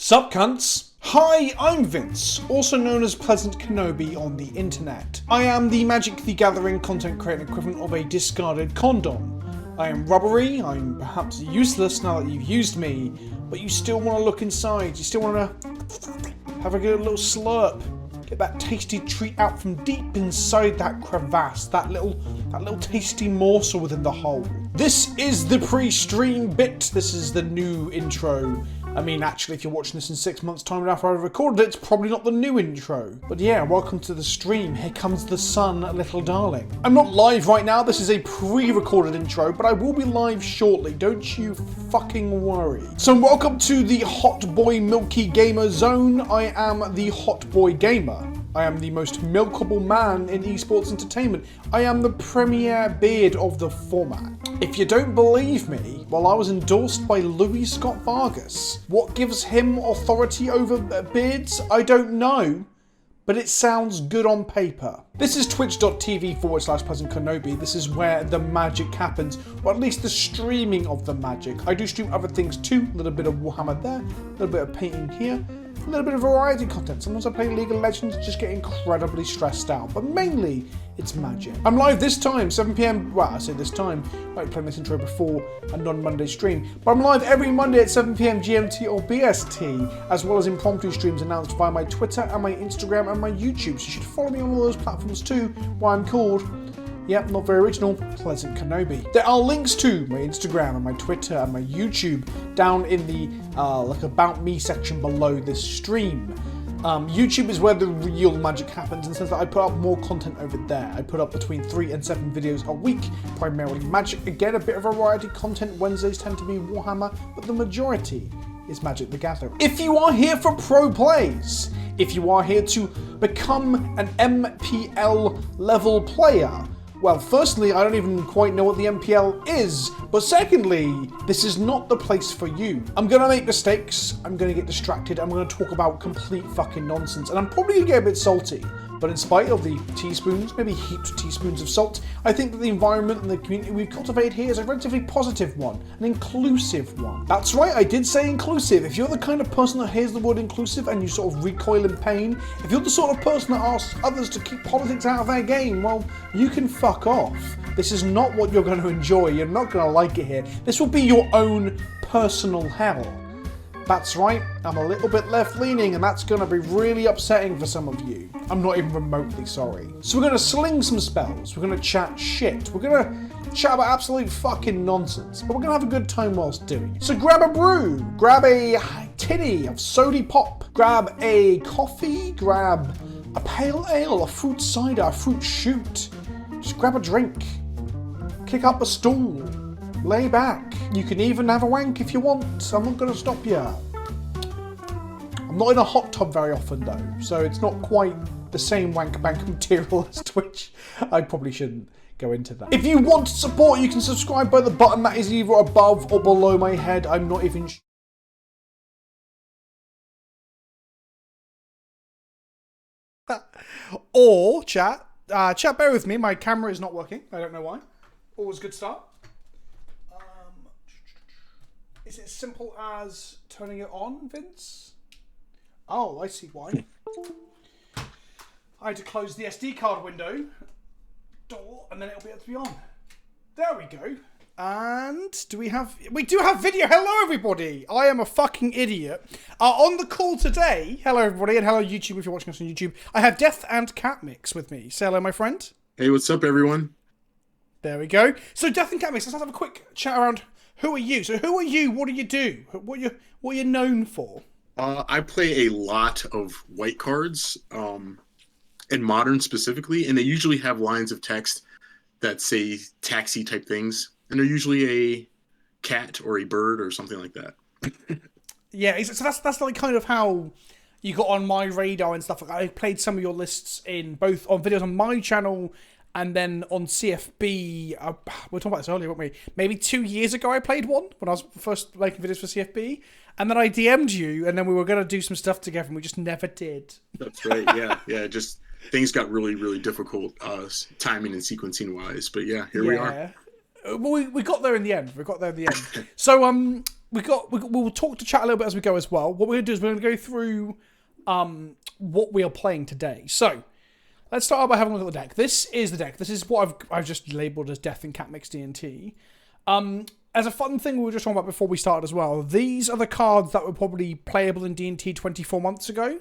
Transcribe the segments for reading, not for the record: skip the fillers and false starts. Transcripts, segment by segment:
Sup cunts? Hi, I'm Vince, also known as Pleasant Kenobi on the internet. I am the Magic the Gathering content creator equivalent of a discarded condom. I am rubbery, I'm perhaps useless now that you've used me, but you still want to look inside, you still want to have a good little slurp. Get that tasty treat out from deep inside that crevasse, that little tasty morsel within the hole. This is the pre-stream bit, this is the new intro. I mean, actually, if you're watching this in 6 months' time after I've recorded it, it's probably not the new intro. But yeah, welcome to the stream. Here comes the sun, little darling. I'm not live right now. This is a pre-recorded intro, but I will be live shortly. Don't you fucking worry. So welcome to the Hot Boy Milky Gamer Zone. I am the Hot Boy Gamer. I am the most milkable man in esports entertainment. I am the premier beard of the format. If you don't believe me, well, I was endorsed by Louis Scott Vargas. What gives him authority over beards? I don't know, but it sounds good on paper. This is twitch.tv/Pleasant Kenobi. This is where the magic happens, or at least the streaming of the magic. I do stream other things too, a little bit of Warhammer there, a little bit of painting here, a little bit of variety content. Sometimes I play League of Legends, just get incredibly stressed out, but mainly it's magic. I'm live this time, 7 PM, well, I say this time, I might play this intro before a non-Monday stream, but I'm live every Monday at 7 PM GMT or BST, as well as impromptu streams announced via my Twitter and my Instagram and my YouTube, so you should follow me on all those platforms too, where I'm called, yep, not very original, Pleasant Kenobi. There are links to my Instagram and my Twitter and my YouTube down in the like About Me section below this stream. YouTube is where the real magic happens in the sense that I put up more content over there. I put up between 3 and 7 videos a week, primarily magic. Again, a bit of variety content. Wednesdays tend to be Warhammer, but the majority is Magic the Gathering. If you are here for pro plays, if you are here to become an MPL level player, well, firstly, I don't even quite know what the MPL is, but secondly, this is not the place for you. I'm gonna make mistakes, I'm gonna get distracted, I'm gonna talk about complete fucking nonsense, and I'm probably gonna get a bit salty. But in spite of the teaspoons, maybe heaped teaspoons of salt, I think that the environment and the community we've cultivated here is a relatively positive one, an inclusive one. That's right, I did say inclusive. If you're the kind of person that hears the word inclusive and you sort of recoil in pain, if you're the sort of person that asks others to keep politics out of their game, well, you can fuck off. This is not what you're going to enjoy. You're not going to like it here. This will be your own personal hell. That's right, I'm a little bit left-leaning and that's going to be really upsetting for some of you. I'm not even remotely sorry. So we're going to sling some spells, we're going to chat shit, we're going to chat about absolute fucking nonsense, but we're going to have a good time whilst doing it. So grab a brew, grab a tinny of sody pop, grab a coffee, grab a pale ale, a fruit cider, a fruit shoot. Just grab a drink, kick up a stool, lay back. You can even have a wank if you want. I'm not going to stop you. I'm not in a hot tub very often though, so it's not quite the same wank bank material as Twitch. I probably shouldn't go into that. If you want to support, you can subscribe by the button that is either above or below my head. I'm not even or chat, bear with me, my camera is not working. I don't know why. Always good start. Is it as simple as turning it on, Vince? Oh, I see why. I had to close the SD card window, door, and then it'll be able to be on. There we go. And we do have video. Hello, everybody. I am a fucking idiot. On the call today, hello, everybody, and hello, YouTube, if you're watching us on YouTube. I have Death and Catmix with me. Say hello, my friend. Hey, what's up, everyone? There we go. So, Death and Catmix, let's have a quick chat around. Who are you? So who are you? What do you do? What are you known for? I play a lot of white cards, in Modern specifically, and they usually have lines of text that say taxi type things, and they're usually a cat or a bird or something like that. Yeah, so that's like kind of how you got on my radar and stuff. I played some of your lists in both on videos on my channel. And then on CFB, we were talking about this earlier, weren't we? Maybe 2 years ago I played one, when I was first making videos for CFB. And then I DM'd you, and then we were going to do some stuff together, and we just never did. That's right, yeah. Just things got really, really difficult timing and sequencing-wise. But yeah, here we are. Well, we got there in the end. We got there in the end. So, we'll talk to chat a little bit as we go as well. What we're going to do is we're going to go through what we are playing today. So let's start out by having a look at the deck. This is the deck. This is what I've just labelled as Death and Catmix D&T. As a fun thing we were just talking about before we started as well, these are the cards that were probably playable in D&T 24 months ago.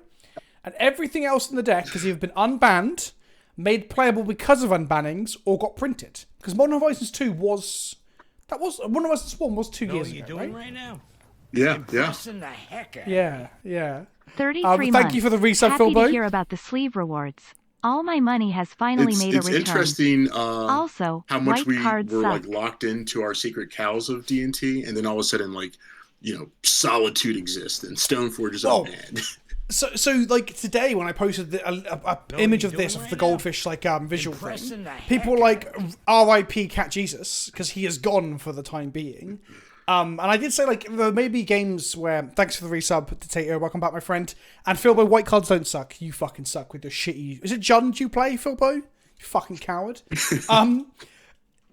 And everything else in the deck has either been unbanned, made playable because of unbannings, or got printed. Because Modern Horizons 2 was... Modern Horizons 1 was 2 years ago, right now? Yeah. Impressing the heck out. Yeah. 33 months. Thank you for the resub, Happy Philbo. to hear about the sleeve rewards. All my money has finally made a return. It's interesting also, how much white we cards were suck. like locked into our secret cows of D&T, and then all of a sudden, like, Solitude exists and Stoneforge is all banned. So like today when I posted a image of this of the goldfish visual thing, people were like R.I.P. Cat Jesus because he is gone for the time being. And I did say like there may be games where thanks for the resub, Potato. Welcome back, my friend. And Philbo, white cards don't suck. You fucking suck with your shitty. Is it Jund you play, Philbo? You fucking coward.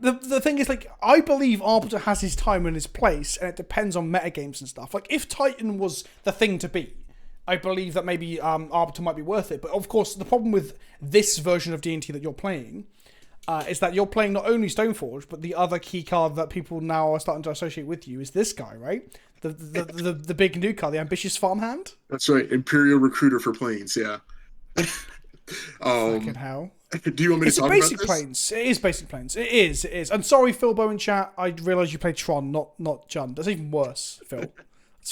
The thing is, like, I believe Arbiter has his time and his place, and it depends on metagames and stuff. Like, if Titan was the thing to beat, I believe that maybe Arbiter might be worth it. But, of course, the problem with this version of D&T that you're playing is that you're playing not only Stoneforge, but the other key card that people now are starting to associate with you is this guy, right? The big new card, the Ambitious Farmhand? That's right, Imperial Recruiter for Planes, yeah. Fucking hell. Do you want me to talk about this? It's basic planes. It is basic planes. It is. And sorry, Philbo in chat. I realised you played Tron, not Jund. That's even worse, Phil.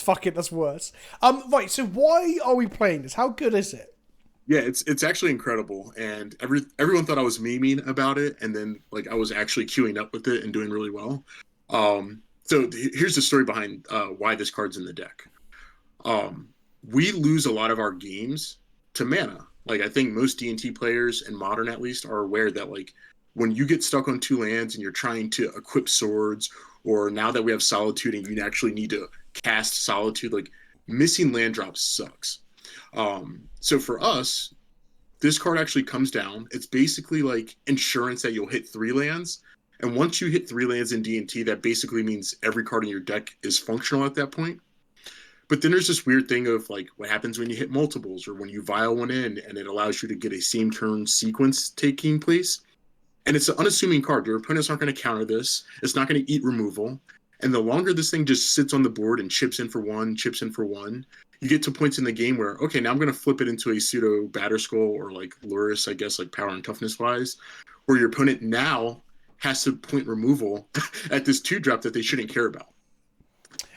That's worse. Right. So why are we playing this? How good is it? Yeah, it's actually incredible, and everyone thought I was memeing about it, and then like I was actually queuing up with it and doing really well. So here's the story behind why this card's in the deck. We lose a lot of our games to mana. Like I think most D&T players, and Modern at least, are aware that like when you get stuck on 2 lands and you're trying to equip swords, or now that we have Solitude and you actually need to cast Solitude, like missing land drops sucks. So for us, this card actually comes down. It's basically like insurance that you'll hit 3 lands. And once you hit 3 lands in D&T, that basically means every card in your deck is functional at that point. But then there's this weird thing of like what happens when you hit multiples or when you vial one in and it allows you to get a same turn sequence taking place. And it's an unassuming card. Your opponents aren't going to counter this. It's not going to eat removal. And the longer this thing just sits on the board and chips in for one, you get to points in the game where, okay, now I'm going to flip it into a pseudo Batterskull or like Luris, I guess, like power and toughness wise, where your opponent now has to point removal at this 2-drop that they shouldn't care about.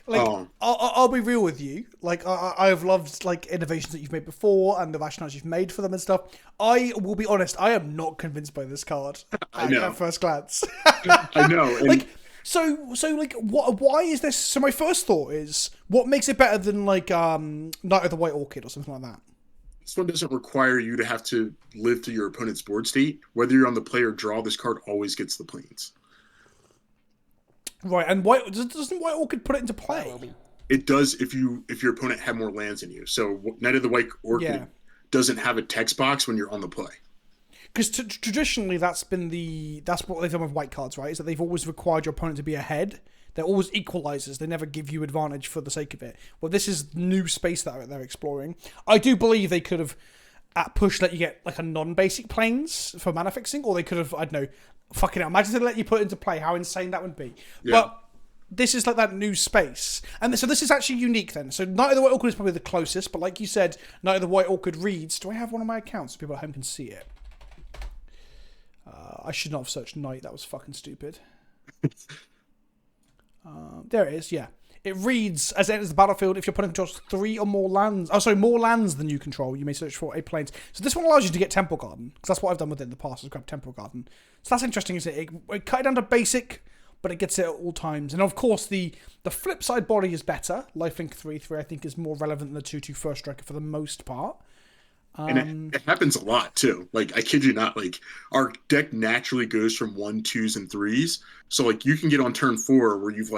Like, I'll be real with you. Like, I've loved like innovations that you've made before and the rationales you've made for them and stuff. I will be honest, I am not convinced by this card at first glance. I know. And like, so like, why is this? So my first thought is, what makes it better than like Knight of the White Orchid or something like that? this one doesn't require you to have to live through your opponent's board state. Whether you're on the play or draw, this card always gets the planes. Right, and doesn't White Orchid put it into play? It does if your opponent had more lands than you. So Knight of the White Orchid doesn't have a text box when you're on the play. Because traditionally that's what they've done with white cards, right? Is that they've always required your opponent to be ahead. They're always equalizers. They never give you advantage for the sake of it. Well, this is new space that they're exploring. I do believe they could have at push let you get like a non-basic planes for mana fixing, or they could have, I don't know, fucking hell, imagine they let you put it into play, how insane that would be. Yeah. But this is like that new space. And so this is actually unique then. So Knight of the White Orchid is probably the closest, but like you said, Knight of the White Orchid reads, do I have one of my accounts so people at home can see it? I should not have searched Knight, that was fucking stupid. There it is, yeah. It reads, as it enters the battlefield, if your opponent controls 3 or more lands, more lands than you control, you may search for a planes. So this one allows you to get Temple Garden, because that's what I've done with it in the past, is grab Temple Garden. So that's interesting, isn't it? It cut it down to basic, but it gets it at all times. And of course, the flip side body is better. Lifelink 3/3, I think, is more relevant than the 2/2 First Striker for the most part. And it happens a lot too. Like, I kid you not, like our deck naturally goes from 1, 2s, and 3s. So like you can get on turn 4 where you've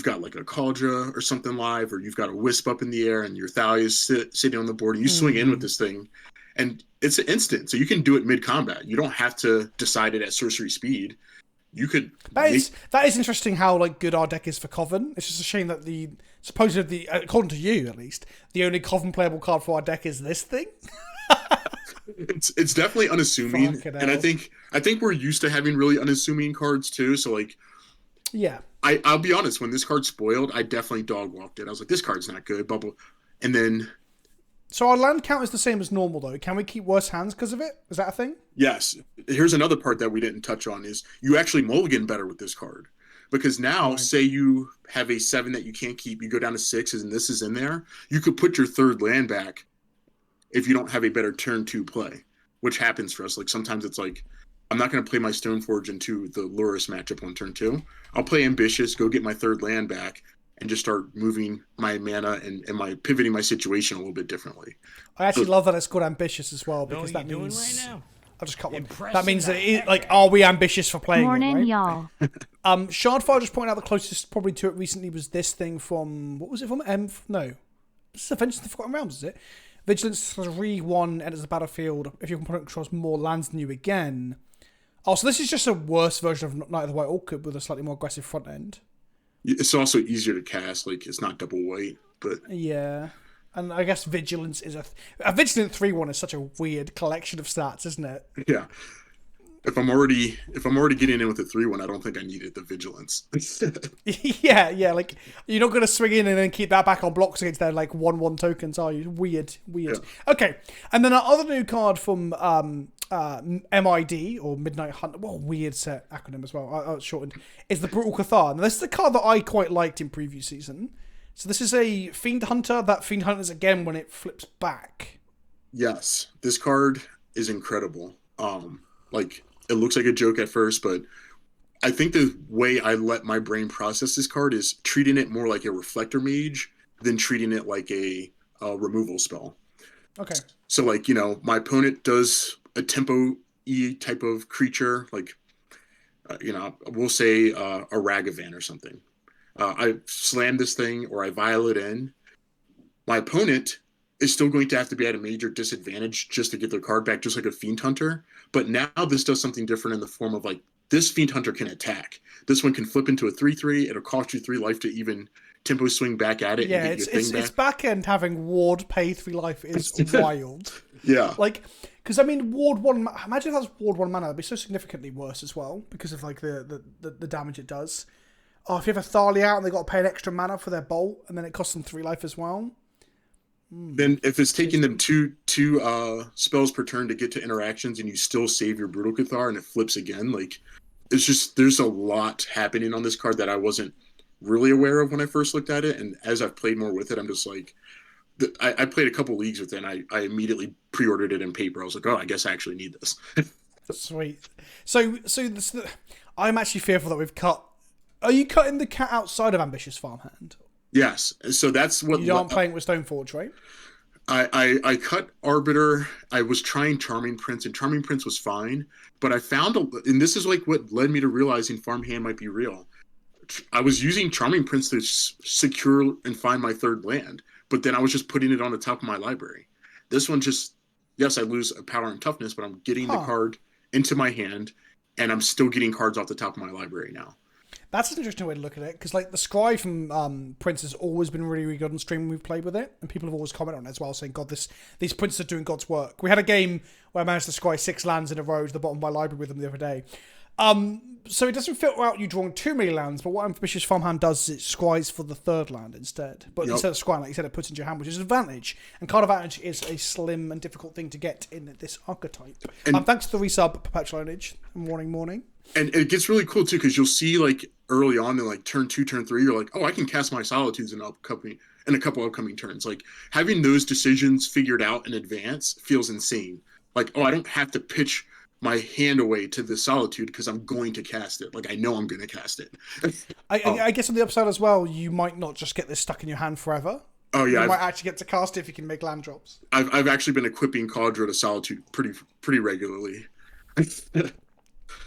got like a Kaldra or something live, or you've got a Wisp up in the air and your Thalia is sitting on the board, and you swing in with this thing, and it's an instant. So you can do it mid-combat. You don't have to decide it at sorcery speed. you could. That is interesting how like good our deck is for Coven. It's just a shame that supposedly, according to you at least, the only Coven playable card for our deck is this thing. It's definitely unassuming, and I think we're used to having really unassuming cards too. So like, yeah, I'll be honest. When this card spoiled, I definitely dog walked it. I was like, this card's not good. Bubble, and then. So our land count is the same as normal, though. Can we keep worse hands because of it? Is that a thing? Yes. Here's another part that we didn't touch on is you actually mulligan better with this card. Because now, say you have a 7 that you can't keep, you go down to 6, and this is in there, you could put your third land back if you don't have a better turn 2 play, which happens for us. Like, sometimes it's like, I'm not going to play my Stoneforge into the Lurrus matchup on turn 2. I'll play Ambitious, go get my third land back, and just start moving my mana and pivoting my situation a little bit differently. I actually love that it's called Ambitious as well, because that means... Right now? I'll just cut one. That means that, are we ambitious for playing Morning, it, right? y'all. Shardfire just pointed out the closest probably to it recently was this thing from... What was it from? No. This is Vengeance of the Forgotten Realms, is it? Vigilance 3-1 enters the battlefield. If your opponent controls more lands than you again. Oh, so this is just a worse version of Knight of the White Orchid with a slightly more aggressive front end. It's also easier to cast, like it's not double white, but yeah, and I guess Vigilance is a Vigilant 3-1 is such a weird collection of stats, isn't it? Yeah. If I'm already getting in with a 3-1, I don't think I needed the Vigilance. yeah, like you're not going to swing in and then keep that back on blocks against their like 1/1 tokens, are you? Weird. Yeah. Okay, and then our other new card from MID or Midnight Hunt. What a weird set acronym as well. It's shortened. Is the Brutal Cathar. Now this is the card that I quite liked in preview season. So this is a Fiend Hunter that Fiend Hunters again when it flips back. Yes, this card is incredible. Like it looks like a joke at first, but I think the way I let my brain process this card is treating it more like a Reflector Mage than treating it like a removal spell. Okay. So like, my opponent does a tempo E type of creature, like, we'll say a Ragavan or something. I slam this thing or I vial it in. My opponent is still going to have to be at a major disadvantage just to get their card back, just like a Fiend Hunter. But now this does something different in the form of like, this Fiend Hunter can attack. This one can flip into a 3/3. It'll cost you 3 life to even tempo swing back at it. Yeah, and get its back end having Ward pay 3 life is wild. Yeah. Like, because I mean, Ward 1, imagine if that's Ward 1 mana, it'd be so significantly worse as well because of like the damage it does. Oh, if you have a Thalia out and they've got to pay an extra mana for their bolt and then it costs them 3 life as well. Then if it's taking them two spells per turn to get to interactions and you still save your Brutal Cathar and it flips again, like it's just there's a lot happening on this card that I wasn't really aware of when I first looked at it. And as I've played more with it, I'm just like, I played a couple leagues with it and I immediately pre-ordered it in paper. I was like, oh, I guess I actually need this. Sweet. So this, I'm actually fearful that we've cut. Are you cutting the cat outside of Ambitious Farmhand? Yes. So that's what you aren't playing with Stoneforge, right? I cut Arbiter. I was trying Charming Prince, and Charming Prince was fine. But I found, and this is like what led me to realizing Farmhand might be real. I was using Charming Prince to secure and find my third land, but then I was just putting it on the top of my library. This one just, yes, I lose a power and toughness, but I'm getting the card into my hand, and I'm still getting cards off the top of my library now. That's an interesting way to look at it, because like the Scry from Prince has always been really, really good on stream when we've played with it, and people have always commented on it as well, saying, God, these princes are doing God's work. We had a game where I managed to scry 6 lands in a row to the bottom of my library with them the other day. So it doesn't filter out you drawing too many lands, but what Ambitious Farmhand does is it scries for the third land instead. But instead of scrying, like you said, it puts into your hand, which is an advantage. And card advantage is a slim and difficult thing to get in this archetype. And thanks to the resub, Perpetual Ownage. Morning. And it gets really cool too, because you'll see like early on in like turn 2, turn 3, you're like, oh, I can cast my Solitudes in a couple upcoming turns. Like having those decisions figured out in advance feels insane. Like, oh, I don't have to pitch my hand away to the Solitude because I'm going to cast it. Like I know I'm going to cast it. I guess on the upside as well, you might not just get this stuck in your hand forever. Oh yeah, you might actually get to cast it if you can make land drops. I've actually been equipping Cauldron to Solitude pretty regularly.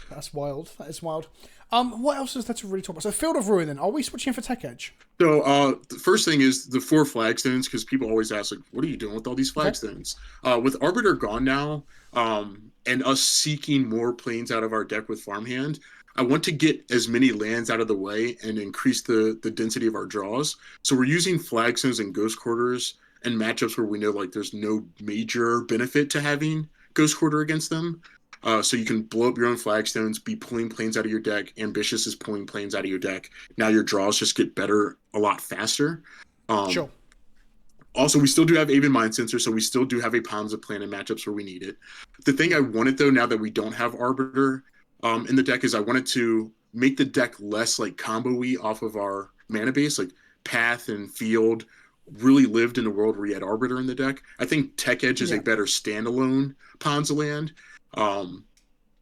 That's wild. That is wild. What else is there to really talk about? So Field of Ruin then. Are we switching for Tech Edge? So the first thing is the 4 flagstones, because people always ask, like, what are you doing with all these flagstones? Okay. With Arbiter gone now, and us seeking more planes out of our deck with Farmhand, I want to get as many lands out of the way and increase the density of our draws. So we're using Flagstones and Ghost Quarters and matchups where we know like there's no major benefit to having Ghost Quarter against them. So you can blow up your own Flagstones, be pulling planes out of your deck. Ambitious is pulling planes out of your deck. Now your draws just get better a lot faster. Sure. Also, we still do have Aven Mind Sensor, so we still do have a Ponza plan in matchups where we need it. The thing I wanted, though, now that we don't have Arbiter in the deck, is I wanted to make the deck less like combo-y off of our mana base. Like Path and Field really lived in a world where you had Arbiter in the deck. I think Tech Edge is a better standalone Ponza land.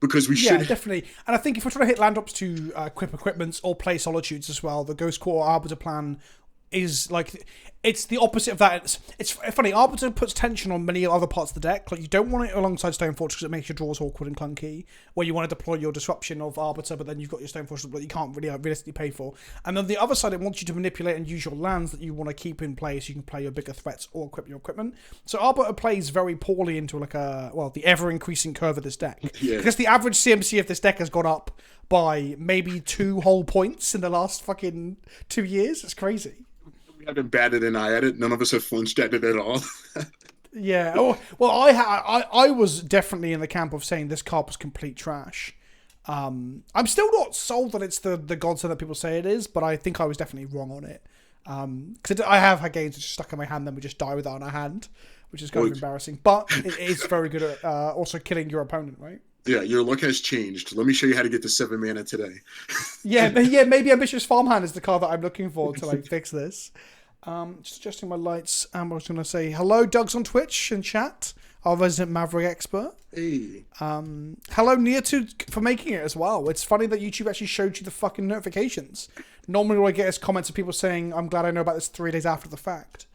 Because we should... Yeah, definitely. And I think if we're trying to hit land drops to equip equipments or play Solitudes as well, the Ghost Quarter Arbiter plan is like... It's the opposite of that. It's funny, Arbiter puts tension on many other parts of the deck. Like, you don't want it alongside Stone Fortress because it makes your draws awkward and clunky, where you want to deploy your disruption of Arbiter, but then you've got your Stone Fortress that you can't really realistically pay for. And then the other side, it wants you to manipulate and use your lands that you want to keep in play so you can play your bigger threats or equip your equipment. So Arbiter plays very poorly into like the ever-increasing curve of this deck. Yeah. Because the average CMC of this deck has gone up by maybe 2 whole points in the last fucking 2 years. It's crazy. We haven't batted an eye at it. None of us have flinched at it at all. Yeah. Oh, well, I was definitely in the camp of saying this card was complete trash. I'm still not sold that it's the godsend that people say it is, but I think I was definitely wrong on it. Because I have had games that just stuck in my hand, then we just die with it on our hand, which is kind of embarrassing. But it is very good at also killing your opponent, right? Yeah, your luck has changed. Let me show you how to get to 7 mana today. Yeah, maybe Ambitious Farmhand is the card that I'm looking for to like fix this. Just adjusting my lights. I was going to say hello, Doug's on Twitch and chat. Our resident Maverick expert. Hey. Hello, Neartooth, for making it as well. It's funny that YouTube actually showed you the fucking notifications. Normally, what I get is comments of people saying, "I'm glad I know about this 3 days after the fact."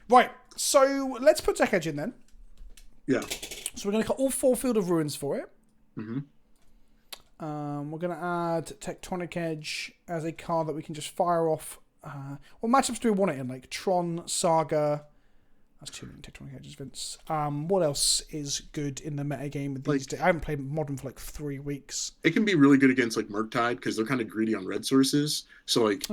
Right. So let's put Tech Edge in then. Yeah. So we're going to cut all 4 Field of Ruins for it. Mm-hmm. We're going to add Tectonic Edge as a card that we can just fire off. What matchups do we want it in? Like Tron, Saga. That's too many Tectonic Edges, Vince. What else is good in the meta game with these days? I haven't played Modern for like 3 weeks. It can be really good against like Murktide because they're kind of greedy on red sources. So like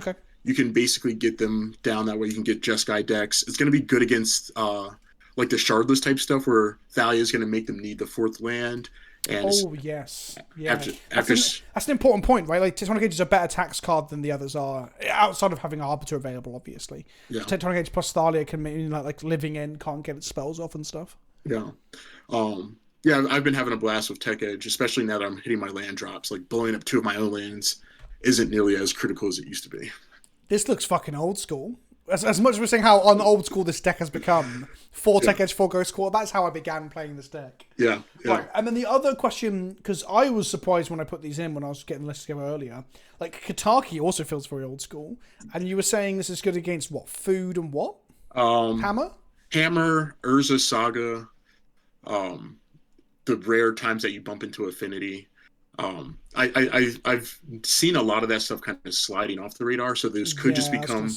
you can basically get them down that way. You can get Jeskai decks. It's going to be good against like the Shardless type stuff where Thalia is going to make them need the 4th land. And yes. Yeah. That's an important point, right? Like, Tectonic Edge is a better tax card than the others are, outside of having Arbiter available, obviously. Yeah. Tectonic Edge plus Thalia can mean like living in, can't get its spells off and stuff. Yeah. Yeah, I've been having a blast with Tech Edge, especially now that I'm hitting my land drops. Like, blowing up 2 of my own lands isn't nearly as critical as it used to be. This looks fucking old school. As much as we're saying how on old school this deck has become, 4 Tech Edge, 4 Ghost Quarter, that's how I began playing this deck. Yeah. Right, and then the other question, because I was surprised when I put these in when I was getting the list together earlier, like Kataki also feels very old school, and you were saying this is good against what, food and what? Hammer, Urza Saga, the rare times that you bump into Affinity. I've seen a lot of that stuff kind of sliding off the radar, so this could just become...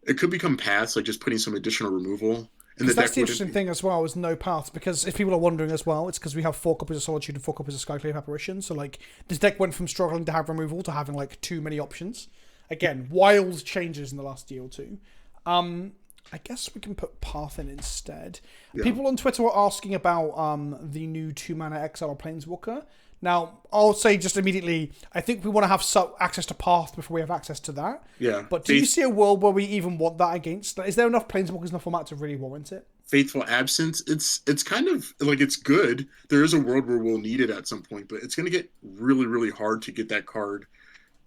It could become paths, like just putting some additional removal in the deck. That's the interesting thing as well, is no paths, because if people are wondering as well, it's because we have 4 copies of Solitude and 4 copies of Skyclave Apparition, so like this deck went from struggling to have removal to having like too many options. Again, wild changes in the last year or two. I guess we can put Path in instead. Yeah. People on Twitter were asking about the new 2-mana Exile Planeswalker. Now, I'll say just immediately, I think we want to have access to Path before we have access to that. Yeah. But do you see a world where we even want that against? Is there enough Planeswalkers in the format to really warrant it? Faithful Absence, it's kind of, like, it's good. There is a world where we'll need it at some point, but it's going to get really, really hard to get that card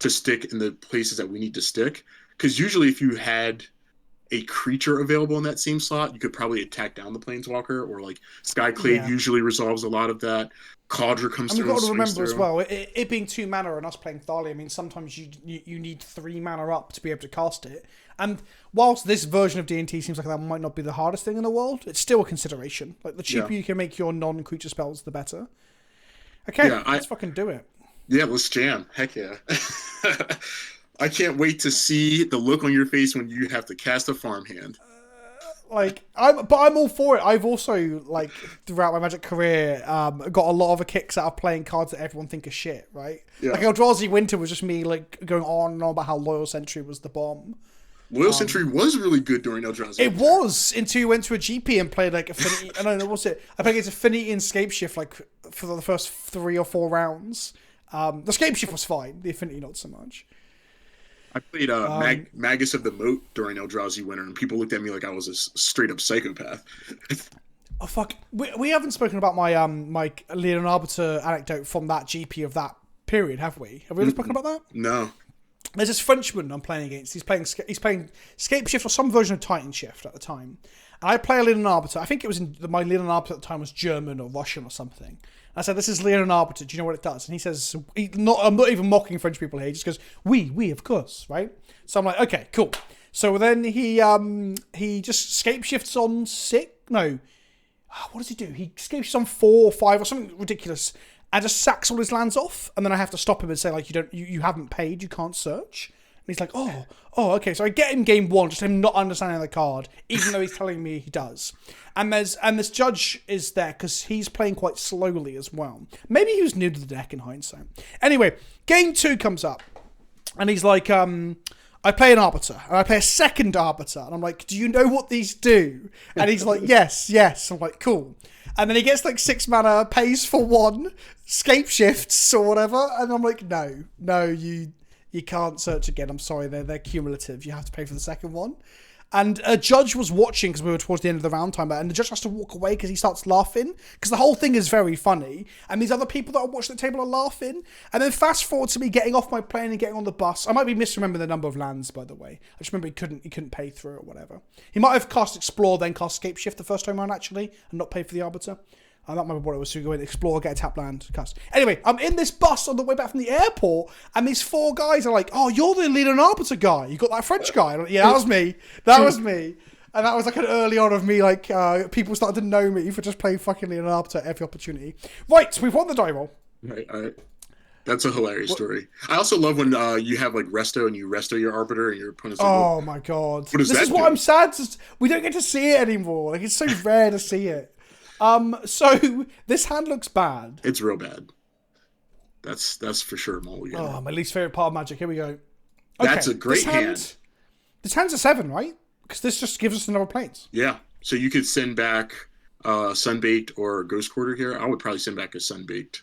to stick in the places that we need to stick. Because usually if you had a creature available in that same slot, you could probably attack down the Planeswalker, or like Skyclave usually resolves a lot of that. Caudra comes through. You've got to remember as well, it being 2 mana and us playing Thalia, I mean, sometimes you need 3 mana up to be able to cast it. And whilst this version of D&T seems like that might not be the hardest thing in the world, it's still a consideration. Like, the cheaper you can make your non-creature spells, the better. Okay, let's fucking do it. Yeah, let's jam. Heck yeah. I can't wait to see the look on your face when you have to cast a farmhand. I'm all for it. I've also, like, throughout my Magic career, got a lot of kicks out of playing cards that everyone think are shit, right? Yeah. Like, Eldrazi Winter was just me, like, going on and on about how Loyal Sentry was the bomb. Loyal Sentry was really good during Eldrazi. It was, until you went to a GP and played, like, Affinity. I don't know, what's it? I played against Affinity and Scapeshift, like, for the first 3 or 4 rounds. The Scapeshift was fine, the Affinity not so much. I played Magus of the Moat during Eldrazi Winter, and people looked at me like I was a straight-up psychopath. Oh, fuck. We haven't spoken about my my Leon Arbiter anecdote from that GP of that period, have we? Have we ever spoken about that? No. There's this Frenchman I'm playing against. He's playing Scapeshift or some version of Titan Shift at the time. And I play a Leon Arbiter. I think it was my Leon Arbiter at the time was German or Russian or something. I said, "This is Leon Arbiter. Do you know what it does?" And he says, I'm not even mocking French people here. He just goes, "We, of course, right?" So I'm like, "Okay, cool." So then he just Scapeshifts on 6. No, what does he do? He Scapeshifts on 4 or 5 or something ridiculous, and just sacks all his lands off. And then I have to stop him and say, like, you haven't paid, you can't search. And he's like, oh, okay. So I get him game 1, just him not understanding the card, even though he's telling me he does. And this judge is there because he's playing quite slowly as well. Maybe he was new to the deck in hindsight. Anyway, game 2 comes up, and he's like, I play an Arbiter, and I play a second Arbiter, and I'm like, do you know what these do? And he's like, yes. I'm like, cool. And then he gets like 6 mana, pays for 1, Scapeshifts or whatever, and I'm like, no, you can't search again. I'm sorry, they're cumulative. You have to pay for the second one. And a judge was watching because we were towards the end of the round time, and the judge has to walk away because he starts laughing because the whole thing is very funny. And these other people that are watching the table are laughing. And then fast forward to me getting off my plane and getting on the bus. I might be misremembering the number of lands, by the way. I just remember he couldn't pay through or whatever. He might have cast Explore, then cast Scapeshift the first time around actually, and not pay for the Arbiter. And that might be what it was. So you go in, explore, get a tap land, cast. Anyway, I'm in this bus on the way back from the airport, and these 4 guys are like, "Oh, you're the Leon Arbiter guy. You got that French guy." Like, yeah, that was me. And that was like an early on of me, like, people started to know me for just playing fucking Leon Arbiter every opportunity. Right, we've won the die roll. Right. That's a hilarious story. I also love when you have like resto and you resto your Arbiter and your opponent's like, oh my god. What This is what I'm sad to... We don't get to see it anymore. Like, it's so rare to see it. So this hand looks bad. It's real bad. That's for sure, Mulligan. Oh, my least favorite part of Magic. Here we go. Okay, that's a great hand. This hand's a 7, right? Because this just gives us another planes. Yeah. So you could send back Sunbaked or Ghost Quarter here. I would probably send back a Sunbaked.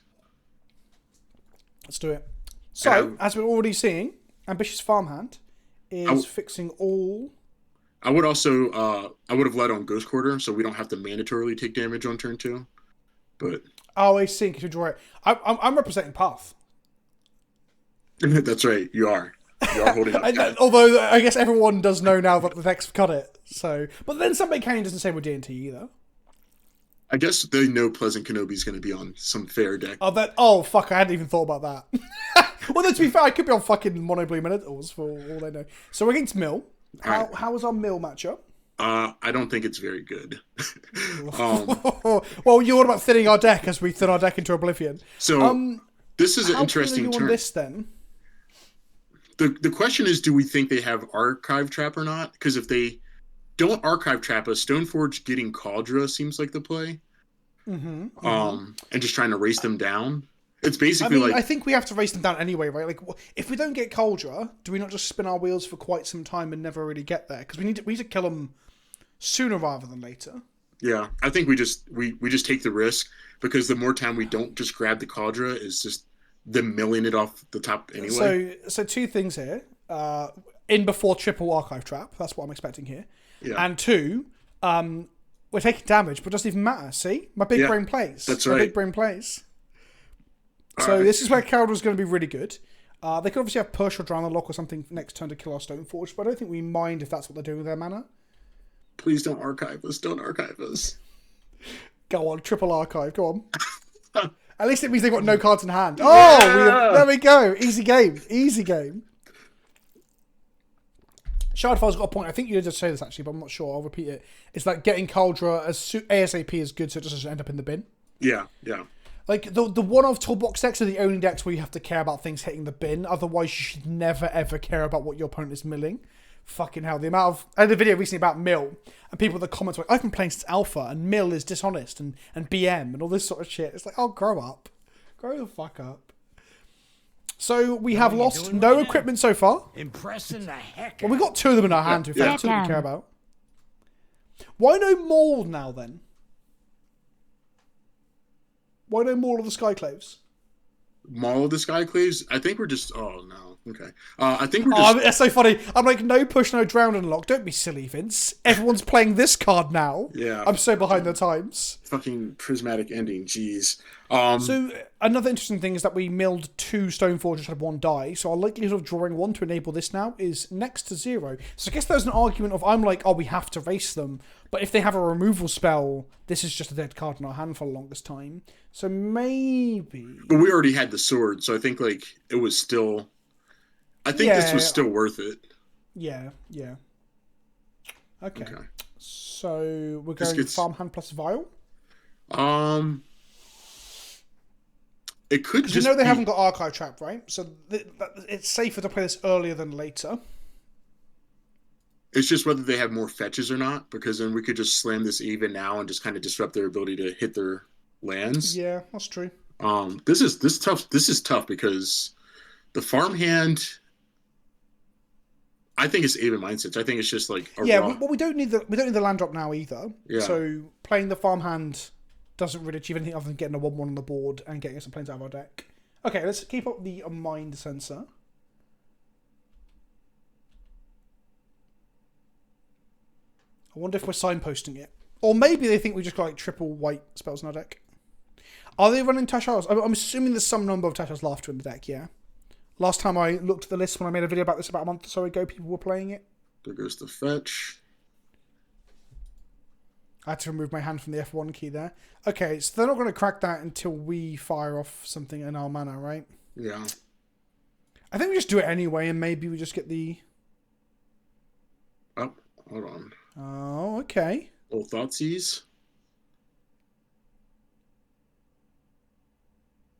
Let's do it. So, as we're already seeing, Ambitious Farmhand is fixing all... I would also, I would have led on Ghost Quarter, so we don't have to mandatorily take damage on turn 2. But oh, I see. Because you draw it. I'm representing Path. That's right. You are holding up. Although I guess everyone does know now that the decks have cut it. So, but then somebody Canyon doesn't say with D&T either. I guess they know Pleasant Kenobi's going to be on some fair deck. Oh fuck! I hadn't even thought about that. Well, then, to be fair, I could be on fucking Mono Blue Minotaurs for all they know. So we're against Mill. How is our Mill matchup? I don't think it's very good. Well, you're all about thinning our deck as we thin our deck into oblivion. So this is an interesting turn. On this then? The question is, do we think they have Archive Trap or not? Because if they don't Archive Trap us, Stoneforge getting Kaldra seems like the play. And just trying to race them down. It's basically I think we have to race them down anyway, right? Like, if we don't get Kaldra, do we not just spin our wheels for quite some time and never really get there? Because we need to kill them sooner rather than later. Yeah, I think we just take the risk, because the more time we don't just grab the Kaldra is just them milling it off the top anyway. So 2 things here. In before triple Archive Trap, that's what I'm expecting here. Yeah. And 2, we're taking damage, but it doesn't even matter. See? My big brain plays. That's right. My big brain plays. So this is where Kaldra's going to be really good. They could obviously have Push or Drown the Lock or something next turn to kill our Stoneforge, but I don't think we mind if that's what they're doing with their mana. Please don't archive us. Don't archive us. Go on, triple archive. Go on. At least it means they've got no cards in hand. Oh, there we go. Easy game. Easy game. Shardfire's got a point. I think you did just say this actually, but I'm not sure. I'll repeat it. It's like getting Kaldra ASAP is good, so it doesn't end up in the bin. Yeah. Like, the one-off toolbox decks are the only decks where you have to care about things hitting the bin. Otherwise, you should never, ever care about what your opponent is milling. Fucking hell, the amount of... I had a video recently about Mill, and people in the comments were like, I've been playing since Alpha, and Mill is dishonest, and BM, and all this sort of shit. It's like, oh, grow up. Grow the fuck up. So, we have lost no equipment so far. Impressing the heck. Well, we got 2 of them in our hand, to be fair. That's what we care about. Why no Maul now, then? Why no Maul of the Skyclaves? Maul of the Skyclaves? I think we're just... Oh, no. Okay. I think we're just... Oh, that's so funny. I'm like, no push, no drown unlock. Don't be silly, Vince. Everyone's playing this card now. Yeah. I'm so behind the times. Fucking prismatic ending. Jeez. So, another interesting thing is that we milled 2 Stoneforge and had 1 die. So, our likelihood of drawing 1 to enable this now is next to 0. So, I guess there's an argument of, I'm like, oh, we have to race them. But if they have a removal spell, this is just a dead card in our hand for the longest time. So, maybe... But we already had the sword, so I think, like, it was still... I think this was still worth it. Yeah. Okay. So, we're going Farmhand plus Vial? It could just you know they haven't got Archive Trap, right? So it's safer to play this earlier than later. It's just whether they have more fetches or not, because then we could just slam this even now and just kind of disrupt their ability to hit their lands. Yeah, that's true. This is tough. This is tough because the farmhand... I think it's even mindsets. I think it's just like we don't need the land drop now either. Yeah. So playing the farmhand doesn't really achieve anything other than getting a 1/1 on the board and getting some planes out of our deck. Okay, let's keep up the mind sensor. I wonder if we're signposting it, or maybe they think we just got like triple white spells in our deck. Are they running Tasha's? I'm assuming there's some number of Tasha's Laughter in the deck. Yeah. Last time I looked at the list when I made a video about this about a month or so ago, people were playing it. There goes the fetch. I had to remove my hand from the F1 key there. Okay, so they're not going to crack that until we fire off something in our mana, right? Yeah. I think we just do it anyway, and maybe we just get the... Oh, hold on. Oh, okay. Little Thoughtseize.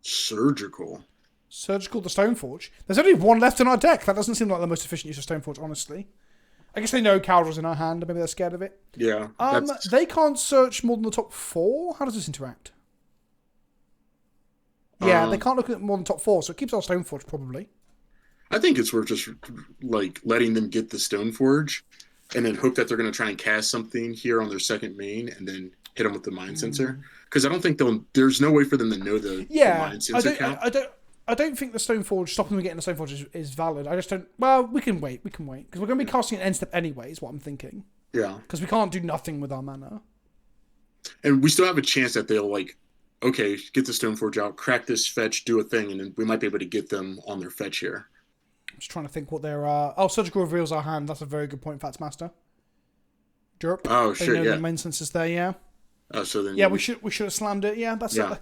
Surgical. Surgical the Stoneforge. There's only 1 left in our deck. That doesn't seem like the most efficient use of Stoneforge, honestly. I guess they know Cowdrill's in our hand, and maybe they're scared of it. Yeah. They can't search more than the top 4? How does this interact? Yeah, they can't look at more than top 4, so it keeps our Stoneforge, probably. I think it's worth just, like, letting them get the Stoneforge, and then hope that they're going to try and cast something here on their second main, and then hit them with the Mind Sensor. Because I don't think there's no way for them to know the Mind Sensor count. I don't think the Stoneforge, stopping them getting the Stoneforge is valid. I just don't... Well, we can wait. Because we're going to be casting an end step anyway, is what I'm thinking. Yeah. Because we can't do nothing with our mana. And we still have a chance that they'll, like, okay, get the Stoneforge out, crack this fetch, do a thing, and then we might be able to get them on their fetch here. I'm just trying to think what their... Oh, Surgical reveals our hand. That's a very good point, Fats Master. Derp. Oh, shit, yeah. The main senses there, yeah. Oh, so then... Yeah, we should have slammed it. Yeah, that's... Yeah.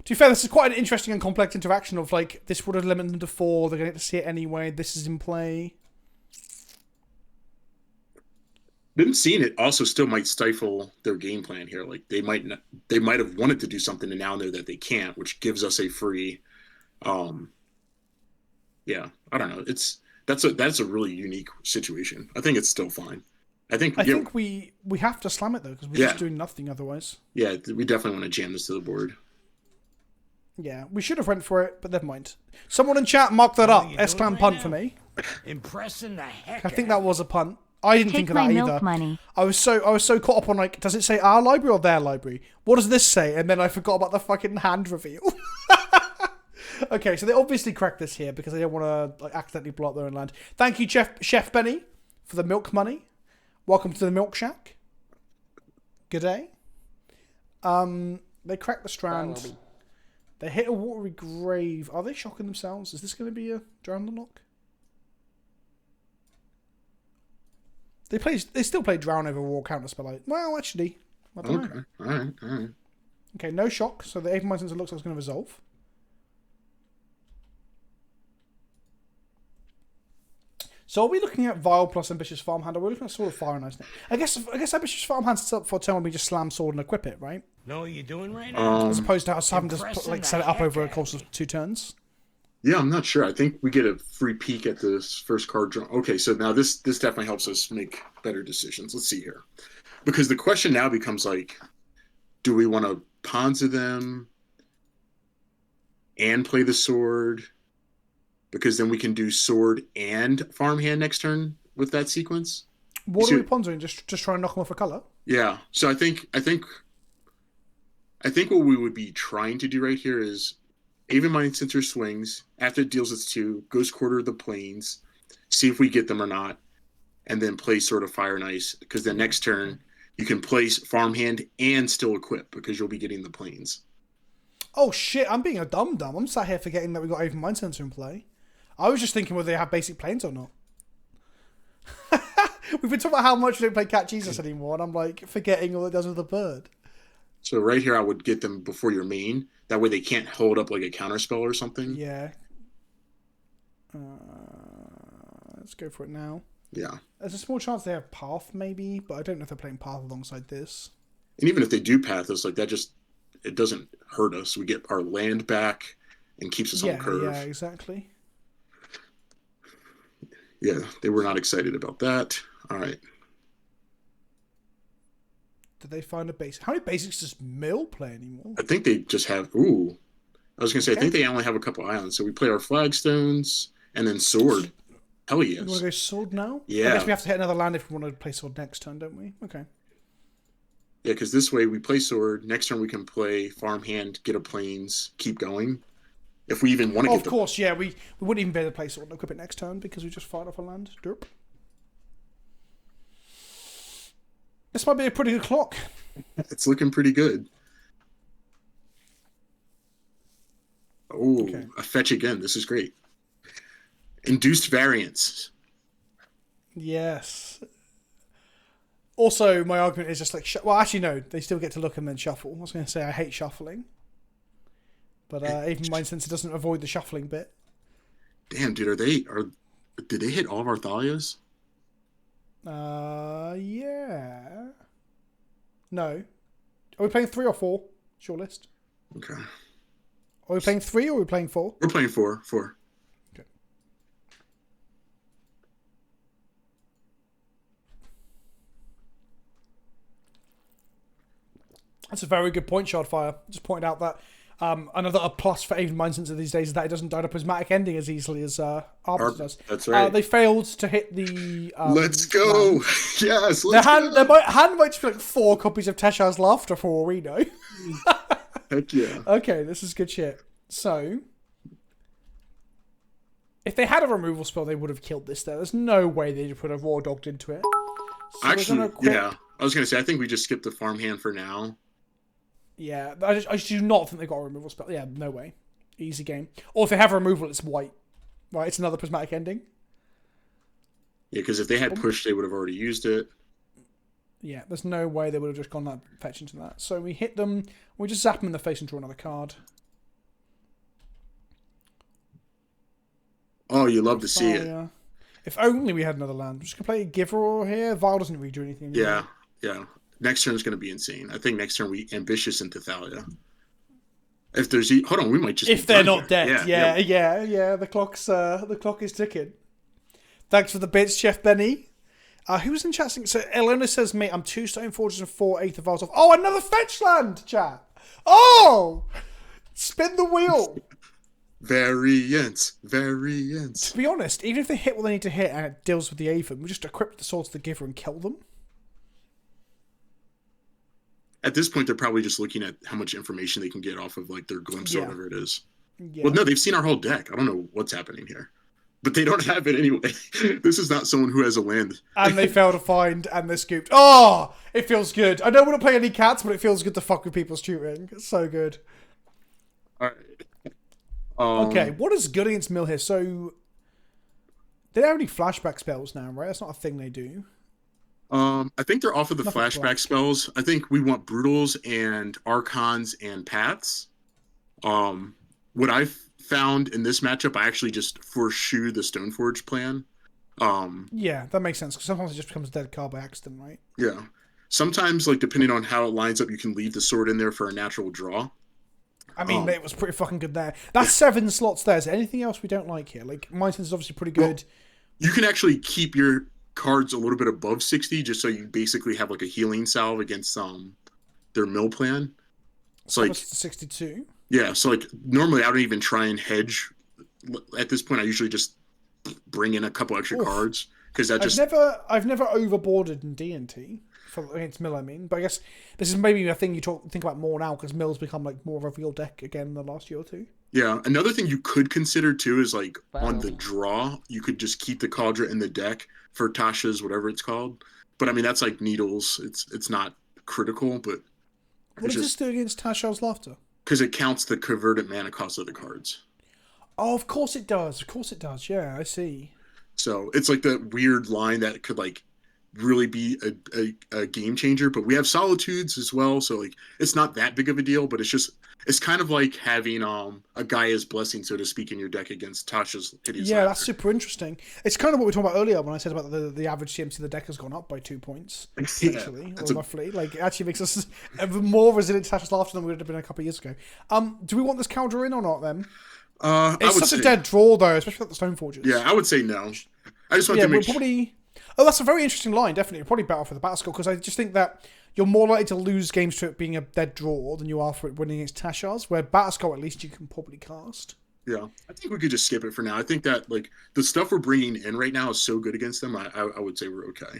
To be fair, this is quite an interesting and complex interaction of, like, this would have limited them to 4, they're going to get to see it anyway, this is in play. Them seeing it also still might stifle their game plan here. Like, they might have wanted to do something and now know that they can't, which gives us a free... Yeah, I don't know. That's a really unique situation. I think it's still fine. I think we have to slam it, though, because we're just doing nothing otherwise. Yeah, we definitely want to jam this to the board. Yeah, we should have went for it, but never mind. Someone in chat marked that up. S-Clan punt for me. Impressing the heck. I think that was a punt. I didn't think of that either. Money. I was so caught up on, like, does it say our library or their library? What does this say? And then I forgot about the fucking hand reveal. Okay, so they obviously cracked this here because they don't want to, like, accidentally blow up their own land. Thank you, Chef Benny, for the milk money. Welcome to the Milk Shack. Good day. They cracked the Strand. They hit a Watery Grave. Are they shocking themselves? Is this going to be a Drown Unlock? They still play Drown over Raw Counterspell. Well, actually, I don't know. All right. Okay, no shock. So the Ape Mind Sensor looks like it's going to resolve. So are we looking at Vile plus Ambitious Farmhand, or are we looking at Sword of Fire and Ice? I guess Ambitious Farmhand sets up for a turn when we just slam Sword and equip it, right? Know what you're doing right now? As opposed to us having to set it up over a course of 2 turns. Yeah, I'm not sure. I think we get a free peek at this first card draw. Okay, so now this definitely helps us make better decisions. Let's see here. Because the question now becomes like, do we want to Ponza them and play the sword? Because then we can do sword and farmhand next turn with that sequence. What are we pondering? Just trying to knock them off a color? Yeah. So I think what we would be trying to do right here is Aven Mind Center swings. After it deals its 2, goes quarter of the plains, see if we get them or not, and then play Sword of Fire and Ice. Because then next turn you can place farmhand and still equip because you'll be getting the plains. Oh shit! I'm being a dum-dum. I'm sat here forgetting that we got Aven Mind Center in play. I was just thinking whether they have basic planes or not. We've been talking about how much we don't play Cat Jesus anymore, and I'm like forgetting all it does with the bird. So right here, I would get them before your main. That way they can't hold up like a counterspell or something. Yeah. Let's go for it now. Yeah. There's a small chance they have Path, maybe, but I don't know if they're playing Path alongside this. And even if they do Path us, like that it doesn't hurt us. We get our land back and keeps us on curve. Yeah, exactly. Yeah, they were not excited about that. All right. Did they find a basic? How many basics does Mill play anymore? I think they just have. Ooh, I was gonna say. I think they only have a couple islands. So we play our flagstones and then sword. Hell yes. You want to go sword now? Yeah. I guess we have to hit another land if we want to play sword next turn, don't we? Okay. Yeah, because this way we play sword. Next turn we can play farmhand, get a plains, keep going. If we even want to. Of course, yeah. We wouldn't even be able to play sword and equip it next turn because we just fired off a land. Derp. This might be a pretty good clock. It's looking pretty good. Oh, okay. A fetch again. This is great. Induced variance. Yes. Also, my argument is just like... well, actually, no. They still get to look and then shuffle. I was going to say I hate shuffling. But even mine, since it doesn't avoid the shuffling bit. Damn, dude. Did they hit all of our Thalias? Yeah. No. Are we playing 3 or 4? Short list. Okay. Are we playing 3 or are we playing 4? We're playing 4. Okay. That's a very good point, Shardfire. Just pointed out that another plus for Aven Mind Sensor these days is that it doesn't die to prismatic ending as easily as Arbiter does. That's right. They failed to hit the. Let's go! Land. Yes, let's go! Their hand might just be like 4 copies of Tesha's Laughter for all we know. Heck yeah. Okay, this is good shit. So, if they had a removal spell, they would have killed this there. There's no way they put a Raw Dogged into it. So actually, yeah. I was going to say, I think we just skipped the farmhand for now. Yeah, I just do not think they got a removal spell. Yeah, no way. Easy game. Or if they have a removal, it's white. Right, it's another prismatic ending. Yeah, because if they had pushed, they would have already used it. Yeah, there's no way they would have just gone that fetch into that. So we hit them, we just zap them in the face and draw another card. Oh, you love to see it. If only we had another land. I'm just going to play a Giver here. Vile doesn't really do anything. Yeah. Next turn is going to be insane. I think next turn we ambitious into Thalia. If there's hold on, we might just if they're not dead. Yeah. The clock is ticking. Thanks for the bits, Chef Benny. Who was in chat? So Elena says, "Mate, I'm 2 Stone Forges and 4 Aether Vials off." Oh, another fetch land, chat. Oh, spin the wheel. Variance. To be honest, even if they hit what they need to hit and it deals with the Aether, we just equip the Sword to the Giver and kill them. At this point, they're probably just looking at how much information they can get off of like their glimpse or whatever it is. Yeah. Well, no, they've seen our whole deck. I don't know what's happening here, but they don't have it anyway. This is not someone who has a land. And they fail to find, and they're scooped. Oh, it feels good. I don't want to play any cats, but it feels good to fuck with people's tutoring. It's so good. All right. Okay, what is good against Mill here? So, they don't have any flashback spells now, right? That's not a thing they do. I think they're off of the flashback spells. I think we want Brutals and Archons and Paths. What I've found in this matchup, I actually just foreshoe the Stoneforge plan. Yeah, that makes sense, because sometimes it just becomes a dead card by accident, right? Yeah. Sometimes, like, depending on how it lines up, you can leave the sword in there for a natural draw. I mean, it was pretty fucking good there. That's 7 slots there. Is there anything else we don't like here? Like, Mindsense is obviously pretty good. You can actually keep your cards a little bit above 60, just so you basically have like a healing salve against their mill plan. So like 62. Yeah, so like normally I don't even try and hedge. At this point, I usually just bring in a couple extra cards because that just. I've never overboarded in D&T against Mill. I mean, but I guess this is maybe a thing you think about more now because Mill's become like more of a real deck again in the last year or two. Yeah, another thing you could consider too is like on the draw, you could just keep the Cauldron in the deck for Tasha's whatever it's called. But I mean that's like needles. It's not critical, but what does this do against Tasha's Laughter? Because it counts the converted mana cost of the cards. Oh, of course it does. Of course it does. Yeah, I see. So it's like the weird line that could like really be a game changer. But we have Solitudes as well, so like it's not that big of a deal. But it's kind of like having a Gaia's Blessing, so to speak, in your deck against Tasha's Hideous Laughter. That's super interesting. It's kind of what we were talking about earlier when I said about the average CMC of the deck has gone up by 2 points, actually, or roughly. Like, it actually makes us more resilient to Tasha's Laughter than we would have been a couple of years ago. Do we want this counter in or not, then? It's such a dead draw, though, especially with the Stoneforges. Yeah, I would say no. I just want to make sure. Oh, that's a very interesting line, definitely. You're probably better for the Battle Skull, because I just think that you're more likely to lose games to it being a dead draw than you are for it winning against Tasha's, where Battle Skull, at least, you can probably cast. Yeah, I think we could just skip it for now. I think that like the stuff we're bringing in right now is so good against them, I would say we're okay.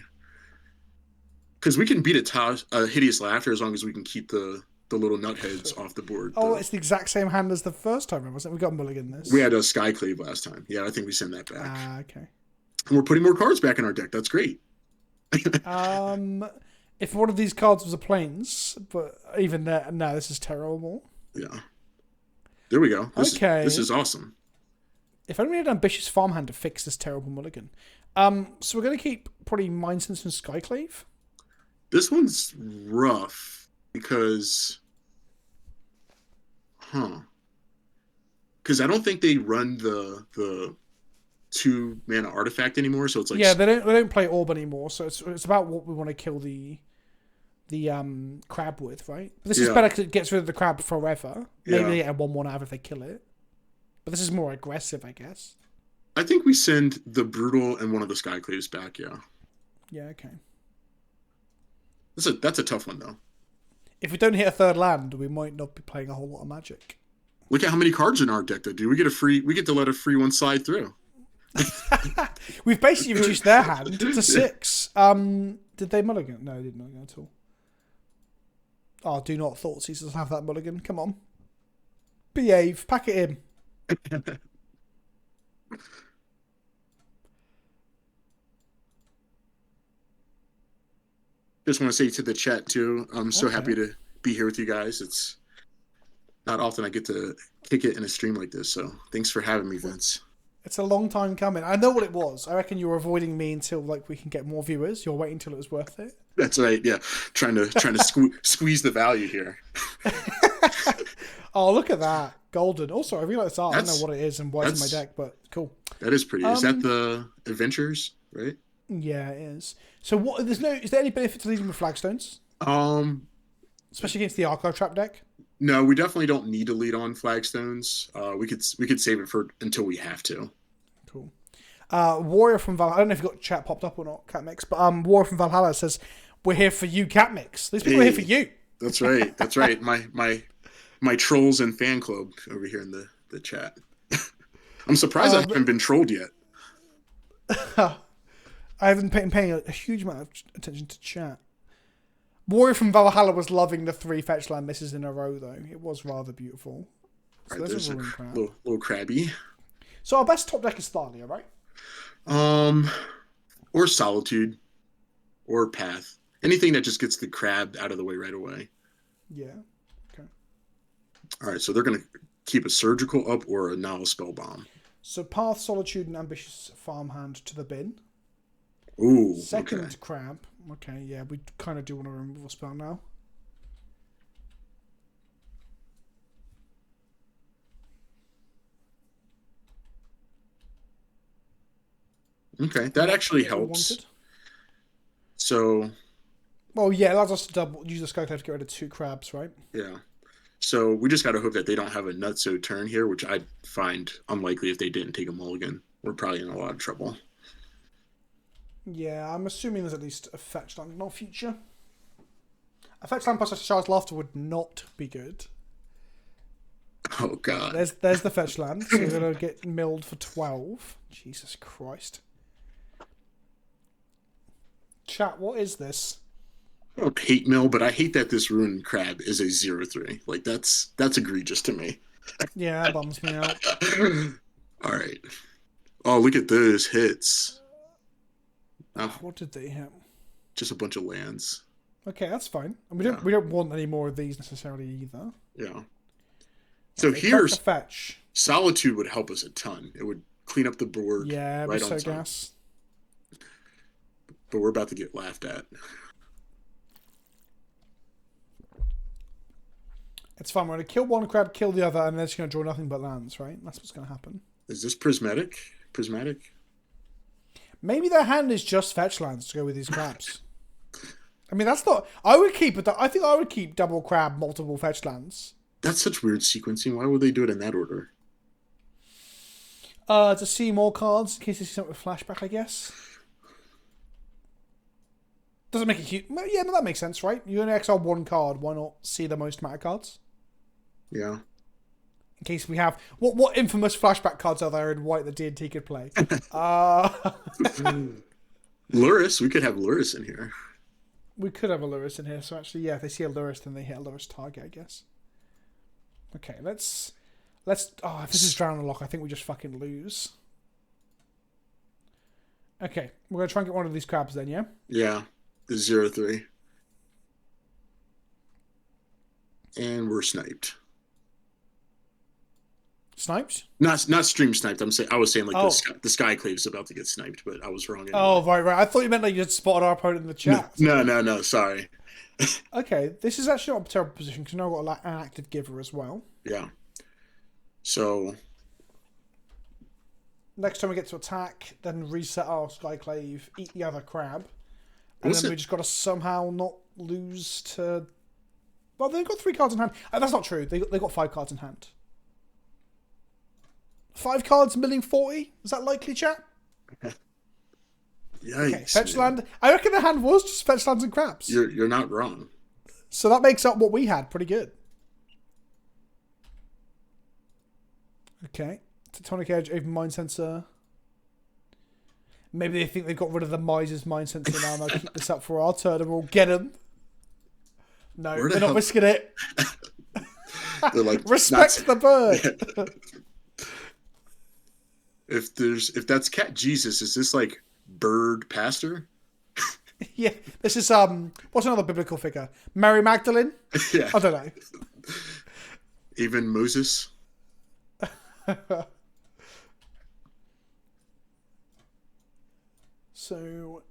Because we can beat a Hideous Laughter as long as we can keep the little nutheads off the board. Oh, it's the exact same hand as the first time, wasn't it? We got Mulligan this. We had a Skyclave last time. Yeah, I think we send that back. Ah, okay. And we're putting more cards back in our deck. That's great. If one of these cards was a Plains, but even there, no, this is terrible. Yeah. There we go. This is awesome. If only we had an ambitious farmhand to fix this terrible Mulligan. So we're going to keep probably Mindsense and Skyclave. This one's rough because... Because I don't think they run the 2 mana artifact anymore, so it's like they don't play Orb anymore, so it's about what we want to kill the crab with, right? This is better because it gets rid of the crab forever. Maybe they get a 1/1 out if they kill it, but this is more aggressive, I guess. I think we send the Brutal and one of the Skyclaves back. Yeah, okay. That's a tough one though. If we don't hit a 3rd land, we might not be playing a whole lot of Magic. Look at how many cards in our deck though, dude. We get to let a free one slide through. We've basically reduced their hand to 6. Did they mulligan? No, they didn't mulligan at all. Oh, do not thoughts. He doesn't have that mulligan. Come on. Behave. Pack it in. Just want to say to the chat too, I'm so happy to be here with you guys. It's not often I get to kick it in a stream like this, so thanks for having me, Vince. It's a long time coming. I know what it was. I reckon you were avoiding me until like we can get more viewers. You're waiting until it was worth it. That's right. Yeah, trying to squeeze the value here. Oh, look at that, golden. Also, I realize art. I don't know what it is and why it's in my deck, but cool. That is pretty. Is that the Adventures, right? Yeah, it is. So what? Is there any benefit to leading with Flagstones? Especially against the Archive Trap deck. No, we definitely don't need to lead on Flagstones. We could save it for until we have to. Cool. Warrior from Valhalla. I don't know if you got chat popped up or not, Catmix, but Warrior from Valhalla says, "We're here for you, Catmix." These people are here for you. That's right. That's right. My trolls and fan club over here in the chat. I'm surprised I haven't been trolled yet. I haven't been paying a huge amount of attention to chat. Warrior from Valhalla was loving the 3 fetch land misses in a row, though. It was rather beautiful. So right, there's a crab. Little crabby. So our best top deck is Thalia, right? Or Solitude, or Path. Anything that just gets the crab out of the way right away. Yeah. Okay. All right, so they're going to keep a Surgical up or a Novel Spell Bomb. So Path, Solitude, and Ambitious Farmhand to the bin. Ooh. Second crab. Okay, yeah, we kind of do want to remove a spell now. Okay, that actually helps. So. Well, yeah, it allows us to use the Skyclave to get rid of 2 crabs, right? Yeah. So we just got to hope that they don't have a nutso turn here, which I'd find unlikely if they didn't take a mulligan. We're probably in a lot of trouble. Yeah, I'm assuming there's at least a fetch land, not future. A fetch land plus a Shard's Laughter would not be good. Oh, God. There's the fetch land. So we're going to get milled for 12. Jesus Christ. Chat, what is this? I don't hate mill, but I hate that this Ruined Crab is a 0/3. Like, that's egregious to me. Yeah, that bums me out. All right. Oh, look at those hits. What did they hit? Just a bunch of lands. Okay, that's fine. And we don't want any more of these necessarily either. Yeah. So Okay, here's fetch. Solitude would help us a ton. It would clean up the board. Yeah, right so on time. gas. But we're about to get laughed at. It's fine. We're going to kill one crab, kill the other, and then it's going to draw nothing but lands, right? That's what's going to happen. Is this prismatic? Prismatic? Maybe their hand is just fetch lands to go with these crabs. I mean, that's not... I think I would keep double crab, multiple fetch lands. That's such weird sequencing. Why would they do it in that order? To see more cards in case they see something with flashback, I guess. Doesn't make it huge. Yeah, no, that makes sense, right? You only exile one card. Why not see the most amount of cards? Yeah. In case we have... What infamous flashback cards are there in white that D&T could play? Luris. We could have Luris in here. We could have a Luris in here. So actually, yeah, if they see a Luris, then they hit a Luris target, I guess. Okay, let's... Oh, if this is Drown and Lock, I think we just fucking lose. Okay, we're going to try and get one of these crabs then, yeah? Yeah. The 0/3. And we're sniped. Sniped? Not stream sniped. I was saying like the Skyclave's about to get sniped, but I was wrong. Anyway. Oh, right. I thought you meant like you had spotted our opponent in the chat. No. Sorry. Okay, this is actually not a terrible position because now I've got an active giver as well. Yeah. So next time we get to attack, then reset our Skyclave, eat the other crab, and then we just got to somehow not lose to... Well, they've got 3 cards in hand. That's not true. They got 5 cards in hand. 5 cards milling 40? Is that likely, chat? Yikes. Okay, fetch land. I reckon the hand was just fetch lands and crabs. You're not wrong. So that makes up what we had pretty good. Okay. Tectonic Edge, even Mind Sensor. Maybe they think they've got rid of the Miser's Mind Sensor now and they'll keep this up for our turn and we'll get them. No, they're not risking it. They're like, respect the bird. If that's Cat Jesus, is this like Bird Pastor? Yeah, this is what's another biblical figure? Mary Magdalene? Yeah. I don't know. Even Moses? So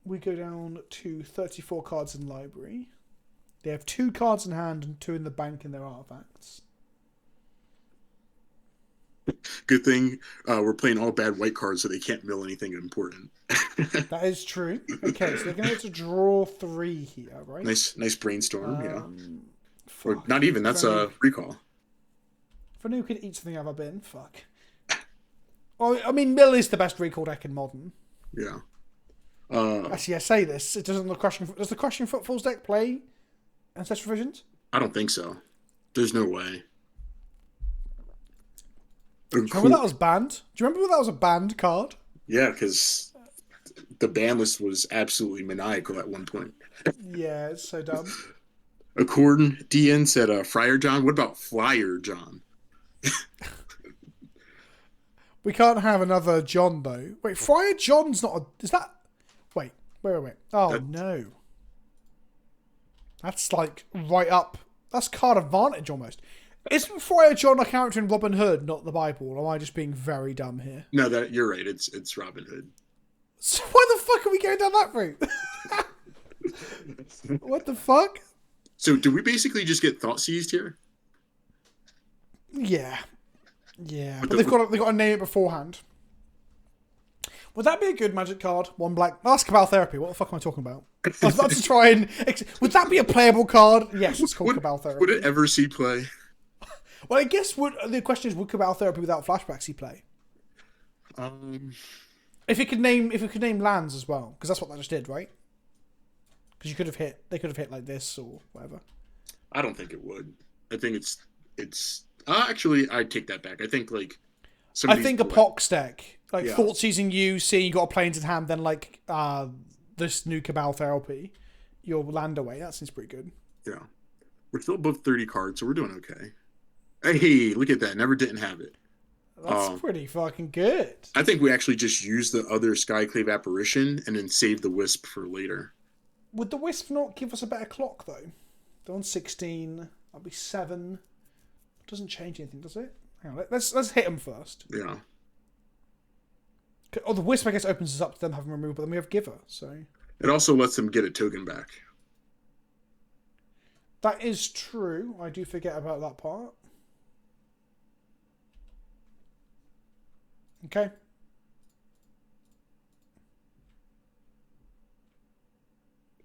we go down to 34 cards in library. They have 2 cards in hand and 2 in the bank in their artifacts. Good thing we're playing all bad white cards so they can't mill anything important. That is true. Okay, so they're going to get to draw 3 here, right? Nice brainstorm, yeah. Or Fuck. not even, that's a recall. Vanu could eat something out of a bin. Fuck. Well, I mean, Mill is the best recall deck in Modern. Yeah. Actually, I say this. It doesn't look crushing. Does the Crushing Footfalls deck play Ancestral Visions? I don't think so. There's no way. Do you remember that was banned? Do you remember when that was a banned card? Yeah, because the ban list was absolutely maniacal at one point. Yeah, it's so dumb. According DN said Friar John. What about Flyer John? We can't have another John, though. Wait, Friar John's not a... Is that... Wait. Oh, no. That's, like, right up... That's card advantage, almost. Isn't Friar John a character in Robin Hood, not the Bible? Or am I just being very dumb here? No, you're right. It's Robin Hood. So why the fuck are we going down that route? What the fuck? So do we basically just get thought seized here? Yeah. But they've got to name it beforehand. Would that be a good magic card? One black. Ask about therapy. What the fuck am I talking about? I was about to try and. Would that be a playable card? Yes, it's called Cabal Therapy. Would it ever see play? Well, I guess the question is, would Cabal Therapy without flashbacks see play? If it could name lands as well, because that's what that just did, right? Because they could have hit like this or whatever. I don't think it would. I think it's. Actually, I'd take that back. I think like. I think a Pox deck, like Yeah. Thought Seizing You, seeing you got a planes in hand, then like this new Cabal Therapy, your land away. That seems pretty good. Yeah, we're still above 30 cards, so we're doing okay. Hey, look at that! Never didn't have it. That's pretty fucking good. I think we actually just use the other Skyclave Apparition and then save the Wisp for later. Would the Wisp not give us a better clock though? They're on 16. I'll be 7. Doesn't change anything, does it? Hang on, let's hit them first. Yeah. Oh, the Wisp, I guess, opens us up to them having removed, but then we have Giver, so... It also lets them get a token back. That is true. I do forget about that part. Okay.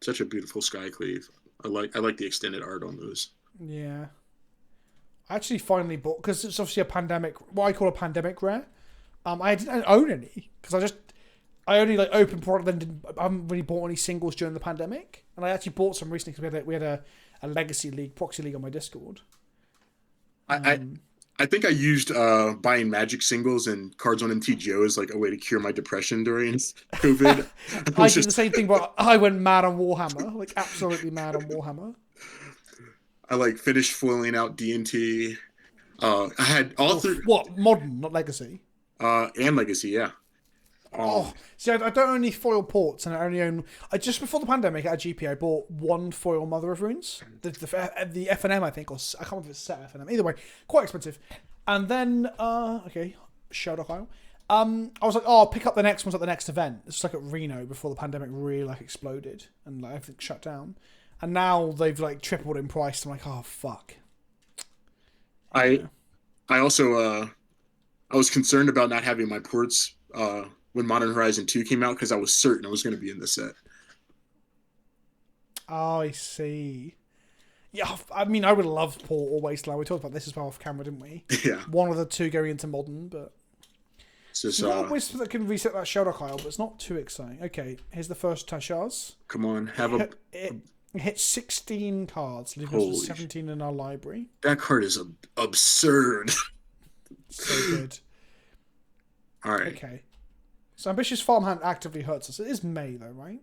Such a beautiful Skyclave. I like the extended art on those. Yeah. I actually finally bought, because it's obviously a pandemic, what I call a pandemic rare. I didn't own any, because I only like opened product, then I haven't really bought any singles during the pandemic. And I actually bought some recently because we had a legacy league, proxy league on my Discord. I think I used buying Magic singles and cards on MTGO as like a way to cure my depression during COVID. I did the same thing, but I went mad on Warhammer, like absolutely mad on Warhammer. I like finished foiling out D&T. I had all three. What, modern, not legacy? And Legacy, yeah. See, I don't own any foil ports, and I only own. Just before the pandemic at GP, I bought one foil Mother of Runes, the FNM, I think, or I can't remember if it's set FNM. Either way, quite expensive. And then, Sherlock Isle. I was like, I'll pick up the next ones at the next event. It's like at Reno before the pandemic really like exploded and like everything shut down. And now they've like tripled in price. I'm like, oh fuck. I also I was concerned about not having my ports when Modern Horizon 2 came out because I was certain I was going to be in the set. Oh, I see. Yeah, I mean, I would love Port or Wasteland. We talked about this as well off camera, didn't we? Yeah. One of the two going into modern, but So, you've got a Wisp that can reset that Sherlock Isle, but it's not too exciting. Okay, here's the first Tashars. come on, have a. It hits 16 cards, leaving us Holy with 17 in our library. That card is absurd. So good. All right. Okay. So Ambitious Farmhand actively hurts us. It is May, though, right?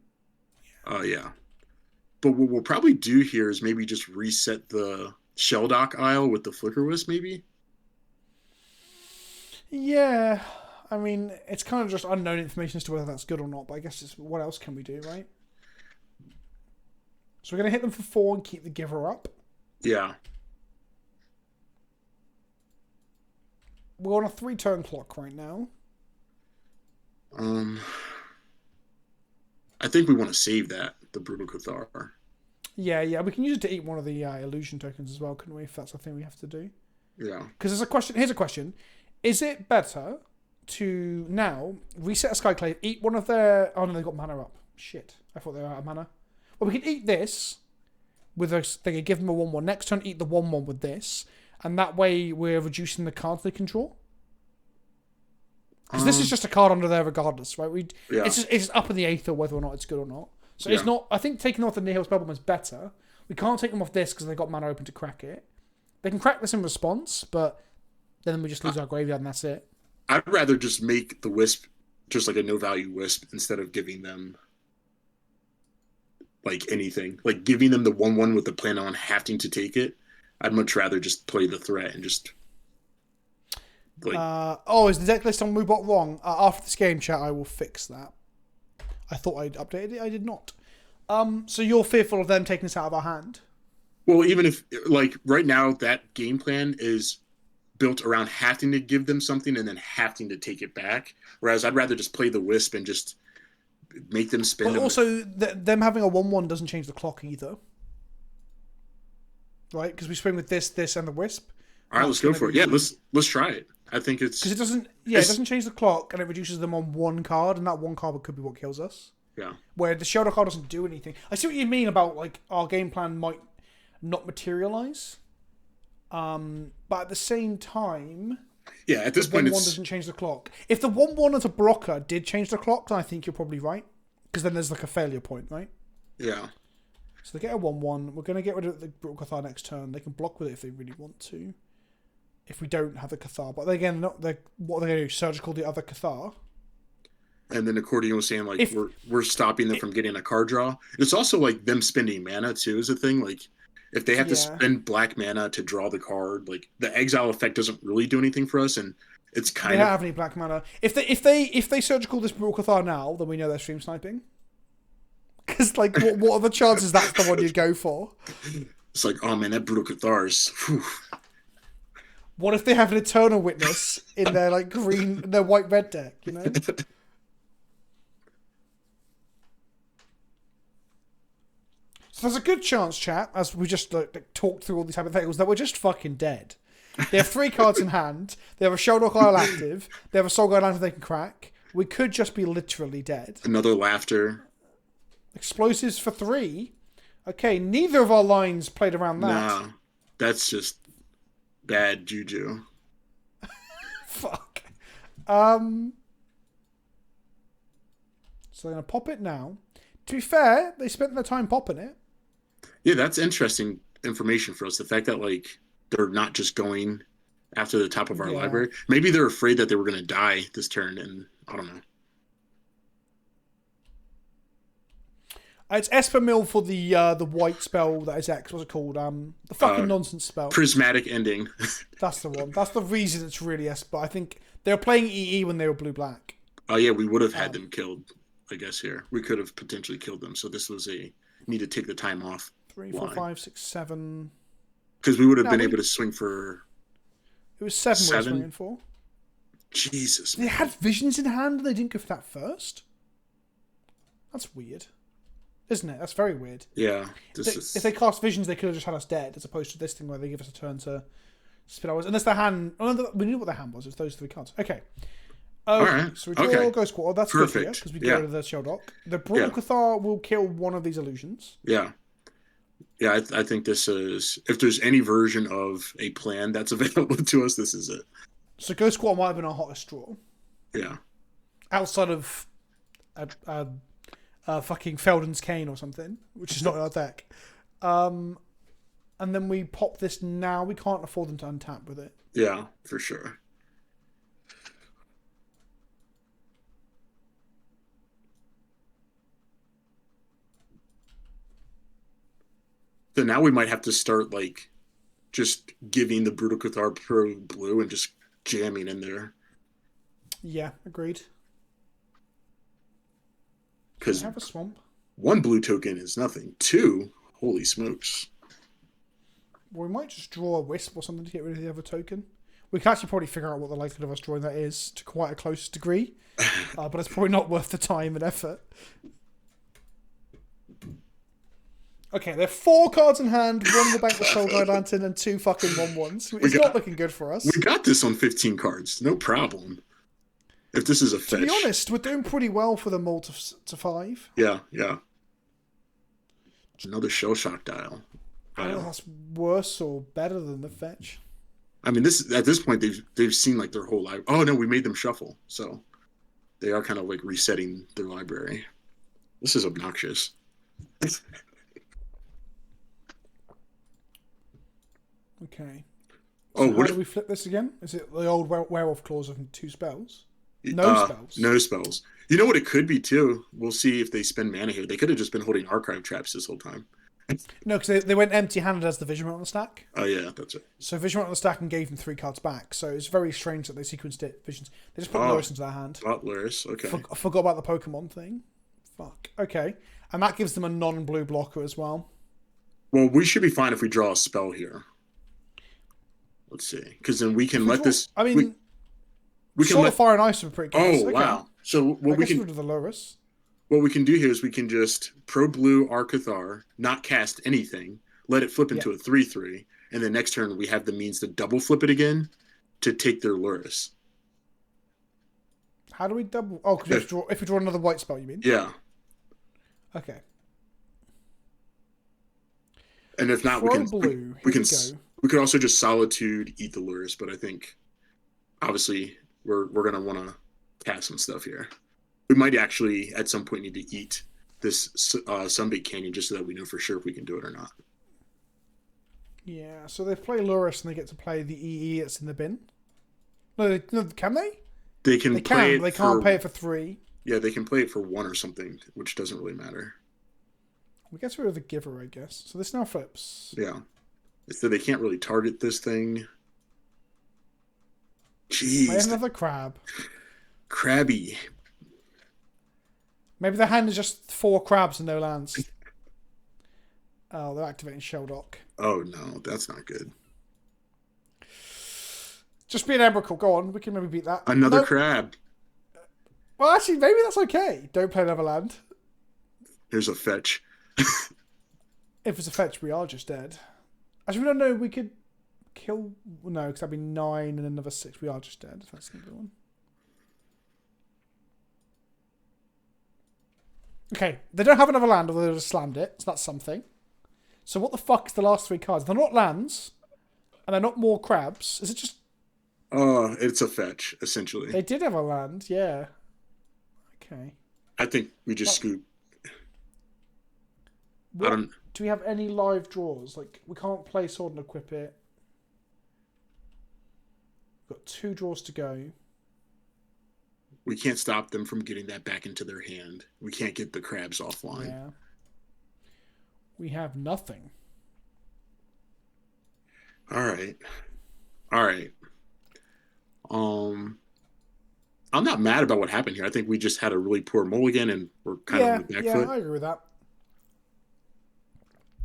Yeah. But what we'll probably do here is maybe just reset the Shelldock Isle with the Flicker Wisp, maybe? Yeah. I mean, it's kind of just unknown information as to whether that's good or not, but I guess it's what else can we do, right? So we're going to hit them for 4 and keep the Giver up. Yeah. We're on a 3-turn clock right now. I think we want to save that, the Brutal Cathar. Yeah, we can use it to eat one of the illusion tokens as well, couldn't we? If that's a thing we have to do. Yeah. Because there's a question. Here's a question: is it better to now reset a Skyclave, eat one of their? Oh no, they got mana up. Shit, I thought they were out of mana. Well, we can eat this with a. They can give them a 1/1. Next turn, eat the 1/1 with this, and that way we're reducing the cards they can draw. Because this is just a card under there regardless, right? Yeah. It's just up in the aether whether or not it's good or not. So it's not... I think taking off the Nihil Spellbomb is better. We can't take them off this because they've got mana open to crack it. They can crack this in response, but then we just lose our graveyard and that's it. I'd rather just make the Wisp just like a no-value Wisp instead of giving them like anything. Like giving them the 1/1 with the plan on having to take it. I'd much rather just play the threat and just... Is the deck list on Moobot wrong? After this game chat, I will fix that. I thought I'd updated it. I did not. So you're fearful of them taking this out of our hand? Well, even if, like, right now, that game plan is built around having to give them something and then having to take it back. Whereas I'd rather just play the Wisp and just make them spend... But also, them having a 1/1 doesn't change the clock either. Right? Because we swing with this, and the Wisp. All right, let's go for it. Yeah, let's try it. I think it's... Because it doesn't... Yeah, it doesn't change the clock, and it reduces them on one card, and that one card could be what kills us. Yeah. Where the Shadow card doesn't do anything. I see what you mean about, like, our game plan might not materialize. But at the same time... Yeah, at this point, 1-1 doesn't change the clock. If the 1-1 as a blocker did change the clock, then I think you're probably right. Because then there's, like, a failure point, right? Yeah. So they get a 1-1. We're going to get rid of the Brutal Cathar next turn. They can block with it if they really want to. If we don't have the Cathar. But again, what are they going to do? Surgical the other Cathar? And then Accordion was saying, like, we're stopping them from getting a card draw. It's also, like, them spending mana, too, is a thing. Like, if they have to spend black mana to draw the card, like, the exile effect doesn't really do anything for us, and it's kind of... They don't have any black mana. If they surgical this Brutal Cathar now, then we know they're stream sniping. Because, like, what are the chances that's the one you'd go for? It's like, oh, man, that Brutal Cathar is... Whew. What if they have an Eternal Witness in their, like, their white-red deck, you know? So there's a good chance, chat, as we just talked through all these hypotheticals, that we're just fucking dead. They have 3 cards in hand. They have a Shoulder Isle active. They have a Soul Guide Lantern they can crack. We could just be literally dead. Another laughter. Explosives for 3. Okay, neither of our lines played around that. Nah, that's just bad juju. Fuck. So they're going to pop it now. To be fair, they spent their time popping it. Yeah, that's interesting information for us. The fact that, like, they're not just going after the top of our library. Maybe they're afraid that they were going to die this turn, and I don't know. It's Esper Mill for the white spell that is X. What's it called? The fucking nonsense spell. Prismatic Ending. That's the one. That's the reason it's really Esper. I think they were playing EE when they were blue-black. Oh, yeah, we would have had them killed, I guess, here. We could have potentially killed them, so this was need to take the time off. 3, 4, 5, 6, 7. Because we would have been able to swing for... It was 7 we were swinging for. Jesus, They had visions in hand and they didn't go for that first? That's weird. Isn't it? That's very weird. Yeah. If they cast visions, they could have just had us dead, as opposed to this thing where they give us a turn to spit ours. Unless their hand... Oh, no, we knew what their hand was. It was those 3 cards. Okay. All right. So we draw Ghost Quarter. That's perfect. good because we get rid of the Sheldock. The Brutal Cathar will kill one of these illusions. Yeah. Yeah, I think this is... If there's any version of a plan that's available to us, this is it. So Ghost Quarter might have been our hottest draw. Yeah. Outside of fucking Felden's Cane or something, which is not in our deck. And then we pop this now. We can't afford them to untap with it. Yeah, for sure. So now we might have to start, like, just giving the Brutal Cathar Pro Blue and just jamming in there. Yeah, agreed. Because have a swamp. 1 blue token is nothing. 2, holy smokes. Well, we might just draw a Wisp or something to get rid of the other token. We can actually probably figure out what the likelihood of us drawing that is to quite a close degree. But it's probably not worth the time and effort. Okay, there are 4 cards in hand, 1 in the bank with Soul Guide Lantern, and 2 fucking 1/1s. It's not looking good for us. We got this on 15 cards, no problem. If this is a fetch. To be honest, we're doing pretty well for the mull to 5. Yeah. Another Shell Shock dial. I don't know if that's worse or better than the fetch. I mean, at this point, they've seen, like, their whole life. Oh, no, we made them shuffle. So they are kind of, like, resetting their library. This is obnoxious. Okay. So how do we flip this again? Is it the old werewolf clause of 2 spells? No spells. No spells. You know what it could be, too? We'll see if they spend mana here. They could have just been holding archive traps this whole time. No, because they went empty-handed as the Vision went on the stack. Oh, yeah, that's it. So Vision went on the stack and gave them 3 cards back. So it's very strange that they sequenced it. Visions. They just put Lurrus into their hand. Lurrus, okay. I forgot about the Pokemon thing. Fuck. Okay. And that gives them a non-blue blocker as well. Well, we should be fine if we draw a spell here. Let's see. Because then we can let this... I mean... We can let Fire and Ice are pretty good. Oh, okay. Wow. So what we can... rid of the Lurrus. What we can do here is we can just Pro Blue our Cathar, not cast anything, let it flip into a 3/3, and then next turn we have the means to double flip it again to take their Luris. How do we double? Oh, because if we draw another white spell, you mean? Yeah. Okay. And if not, Throw blue. we could also just Solitude, eat the Luris, but I think obviously we're gonna want to cast some stuff here. We might actually at some point need to eat this Sunbait Canyon just so that we know for sure if we can do it or not. Yeah, so they play Luris and they get to play the EE that's in the bin. No, can they? They can. They can't pay it for 3. Yeah, they can play it for 1 or something, which doesn't really matter. We get rid of the giver, I guess. So this now flips. Yeah. So they can't really target this thing. Jeez. Play another crab. Crabby. Maybe the hand is just 4 crabs and no lands. Oh, they're activating Shelldock. Oh, no. That's not good. Just be an Emrakul. Go on. We can maybe beat that. Another crab. Well, actually, maybe that's okay. Don't play another land. Here's a fetch. If it's a fetch, we are just dead. Actually, we don't know. We could kill... No, because that'd be 9 and another 6. We are just dead. That's another one. Okay. They don't have another land, although they just slammed it. So that's something. So what the fuck is the last 3 cards? They're not lands. And they're not more crabs. Is it just... It's a fetch, essentially. They did have a land, yeah. Okay. I think we just scoop. Do we have any live draws? Like, we can't play Sword and equip it. We've got 2 draws to go. We can't stop them from getting that back into their hand. We can't get the crabs offline. Yeah. We have nothing. All right. I'm not mad about what happened here. I think we just had a really poor mulligan and we're kind of on the back foot. I agree with that.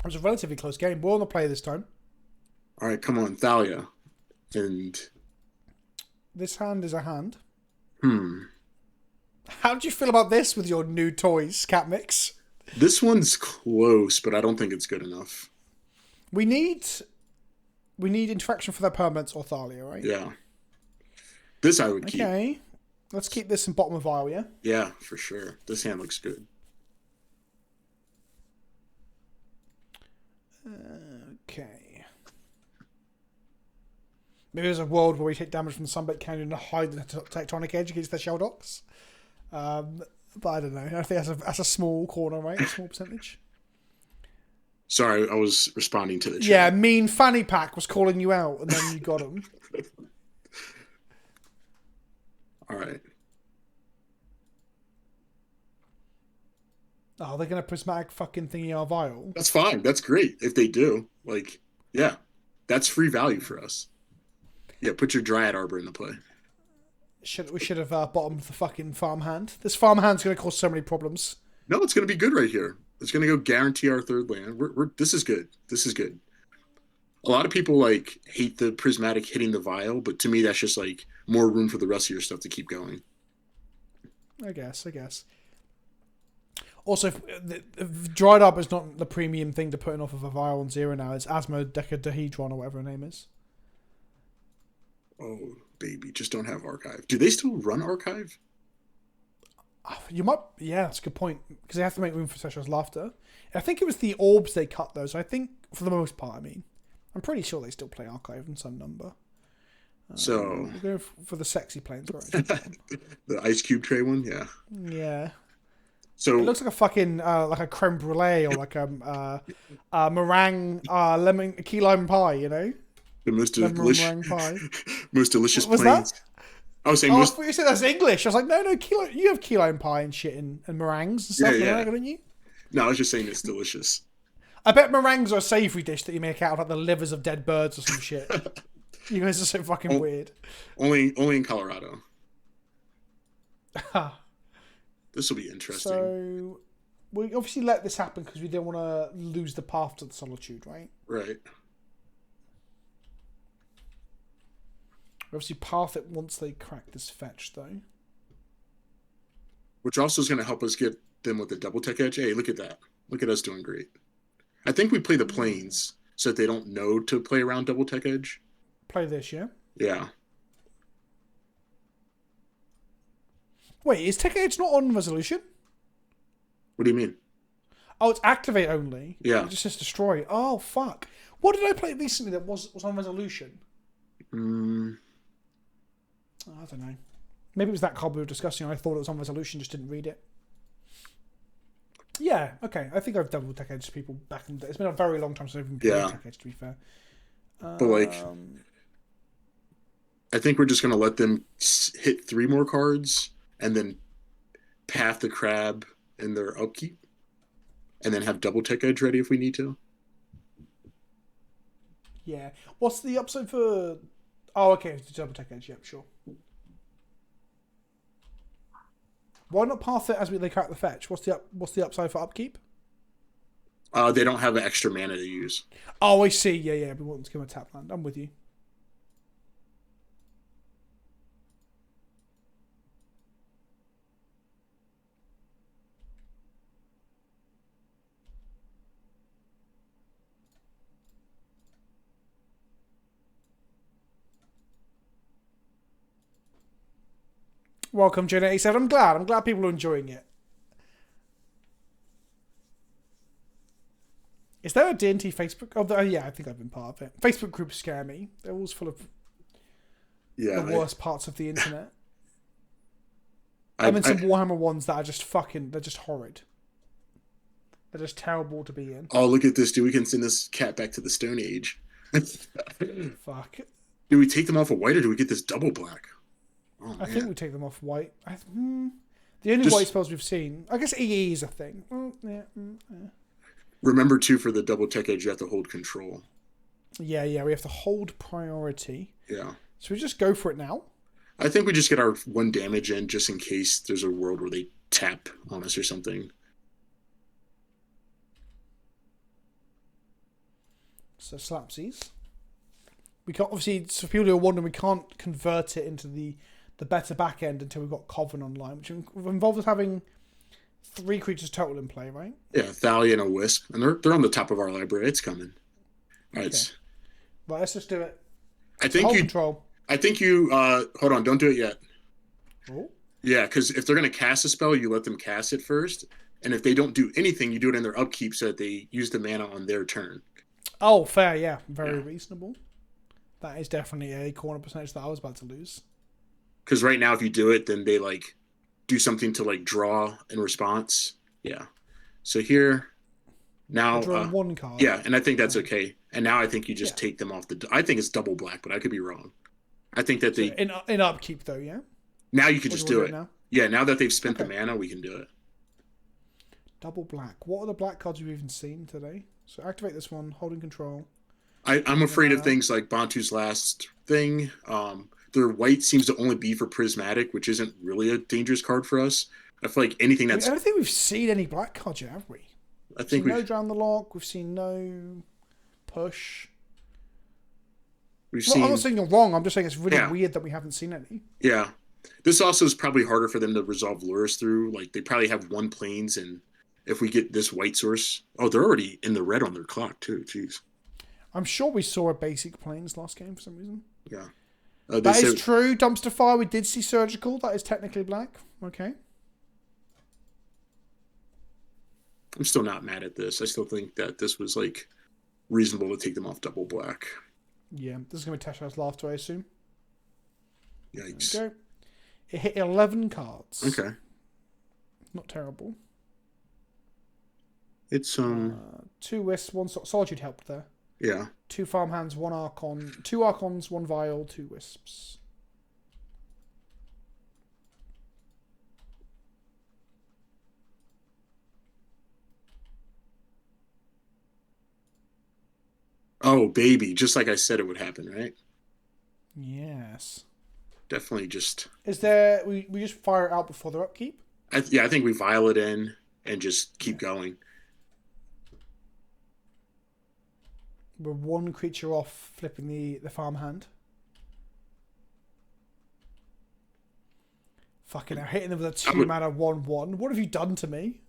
It was a relatively close game. We're on the play this time. All right, come on, Thalia. And this hand is a hand. How do you feel about this with your new toys, Catmix? This one's close, but I don't think it's good enough. We need interaction for their permanents or Thalia, right? Yeah. This I would keep. Okay. Let's keep this in bottom of vial, yeah? Yeah, for sure. This hand looks good. Okay. Maybe there's a world where we take damage from the Sunbait Canyon and hide the tectonic edge against their Shelldocks. But I don't know. I think that's a small corner, right? A small percentage. Sorry, I was responding to the chat. Yeah, mean fanny pack was calling you out, and then you got him. All right. Oh, they're going to prismatic fucking thingy our vial. That's fine. That's great if they do. Like, yeah, that's free value for us. Yeah, put your Dryad Arbor into play. We should have bottomed the fucking farmhand. This farmhand's going to cause so many problems. No, it's going to be good right here. It's going to go guarantee our 3rd land. This is good. This is good. A lot of people like hate the prismatic hitting the vial, but to me that's just like more room for the rest of your stuff to keep going. I guess. Also, if Dried Up is not the premium thing to put in off of a vial on 0 now. It's Asmodecadahedron or whatever her name is. Oh, baby, just don't have Archive. Do they still run Archive? You might, yeah, that's a good point. Because they have to make room for Session's Laughter. I think it was the orbs they cut, though. So I think, for the most part, I'm pretty sure they still play Archive in some number. So we're going for the sexy planes, right? The ice cube tray one, yeah. Yeah. So it looks like a fucking like a creme brulee or like a meringue lemon key lime pie, you know? The most delicious meringue pie. Most delicious what was planes. That? I was saying I thought you said that's English. I was like, no, you have key lime pie and shit and meringues and stuff, don't you? No, I was just saying it's delicious. I bet meringues are a savoury dish that you make out of like the livers of dead birds or some shit. You guys are so fucking weird. Only in Colorado. This will be interesting. So we obviously let this happen because we didn't want to lose the path to the solitude, right? Right. We obviously path it once they crack this fetch, though. Which also is going to help us get them with the double tech edge. Hey, look at that. Look at us doing great. I think we play the planes so that they don't know to play around double tech edge. Play this, yeah? Yeah. Wait, is Tech Edge not on resolution? What do you mean? Oh, it's activate only. Yeah. It just says destroy. Oh, fuck. What did I play recently that was on resolution? Mm, I don't know. Maybe it was that card we were discussing. I thought it was on resolution, just didn't read it. Yeah, okay. I think I've doubled Tech Edge people back in the day. It's been a very long time since I've even played Tech Edge, to be fair. but like, I think we're just gonna let them hit 3 more cards and then path the crab in their upkeep, and then have double Tech Edge ready if we need to. Yeah. What's the upside for... Oh, okay. It's double Tech Edge. Yep, sure. Why not path it as they crack the fetch? What's the upside for upkeep? They don't have an extra mana to use. Oh, I see. Yeah. We want them to come and tap land. I'm with you. Welcome, Jen87. I'm glad people are enjoying it. Is there a D&T Facebook? Oh, yeah, I think I've been part of it. Facebook groups scare me. They're always full of the worst parts of the internet. I'm in some Warhammer ones that are just they're just horrid. They're just terrible to be in. Oh, look at this, dude. We can send this cat back to the Stone Age. Fuck. Do we take them off of white or do we get this double black? Oh, I think we take them off white. The only white spells we've seen... I guess EE is a thing. Yeah. Remember, too, for the double Tech Edge, you have to hold control. Yeah. We have to hold priority. Yeah. So we just go for it now? I think we just get our 1 damage in just in case there's a world where they tap on us or something. So slapsies. We can't, obviously, so people who are wondering, we can't convert it into the better back end until we've got Coven online, which involves us having 3 creatures total in play, right? Yeah, Thalia and a Wisp. And they're on the top of our library. It's coming. All right. Okay. Right, let's just do it. I think control. I think you hold on, don't do it yet. Oh. Yeah, because if they're gonna cast a spell, you let them cast it first. And if they don't do anything, you do it in their upkeep so that they use the mana on their turn. Oh, fair, yeah. Very reasonable. That is definitely a corner percentage that I was about to lose. Because right now, if you do it, then they like do something to like draw in response. Yeah. So here, now draw 1 card. Yeah, and I think that's okay. And now I think you just take them off the. I think it's double black, but I could be wrong. I think that they in upkeep though, yeah. Now you can just do it. Now? Yeah, now that they've spent the mana, we can do it. Double black. What are the black cards we've even seen today? So activate this one, holding control. I'm afraid of things like Bantu's last thing. Their white seems to only be for prismatic, which isn't really a dangerous card for us. I feel like anything that's... I don't think we've seen any black cards yet, have we? I think we've seen no Drown the Lock. We've seen no push. I'm not saying you're wrong. I'm just saying it's really weird that we haven't seen any. Yeah. This also is probably harder for them to resolve lures through. Like, they probably have 1 planes, and if we get this white source... Oh, they're already in the red on their clock, too. Jeez. I'm sure we saw a basic planes last game for some reason. Yeah. That is true. Dumpster Fire, we did see Surgical. That is technically black. Okay. I'm still not mad at this. I still think that this was, like, reasonable to take them off double black. Yeah. This is going to be Tesha's Laughter, I assume. Yikes. There we go. It hit 11 cards. Okay. Not terrible. It's, 2 Wisps, 1 Solitude helped there. Yeah. 2 Farmhands, 1 Archon. 2 Archons, 1 Vial, 2 Wisps. Oh, baby. Just like I said it would happen, right? Yes. Definitely just... Is there... We just fire it out before their upkeep? I think we vial it in and just keep going. We're 1 creature off flipping the farmhand. Fucking hell, hitting them with a 2 mana 1/1. What have you done to me?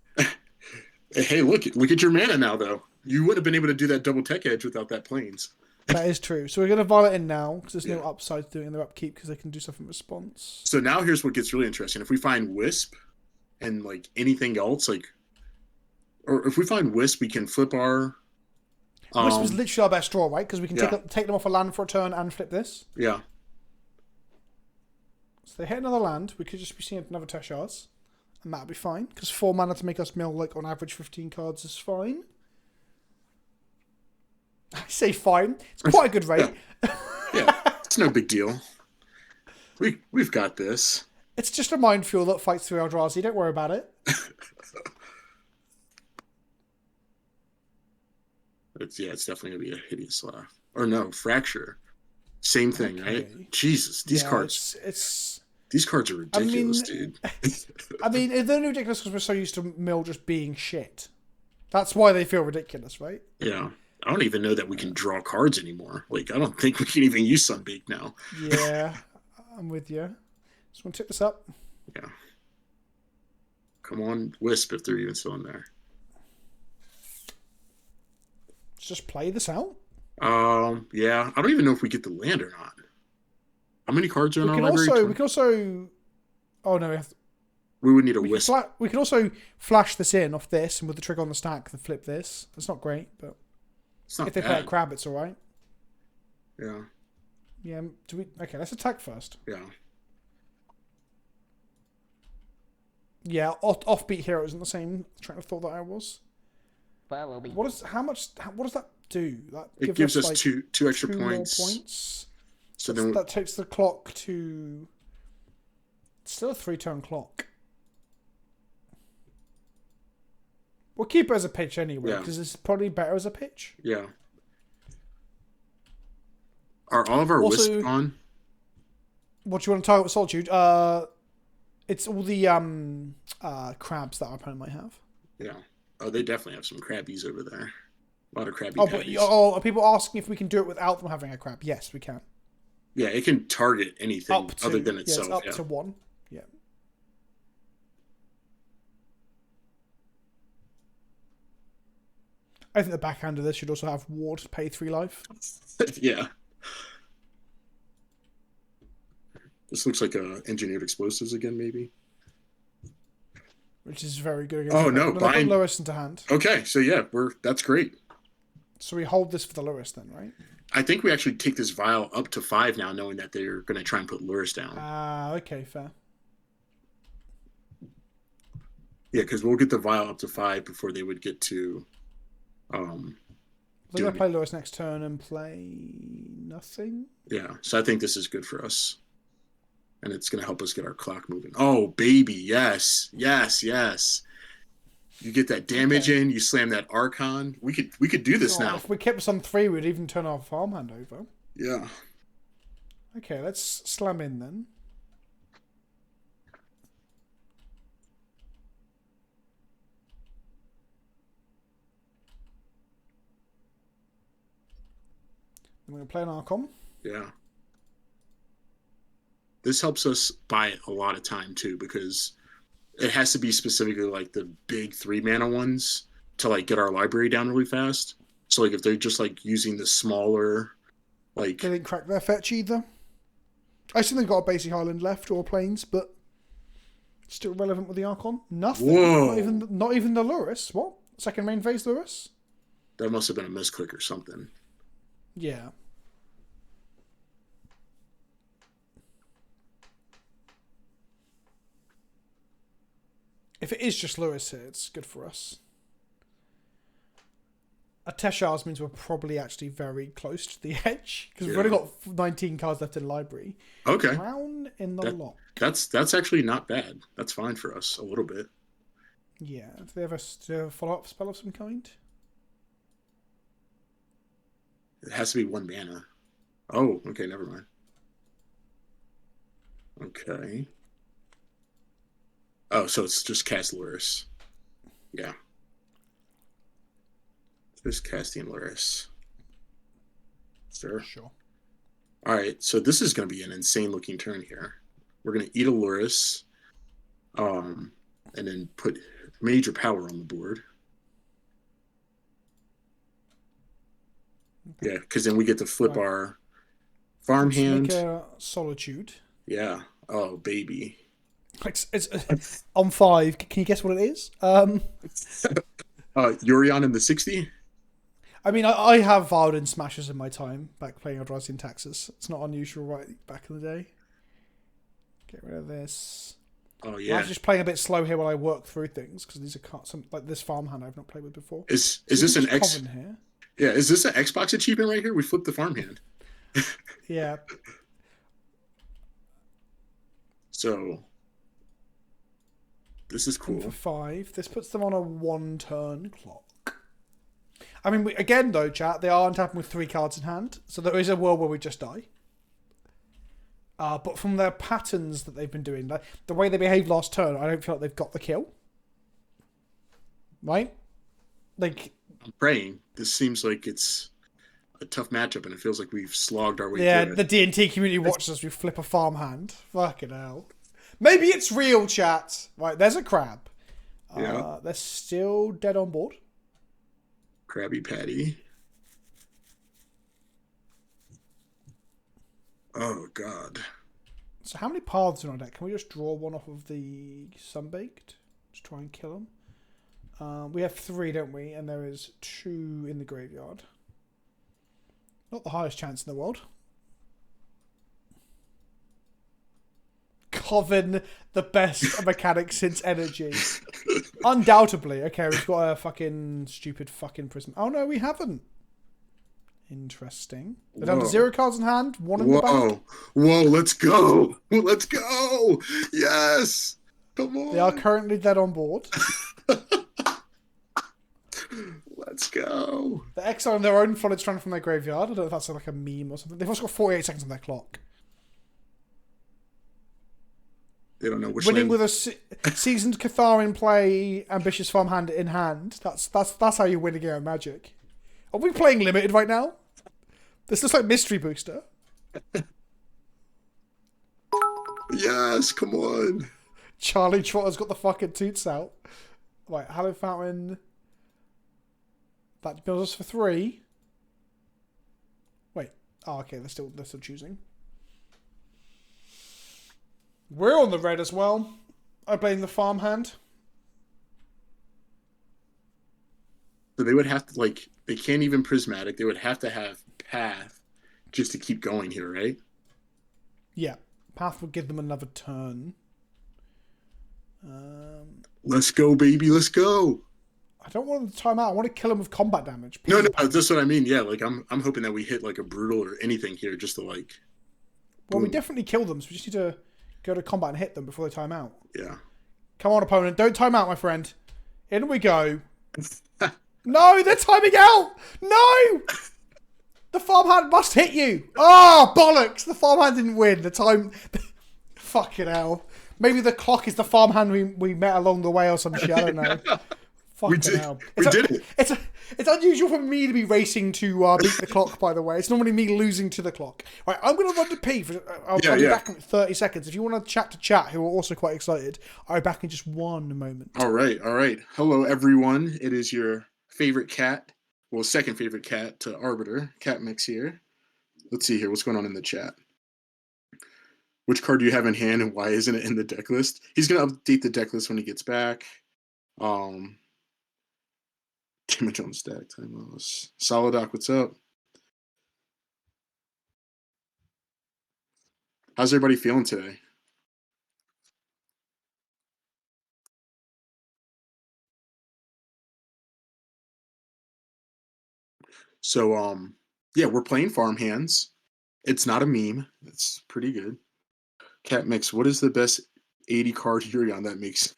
Hey, look at your mana now, though. You wouldn't have been able to do that double Tech Edge without that planes. That is true. So we're going to Violet in now, because there's no Yeah. upside to doing their upkeep, because they can do stuff in response. So now here's what gets really interesting. If we find Wisp and like anything else, like, or if we find Wisp, we can flip our. Wisp is literally our best draw, right? Because we can Yeah. take them off a land for a turn and flip this. Yeah. So they hit another land. We could just be seeing another Teshars. And that'd be fine. Because 4 mana to make us mill, like, on average 15 cards is fine. I say fine. It's quite a good rate. Yeah. It's no big deal. We've got this. It's just a minefield that fights through Eldrazi. Don't worry about it. It's definitely gonna be a hideous laugh. Or no, fracture. Same thing, Okay. right? Jesus, these Yeah, cards. It's. These cards are ridiculous, dude. I mean, they're only ridiculous because we're so used to mill just being shit. That's why they feel ridiculous, right? Yeah. I don't even know that we can draw cards anymore. Like, I don't think we can even use Sunbake now. Yeah, I'm with you. Just want to tip this up. Yeah. Come on, Wisp, if they're even still in there. Let's just play this out. Yeah. I don't even know if we get the land or not. How many cards are in We our can library? also. We can also. Oh no, We would need a we Wisp. can also flash this in off this, and with the trigger on the stack, then flip this. That's not great, but It's not if they play a bad. crab, it's all right. Yeah. Yeah. Do we? Okay, let's attack first. Yeah. Yeah, offbeat hero isn't the same train of thought that I was. Follow me. What does that do? That It gives us like two extra two more points. points. So That's- then that takes the clock to. It's still a 3-turn clock. We'll keep it as a pitch anyway, Yeah. because it's probably better as a pitch. yeah. Are all of our Also- Wisp on? What do you want to target with Solitude? It's all the crabs that our opponent might have. Yeah. Oh, they definitely have some crabbies over there. A lot of crabby Oh, but patties. are people asking if we can do it without them having a crab? Yes, we can. Yeah, it can target anything Up to other than yeah, itself. it's up Yeah. to 1. Yeah. I think the backhand of this should also have ward pay 3 life. Yeah. This looks like engineered explosives again, maybe. Which is very good against Oh, no, put bind- Lewis into hand. Okay, so yeah, that's great. So we hold this for the Lewis then, right? I think we actually take this vial up to 5 now, knowing that they're going to try and put lures down. Okay, fair. Yeah, because we'll get the vial up to 5 before they would get to. They're going Doing to play Lewis next turn and play nothing. Yeah, so I think this is good for us, and it's going to help us get our clock moving. Oh, baby, yes, yes, yes. You get that damage in. You slam that Archon. We could do this now. If we kept us on 3, we'd even turn our farmhand over. Yeah. Okay, let's slam in then. I'm going to play an Archon. Yeah. This helps us buy a lot of time too, because it has to be specifically like the big 3-mana ones to like get our library down really fast. So like if they're just like using the smaller, like They didn't crack their fetch either. I still think they've got a basic island left or planes, but still relevant with the Archon. Nothing. Whoa. Not even the Lurrus. What? Second main phase Lurrus? that must have been a misclick or something. Yeah. If it is just Lewis here, it's good for us. A Teshars means we're probably actually very close to the edge, because we've Yeah. only got 19 cards left in library. Okay. Crown in the lock. That's actually not bad. That's fine for us a little bit. Yeah. Do they have a follow-up spell of some kind? It has to be 1 mana. Oh, okay, never mind. Okay. Oh, so it's just cast Luris. Yeah. Just casting Luris. Sure. Sure. All right, so this is going to be an insane looking turn here. We're going to eat a Luris, and then put major power on the board. Yeah, because then we get to flip Right. our Let's make farmhand. a solitude. Yeah. Oh, baby. It's on 5. Can you guess what it is? Yurion in the 60? I mean, I have Varden Smashers in my time back playing Eldrazi and Taxes. It's not unusual, right? Back in the day. Get rid of this. Oh, I'm yeah. actually just playing a bit slow here while I work through things because these are some like this farmhand I've not played with before. Is So this an X? Coven here? Yeah, is this an Xbox achievement right here? We flipped the farmhand. Yeah. So this is And for cool. 5, this puts them on a 1-turn clock. I mean, again though, chat, they are untapping with 3 cards in hand, so there is a world where we just die. But from their patterns that they've been doing, like, the way they behaved last turn, I don't feel like they've got the kill. Right? Like, I'm praying. This seems like it's a tough matchup, and it feels like we've slogged our way yeah, through the it. D&T community watches us. We flip a farmhand. Fucking hell. Maybe it's real, chat. Right, there's a crab. Yeah. They're still dead on board. Krabby Patty. Oh, God. So how many paths are on deck? Can we just draw one off of the Sunbaked? Just try and kill them. We have 3, don't we? And there is 2 in the graveyard. Not the highest chance in the world. Coven, the best mechanic since Energy. Undoubtedly. Okay, we've got a fucking stupid fucking prism. Oh no, we haven't. Interesting. They're down to 0 cards in hand, 1 in the back. Whoa, let's go. Let's go. Yes. Come on. They are currently dead on board. Let's go. They're exiling their own Flooded Strand from their graveyard. I don't know if that's like a meme or something. They've also got 48 seconds on their clock. They don't know which Winning land. with a seasoned Catharin play, ambitious farmhand in hand. That's how you win a game of Magic. Are we playing limited right now? This looks like Mystery Booster. Yes, come on. Charlie Trotter's got the fucking toots out. Right, Hallowed Fountain. That builds us for 3. Wait. Oh, okay. They're still choosing. We're on the red as well. I blame the farmhand. So they would have to, like, they can't even prismatic. They would have to have path just to keep going here, right? Yeah. Path would give them another turn. Let's go, baby. Let's go. I don't want them to time out. I want to kill them with combat damage. No, that's what I mean. Yeah, like I'm hoping that we hit like a brutal or anything here just to like. Well, we boom. definitely kill them, so we just need to go to combat and hit them before they time out. Yeah. Come on, opponent. Don't time out, my friend. In we go. No, they're timing out. No! The farmhand must hit you. Oh, bollocks. The farmhand didn't win. The time... Fucking hell. Maybe the clock is the farmhand we met along the way or some shit. I don't know. Fucking hell. We did it. It's unusual for me to be racing to beat the clock, by the way. It's normally me losing to the clock. Right, I'm going to run to pee. I'll be back in 30 seconds. If you want to chat, who are also quite excited, I'll be back in just 1 moment. All right. Hello, everyone. It is your favorite cat. Well, second favorite cat to Arbiter. Catmix here. Let's see here. What's going on in the chat? Which card do you have in hand and why isn't it in the deck list? He's going to update the deck list when he gets back. Damage on stack. Time loss. Solidoc, what's up? How's everybody feeling today? So, yeah, we're playing Farmhands. It's not a meme. It's pretty good. Catmix, what is the best 80 card Yurion that makes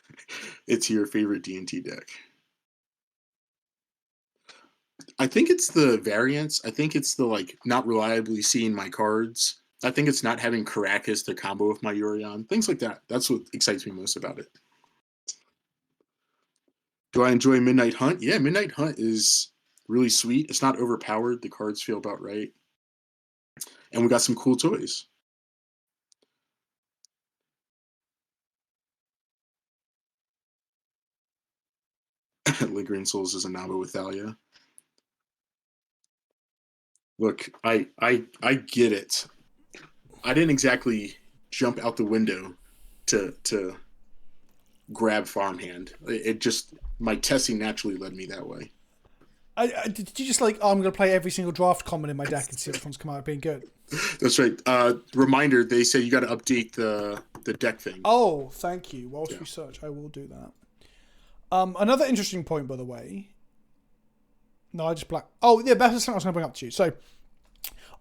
it to your favorite D&T deck? I think it's the variance. I think it's the like not reliably seeing my cards. I think it's not having Caracas to combo with my Yurion. Things like that. That's what excites me most about it. Do I enjoy Midnight Hunt? Yeah, Midnight Hunt is really sweet. It's not overpowered. The cards feel about right. And we got some cool toys. Lingering Souls is a Naba with Thalia. Look, I get it. I didn't exactly jump out the window to grab farmhand. It just my testing naturally led me that way. Did you just like, oh, I'm going to play every single draft common in my deck and see which ones come out being good? That's right. Reminder: they say you got to update the deck thing. Oh, thank you. Whilst we search, I will do that. Another interesting point, by the way. No, I just black. Oh, yeah, that's something I was going to bring up to you. So,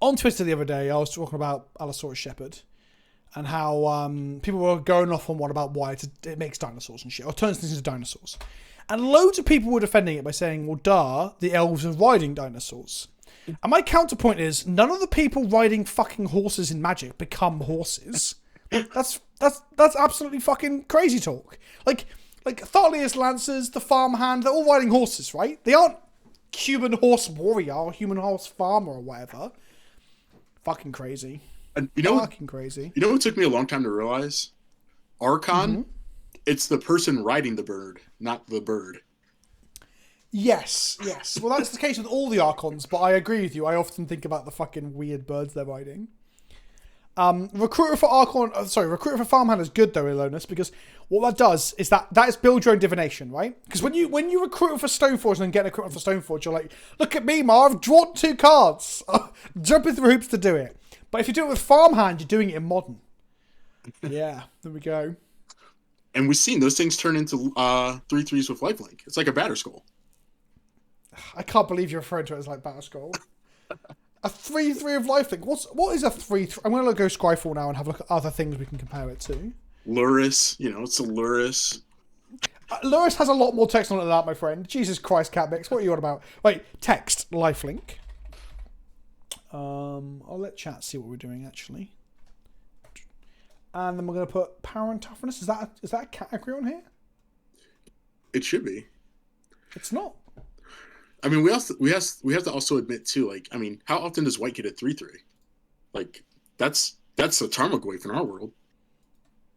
on Twitter the other day, I was talking about Allosaurus Shepherd and how people were going off on one about why it makes dinosaurs and shit, or turns things into dinosaurs. And loads of people were defending it by saying, well, duh, the elves are riding dinosaurs. And my counterpoint is, none of the people riding fucking horses in Magic become horses. That's absolutely fucking crazy talk. Like Thalia's Lancers, the farmhand, they're all riding horses, right? They aren't human horse warrior or human horse farmer or whatever. Fucking crazy. And fucking crazy. You know what took me a long time to realize? Archon, it's the person riding the bird, not the bird. Yes. Well, that's the case with all the Archons, but I agree with you. I often think about the fucking weird birds they're riding. Recruiter for Farmhand is good though, Ilonus, because what that does is that is build your own divination, right? Because when you recruit for Stoneforge and then get an equipment for Stoneforge, you're like, look at me, Ma, I've drawn 2 cards. Jumping through hoops to do it. But if you do it with Farmhand, you're doing it in Modern. Yeah, there we go. And we've seen those things turn into 3/3s with lifelink. It's like a batter skull. I can't believe you're referring to it as like Batter Skull. A 3/3 of lifelink. What is a 3/3? I'm going to go Scryfall now and have a look at other things we can compare it to. Luris, it's a Luris. Luris has a lot more text on it than that, my friend. Jesus Christ, Catmix, what are you on about? Wait, text, lifelink. I'll let chat see what we're doing actually. And then we're going to put power and toughness. Is that a category on here? It should be. It's not. I mean, we have to also admit too. Like, I mean, how often does white get a 3/3? Like, that's a Tarmogoyf in our world.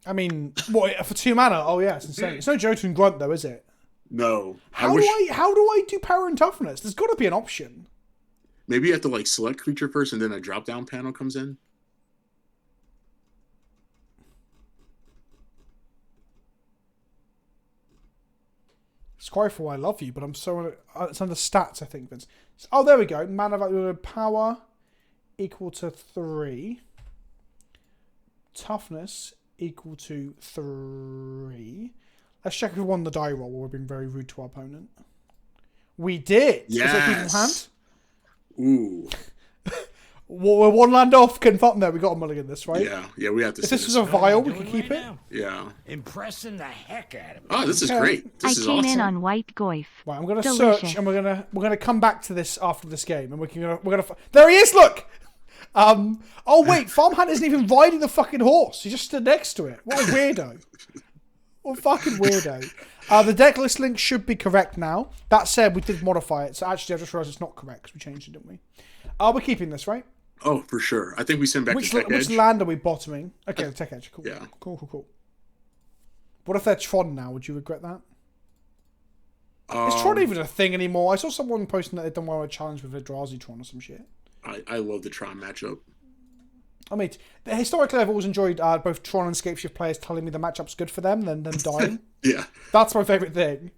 I mean, what for 2 mana? Oh yeah, it's insane. It's no Jotun Grunt though, is it? No. How do I do power and toughness? There's got to be an option. Maybe you have to like select creature first, and then a drop down panel comes in. Scryfall, I love you, but I'm so it's under stats, I think, Vince. Oh, there we go. Mana value power equal to 3. Toughness equal to 3. Let's check if we won the die roll while we're being very rude to our opponent. We did. Yes. Is that keeping hand? Ooh. We're 1 land off. Confirm there. We got a mulligan this, right? Yeah, we have to. If this was a vial, we could keep it. Yeah. Impressing the heck out of me. Oh, this is great. This is I came awesome. in on white goif. Right, I'm gonna Delicious. search, and we're gonna come back to this after this game, and we're gonna. There he is. Look. Oh wait, Farmhand isn't even riding the fucking horse. He just stood next to it. What a weirdo. What a fucking weirdo. The deck list link should be correct now. That said, we did modify it, so actually I just realised it's not correct because we changed it, didn't we? We're keeping this, right? Oh, for sure. I think we send back Which to Tech Edge. land are we bottoming? Okay, the Tech Edge. Cool. Yeah. Cool. What if they're Tron now? Would you regret that? Is Tron even a thing anymore? I saw someone posting that they'd done well a challenge with Eldrazi Tron or some shit. I love the Tron matchup. I mean, historically, I've always enjoyed both Tron and Scapeshift players telling me the matchup's good for them, then them dying. Yeah. That's my favourite thing.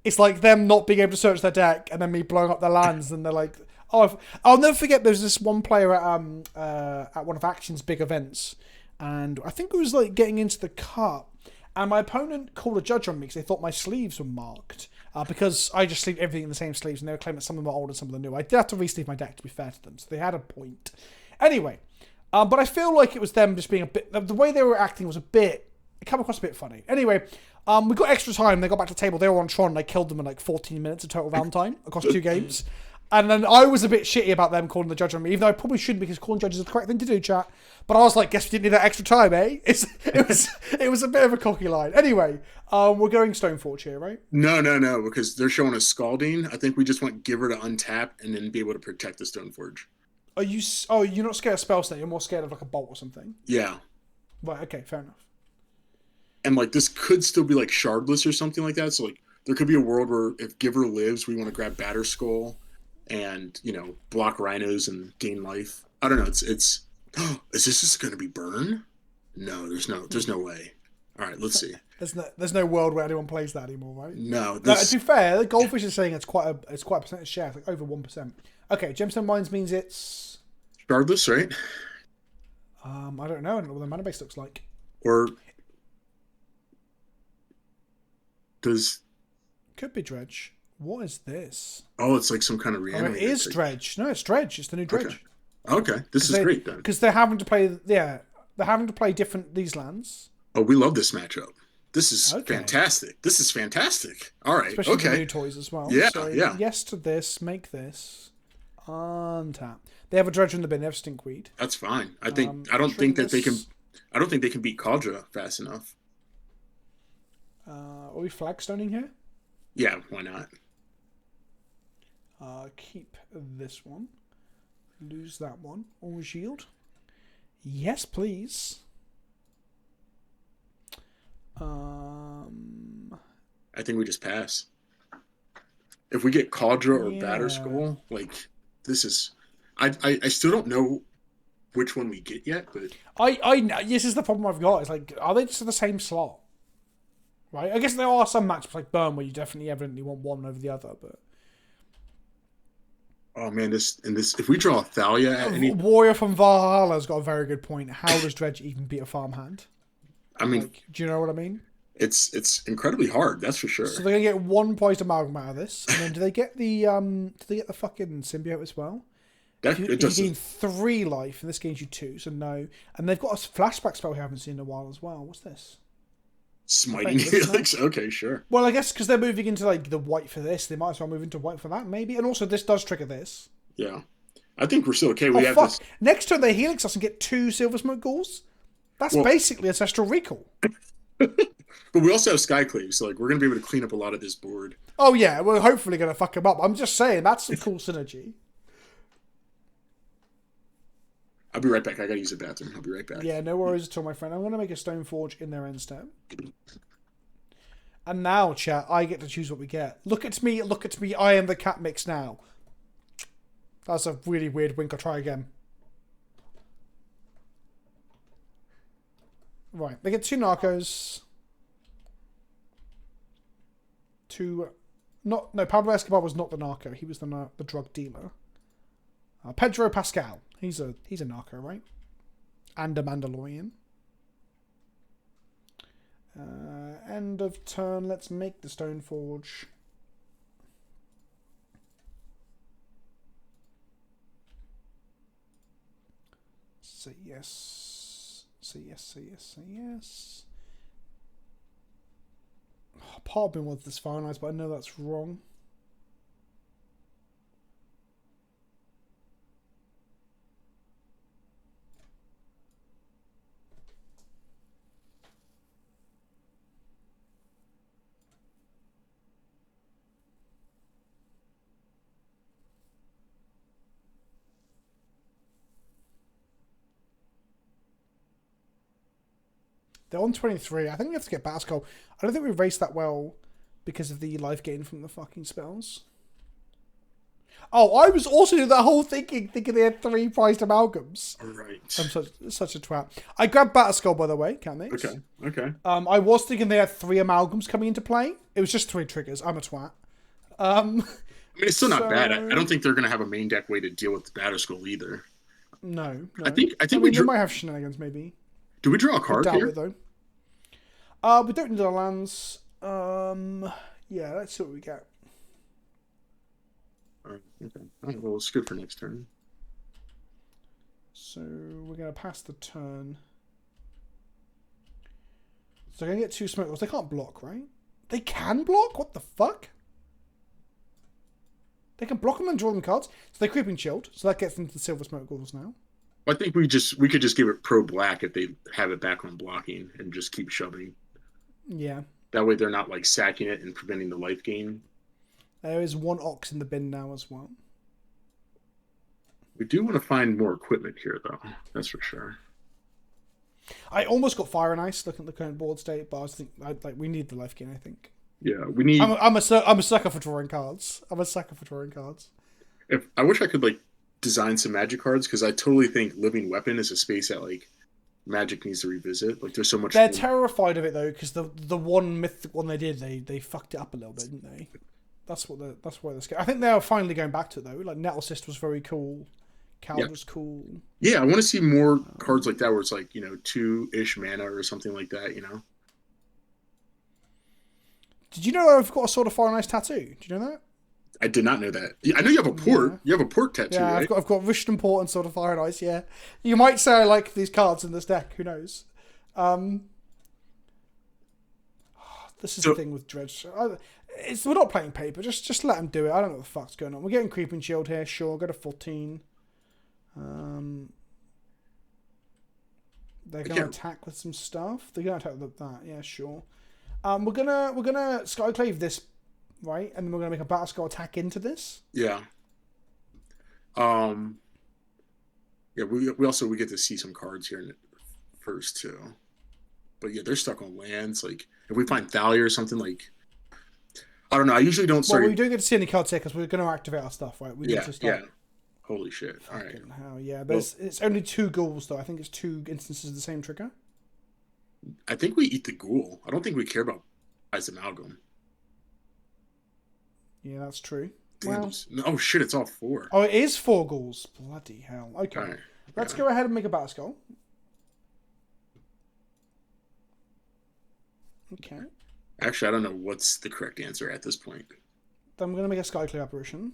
It's like them not being able to search their deck and then me blowing up their lands, and they're like, "Oh, I'll never forget." There's this one player at one of Action's big events, and I think it was like getting into the cup, and my opponent called a judge on me because they thought my sleeves were marked because I just sleeve everything in the same sleeves, and they were claiming that some of them are old and some of them are new. I did have to re-sleeve my deck to be fair to them, so they had a point. Anyway. But I feel like it was them just being a bit... The way they were acting was a bit... It came across a bit funny. Anyway, we got extra time. They got back to the table. They were on Tron. And I killed them in like 14 minutes of total round time across 2 games. And then I was a bit shitty about them calling the judge on me, even though I probably shouldn't because calling judges is the correct thing to do, chat. But I was like, guess we didn't need that extra time, eh? It was a bit of a cocky line. Anyway, we're going Stoneforge here, right? No, because they're showing us Scalding. I think we just want Giver to untap and then be able to protect the Stoneforge. You're not scared of spell snake, you're more scared of like a bolt or something. Yeah. Right, okay, fair enough. And like this could still be like shardless or something like that. So like there could be a world where if Giver lives, we want to grab Batterskull and block rhinos and gain life. I don't know. It's is this just going to be burn? No, there's no way. All right, let's see. There's no world where anyone plays that anymore, right? No. To be fair, Goldfish is saying it's quite a percentage share, it's like over 1%. Okay, gemstone mines means it's Regardless, right? I don't know what the mana base looks like. Or does could be dredge. What is this? Oh, it's like some kind of reanimator. It is dredge. No, it's dredge. It's the new dredge. Okay. This is great then. Because they're having to play. Yeah, they're having to play these lands. Oh, we love this matchup. This is fantastic. This is fantastic. All right. Especially the new toys as well. Yeah, so, yeah. Yes to this. Make this. Untap. They have a dredge in the bin. They have stinkweed. That's fine. I don't think they can beat Kaldra fast enough. Are we flagstoning here? Yeah, why not? Keep this one. Lose that one. Or shield. Yes, please. I think we just pass. If we get Kaldra or Batterskull, like this is, I still don't know which one we get yet, but this is the problem I've got. It's like, are they just in the same slot? Right. I guess there are some matchups like Burn where you evidently want one over the other, but. Oh man, this if we draw a Thalia at any Warrior from Valhalla's got a very good point. How does Dredge even beat a farmhand? I mean, do you know what I mean? It's incredibly hard, that's for sure. So they're gonna get one poised amalgam out of this, and then do they get the fucking symbiote as well? You gain 3 life, and this gains you 2, so no. And they've got a flashback spell we haven't seen in a while as well. What's this? Smiting Helix? Okay, sure. Well, I guess because they're moving into like the white for this, they might as well move into white for that, maybe. And also, this does trigger this. Yeah, I think we're still okay. Fuck! Next turn they Helix us and get 2 Silver Smoke Ghouls. That's basically Ancestral Recall. But we also have Skyclave, so like we're gonna be able to clean up a lot of this board. Oh yeah, we're hopefully gonna fuck them up. I'm just saying that's some cool synergy. I'll be right back. I gotta use the bathroom. I'll be right back. Yeah, no worries at all, my friend. I'm gonna make a Stoneforge in their end step. And now, chat, I get to choose what we get. Look at me, I am the Catmix now. That's a really weird wink. I'll try again. Right, they get 2 Narcos. 2... Pablo Escobar was not the narco. He was the drug dealer. Pedro Pascal. He's a narco, right? And a Mandalorian. End of turn. Let's make the Stoneforge. Say yes. Say yes, say yes, say yes. Oh, part of me wants this finalized, but I know that's wrong. They're on 23. I think we have to get Batterskull. I don't think we raced that well because of the life gain from the fucking spells. Oh, I was also doing that whole thinking they had 3 prized amalgams. Right. I'm such a twat. I grabbed Batterskull, by the way, Catmix. Okay. I was thinking they had 3 amalgams coming into play. It was just 3 triggers. I'm a twat. I mean, it's still not bad. I don't think they're going to have a main deck way to deal with the Batterskull either. No. I think we might have shenanigans, maybe. Do we draw a card here? It, though. We don't need our lands. Yeah, let's see what we get. Alright, okay. Well, it's good for next turn. So we're going to pass the turn. So they're going to get 2 smoke balls. They can't block, right? They can block? What the fuck? They can block them and draw them cards. So they're creeping shield. So that gets them to the silver smoke balls now. I think we could just give it pro black if they have it back on blocking and just keep shoving. Yeah. That way they're not like sacking it and preventing the life gain. There is 1 Ox in the bin now as well. We do want to find more equipment here though. That's for sure. I almost got Fire and Ice looking at the current board state, but I was thinking we need the life gain, I think. Yeah, we need. I'm a sucker for drawing cards. If I wish I could like design some Magic cards because I totally think Living Weapon is a space that like Magic needs to revisit. Like, there's so much. They're terrified of it though, because the one mythic one they did, they fucked it up a little bit, didn't they? That's why they're scared. I think they're finally going back to it though. Like Nettle Cyst was very cool. Cal was cool. Yeah, I want to see more cards like that where it's like 2-ish mana or something like that. Did you know I've got a Sword of Fire and Ice tattoo? Do you know that? I did not know that. Yeah, I know you have a port. Yeah. You have a port tattoo, yeah, right? I've got Rishton Port and Sword of Fire and Ice. Yeah, you might say I like these cards in this deck. Who knows? This is the thing with Dredge. We're not playing paper. Just let them do it. I don't know what the fuck's going on. We're getting Creeping Shield here. Sure, go to 14. They're going to attack with some stuff. They're going to attack with that. Yeah, sure. We're gonna Skyclave this, right, and then we're gonna make a Battle Skull attack into this. Yeah. Yeah. We get to see some cards here first too, but yeah, they're stuck on lands. Like if we find Thalia or something, like I don't know. I usually don't start. Well, we don't get to see any cards here because we're going to activate our stuff, right? We need to start. Yeah. Holy shit! All right. Hell yeah. It's only 2 ghouls though. I think it's 2 instances of the same trigger. I think we eat the ghoul. I don't think we care about Ice Amalgam. Yeah, that's true. Damn, Well, oh shit! It's all 4. Oh, it is 4 ghouls. Bloody hell. Okay. Right. Let's go ahead and make a Battle Skull. Okay. Actually, I don't know what's the correct answer at this point. Then we're going to make a Skyclave apparition.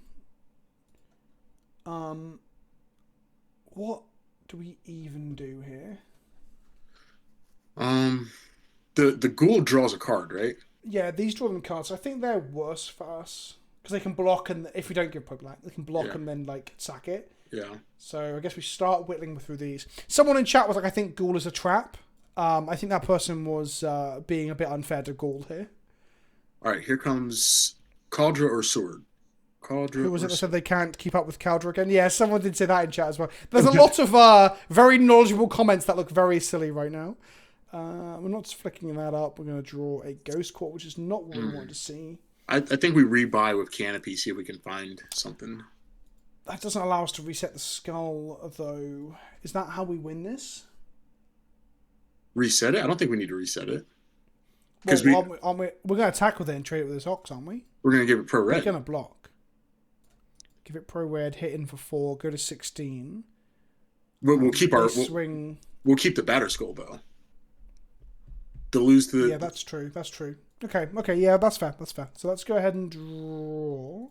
What do we even do here? The ghoul draws a card, right? Yeah, these draw them cards. I think they're worse for us because they can block, and if we don't give Pope Black, they can block and then like sack it. Yeah. So I guess we start whittling through these. Someone in chat was like, "I think Ghoul is a trap." I think that person was being a bit unfair to Ghoul here. All right, here comes Cauldra or Sword. Cauldra. Who was it that said they can't keep up with Cauldra again? Yeah, someone did say that in chat as well. There's a lot of very knowledgeable comments that look very silly right now. We're not flicking that up. We're going to draw a Ghost Court, which is not what we wanted to see. I think we rebuy with Canopy, see if we can find something. That doesn't allow us to reset the skull, though. Is that how we win this? Reset it? I don't think we need to reset it. Well, we're going to attack with it and trade it with this Ox, aren't we? We're going to give it pro red. We're going to block. Give it pro red, hit in for 4, go to 16. We'll keep our swing. We'll keep the Batter Skull though. To lose the Yeah, that's true. That's true. Okay, yeah, that's fair. That's fair. So let's go ahead and draw.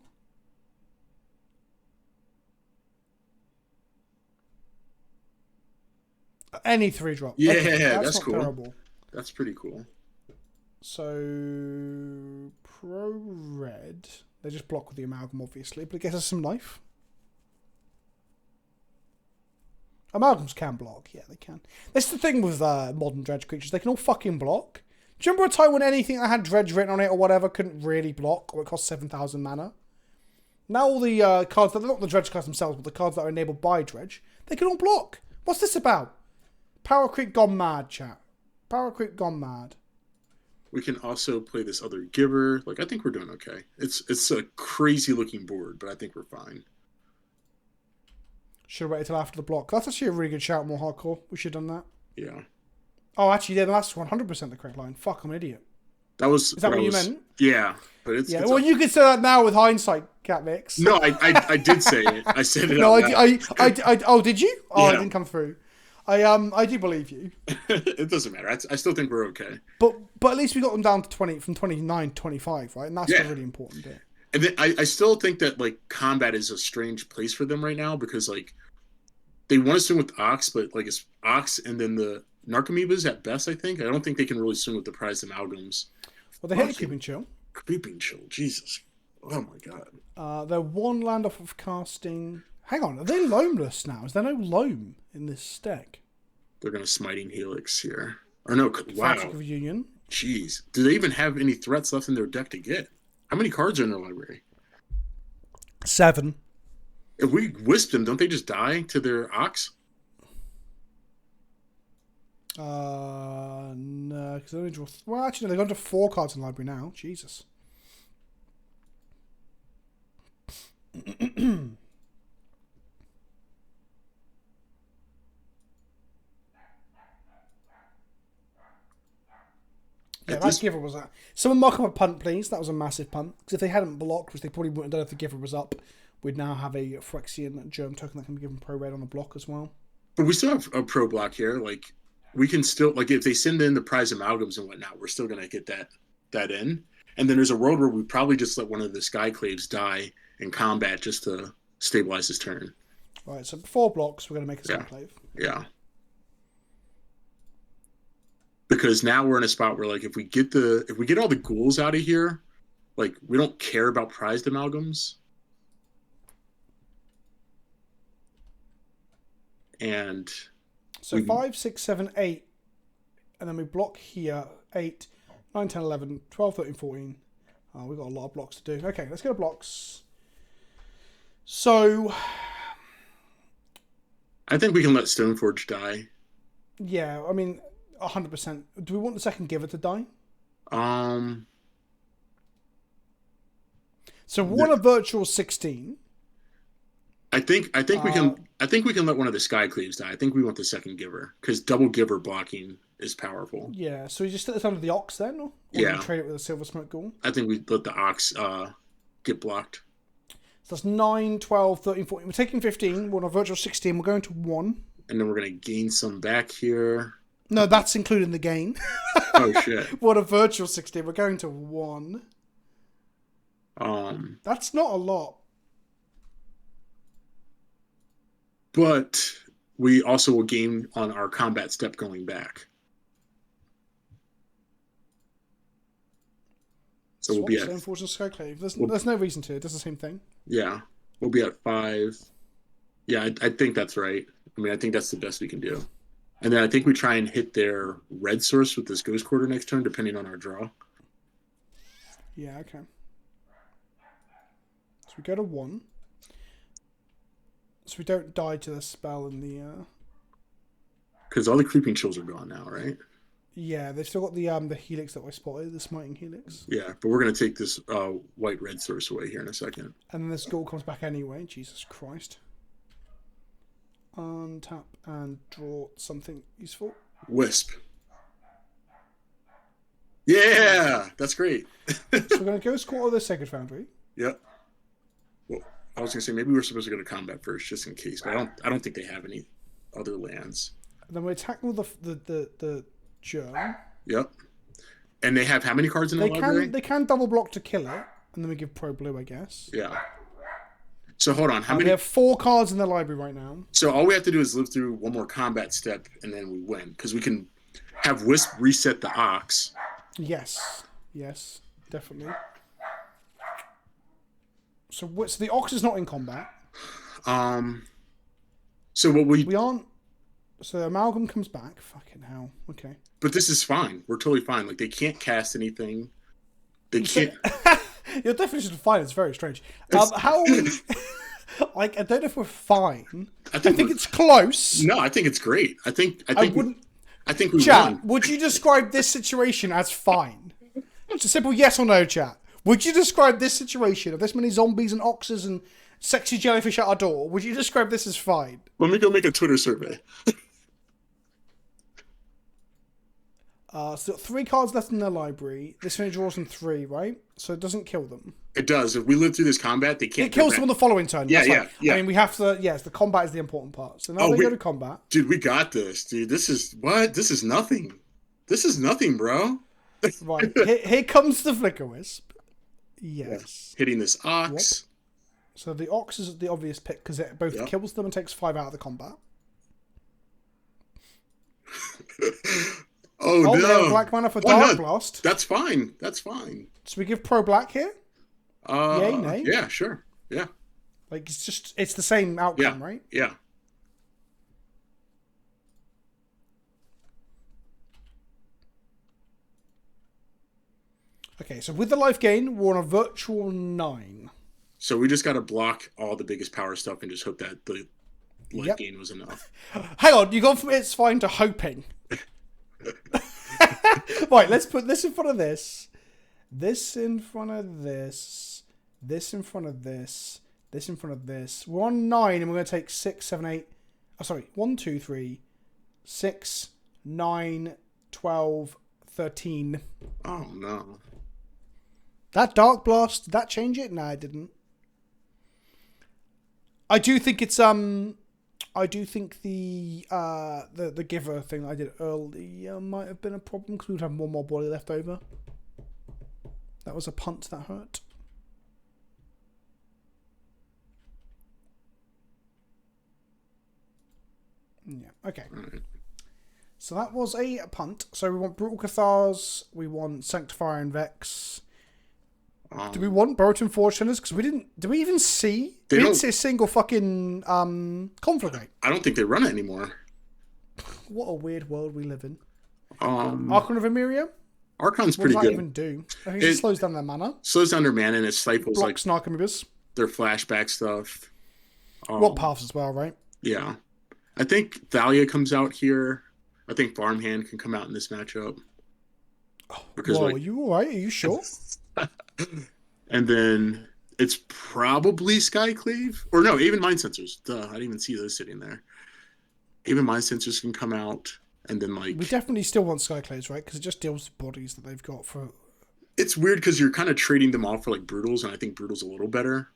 Any 3 drop. Yeah, okay, that's cool. Terrible. That's pretty cool. So pro red. They just block with the Amalgam, obviously, but it gets us some life. Amalgams can block. Yeah, they can. That's the thing with modern Dredge creatures. They can all fucking block. Do you remember a time when anything that had Dredge written on it or whatever couldn't really block, or it cost 7,000 mana? Now all the cards, not the Dredge cards themselves, but the cards that are enabled by Dredge, they can all block. What's this about? Power Creep gone mad, chat. Power Creep gone mad. We can also play this other Giver. Like, I think we're doing okay. It's a crazy looking board, but I think we're fine. Should have waited till after the block. That's actually a really good shout, more hardcore. We should have done that. Yeah. Oh, actually, yeah, that's 100% the correct line. Fuck, I'm an idiot. Is that what you meant? Yeah, but it's. Yeah, it's well, you can say that now with hindsight, Catmix. No, I did say it. I said it. No, out did you? Oh, yeah. I didn't come through. I do believe you. It doesn't matter. I still think we're okay. But at least we got them down to 20 from 29 to 25, right? And that's the really important bit. And then I still think that like combat is a strange place for them right now because like they want to swing with Ox, but like it's Ox and then the Narcomoebas at best. I don't think they can really swing with the prized amalgams. Well, they hit Creeping Chill. Creeping Chill, Jesus! Oh my god. They're 1 land off of casting. Hang on, are they loameless now? Is there no loam in this deck? They're gonna Smiting Helix here. Or no, wow. Fabric of Union. Jeez. Do they even have any threats left in their deck to get? How many cards are in their library? 7. If we wisp them, don't they just die to their Ox? No, because they only draw. Well, actually, no, they've gone to 4 cards in the library now. Jesus. Yeah, that giver was that. Someone mark up a punt, please. That was a massive punt. Because if they hadn't blocked, which they probably wouldn't have done if the giver was up, we'd now have a Phyrexian germ token that can be given pro red on the block as well. But we still have a pro block here. Like, we can still, like, if they send in the prize amalgams and whatnot, we're still going to get that in. And then there's a world where we probably just let one of the Skyclaves die in combat just to stabilize his turn. Right, so 4 blocks, we're going to make a Skyclave. Yeah. Because now we're in a spot where, like, if we get all the ghouls out of here, like, we don't care about prized amalgams. And so 5, 6, 7, 8, and then we block here 8, 9, 10, 11, 12, 13, 14. Oh, we've got a lot of blocks to do. Okay, let's go to blocks. So I think we can let Stoneforge die. Yeah, I mean, 100%. Do we want the second giver to die? So we want a virtual 16. I think we can let one of the Skyclaves die. I think we want the second giver because double giver blocking is powerful. Yeah, so we just set this under the Ox then, or yeah, trade it with a Silver Smoke Ghoul. I think we let the Ox get blocked. So that's 9, 12, 13, 14. We're taking 15. We're on a virtual 16. We're going to 1. And then we're going to gain some back here. No, that's including the gain. Oh, shit. What a virtual 16. We're going to 1. That's not a lot. But we also will gain on our combat step going back. So we'll be at... Unfortunate Skyclave. There's no reason to. It does the same thing. Yeah. We'll be at 5. Yeah, I think that's right. I mean, I think that's the best we can do. And then I think we try and hit their red source with this Ghost Quarter next turn, depending on our draw. Yeah, okay. So we go to 1. So we don't die to the spell in the... Because all the Creeping Chills are gone now, right? Yeah, they've still got the Helix that I spotted, the Smiting Helix. Yeah, but we're going to take this white-red source away here in a second. And then this Ghoul comes back anyway. Jesus Christ. Untap and draw something useful. Wisp. Yeah, that's great. So we're going to Ghost Quarter the Sacred Foundry. Yep. Well, I was going to say maybe we're supposed to go to combat first, just in case. But I don't think they have any other lands. And then we attack with the Germ. Yep. And they have how many cards in the library? They can double block to kill it, and then we give Pro Blue, I guess. Yeah. So hold on, how many? We have 4 cards in the library right now. So all we have to do is live through one more combat step, and then we win because we can have Wisp reset the Ox. Yes, definitely. So the Ox is not in combat. So what we aren't. So Amalgam comes back. Fucking hell. Okay. But this is fine. We're totally fine. Like they can't cast anything. They can't. Your definition of fine is very strange. How? Like I don't know if we're fine. I think it's close. No, I think it's great. I think we chat, won. Would you describe this situation as fine? It's a simple yes or no, chat. Would you describe this situation of this many zombies and oxes and sexy jellyfish at our door? Would you describe this as fine? Let me go make a Twitter survey. So 3 cards left in their library. This only draws them 3, right? So it doesn't kill them. It does. If we live through this combat, they can't. It kills them on the following turn. Yeah. I mean, we have to. Yes, the combat is the important part. So now we go to combat. Dude, we got this. Dude, this is what? This is nothing. This is nothing, bro. Right. Here comes the Flicker Wisp. Yes. Yeah. Hitting this Ox. What? So the Ox is the obvious pick because it both kills them and takes 5 out of the combat. Oh no! Black mana for Dark Blast. That's fine. That's fine. So we give Pro Black here. Yay, nay? Yeah, sure. Yeah. Like it's the same outcome, right? Yeah. Okay, so with the life gain, we're on a virtual 9. So we just got to block all the biggest power stuff and just hope that the life gain was enough. Hang on, you gone from it's fine to hoping. Right, let's put this in front of this. This in front of this. This in front of this. This in front of this. We're on 9 and we're going to take 6, 7, 8. Oh, sorry. 1, 2, 3, 6, 9, 12, 13. Oh no. That Dark Blast, did that change it? No, it didn't. I do think it's I do think the Giver thing I did early might have been a problem because we would have one more body left over. That was a punt that hurt. Yeah, okay. Right. So that was a punt. So we want Brutal Cathars, we want Sanctifier and Vex. Do we want Burrowton Forge Tenders? Because we didn't... Do we even see? We didn't see a single fucking Conflagrate. I don't think they run it anymore. What a weird world we live in. Archon of Emeria? Archon's What pretty does that good. even do? I think it slows down their mana. Slows down their mana and it stifles like Blocks Narcomoebas. their flashback stuff. Rock Paths as well, right? Yeah. I think Thalia comes out here. I think Farmhand can come out in this matchup. Because, Whoa, like, are you alright? Are you sure? and then it's probably Skyclave. Or no, even Mind Sensors. Duh, I didn't even see those sitting there. Even Mind Sensors can come out. And then, like... We definitely still want Skyclaves, right? Because it just deals with bodies that they've got for... It's weird because you're kind of trading them off for, like, Brutals. And I think Brutal's a little better.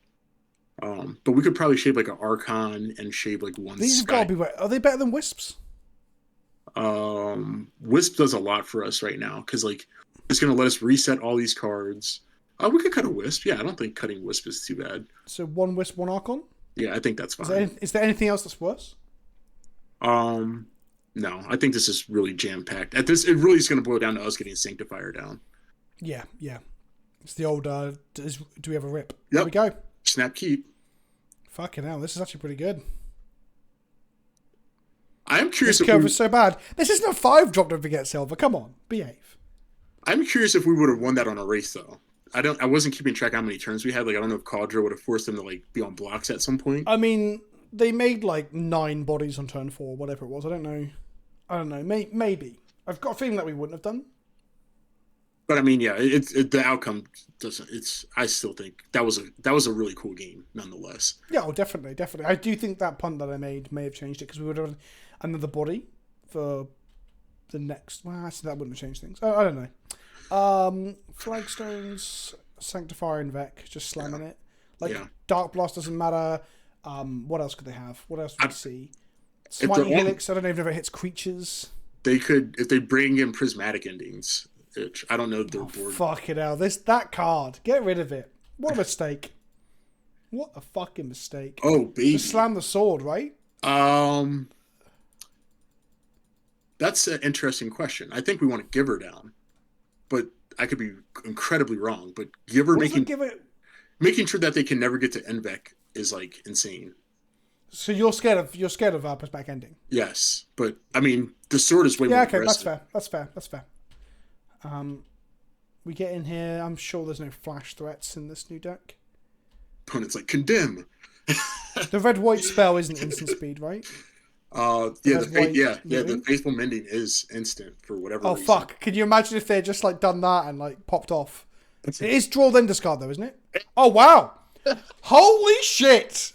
But we could probably shape, like, an Archon and shape, like, one These have Sky. got to be right. Are they better than Wisps? Wisp does a lot for us right now because, like, it's going to let us reset all these cards. We could cut a Wisp. Yeah, I don't think cutting Wisp is too bad. So one Wisp, one Archon? Yeah, I think that's fine. Is there anything else that's worse? No, I think this is really jam-packed. At this, it really is going to boil down to us getting Sanctifier down. Yeah. It's the old, do we have a rip? Yep. There we go. Snap keep. Fucking hell, this is actually pretty good. I'm curious This curve is so bad. This isn't a 5-drop, don't forget, Silver. Come on, behave. I'm curious if we would have won that on a race, though. I wasn't keeping track how many turns we had. Like, I don't know if Cauldra would have forced them to, like, be on blocks at some point. I mean, they made, like, 9 bodies on turn 4, whatever it was. I don't know. Maybe. I've got a feeling that we wouldn't have done. But I mean, yeah, the outcome doesn't. I still think that was a really cool game, nonetheless. Yeah, oh, definitely. I do think that punt that I made may have changed it because we would have another body for the next. Well, actually, that wouldn't have changed things. I don't know. Flagstones, Sanctifier, and Vec, just slamming it. Like Dark Blast doesn't matter. What else could they have? What else would we see? Smiting Helix. I don't know if it hits creatures. They could if they bring in prismatic endings. Which I don't know if they're bored. Fuck it out. That card. Get rid of it. What a mistake. What a fucking mistake. Oh, baby. Just slam the sword, right? That's an interesting question. I think we want to give her down. But I could be incredibly wrong. But making sure that they can never get to Envec is like insane. So you're scared of prismatic ending? Yes. But I mean the sword is way more aggressive. That's fair. We get in here. I'm sure there's no flash threats in this new deck. Opponent's like, condemn. The red-white spell isn't instant speed, right? The Faithful Mending is instant for whatever reason. Oh, fuck. Can you imagine if they just, like, done that and, like, popped off? It is draw then discard, though, isn't it? Oh, wow. Holy shit.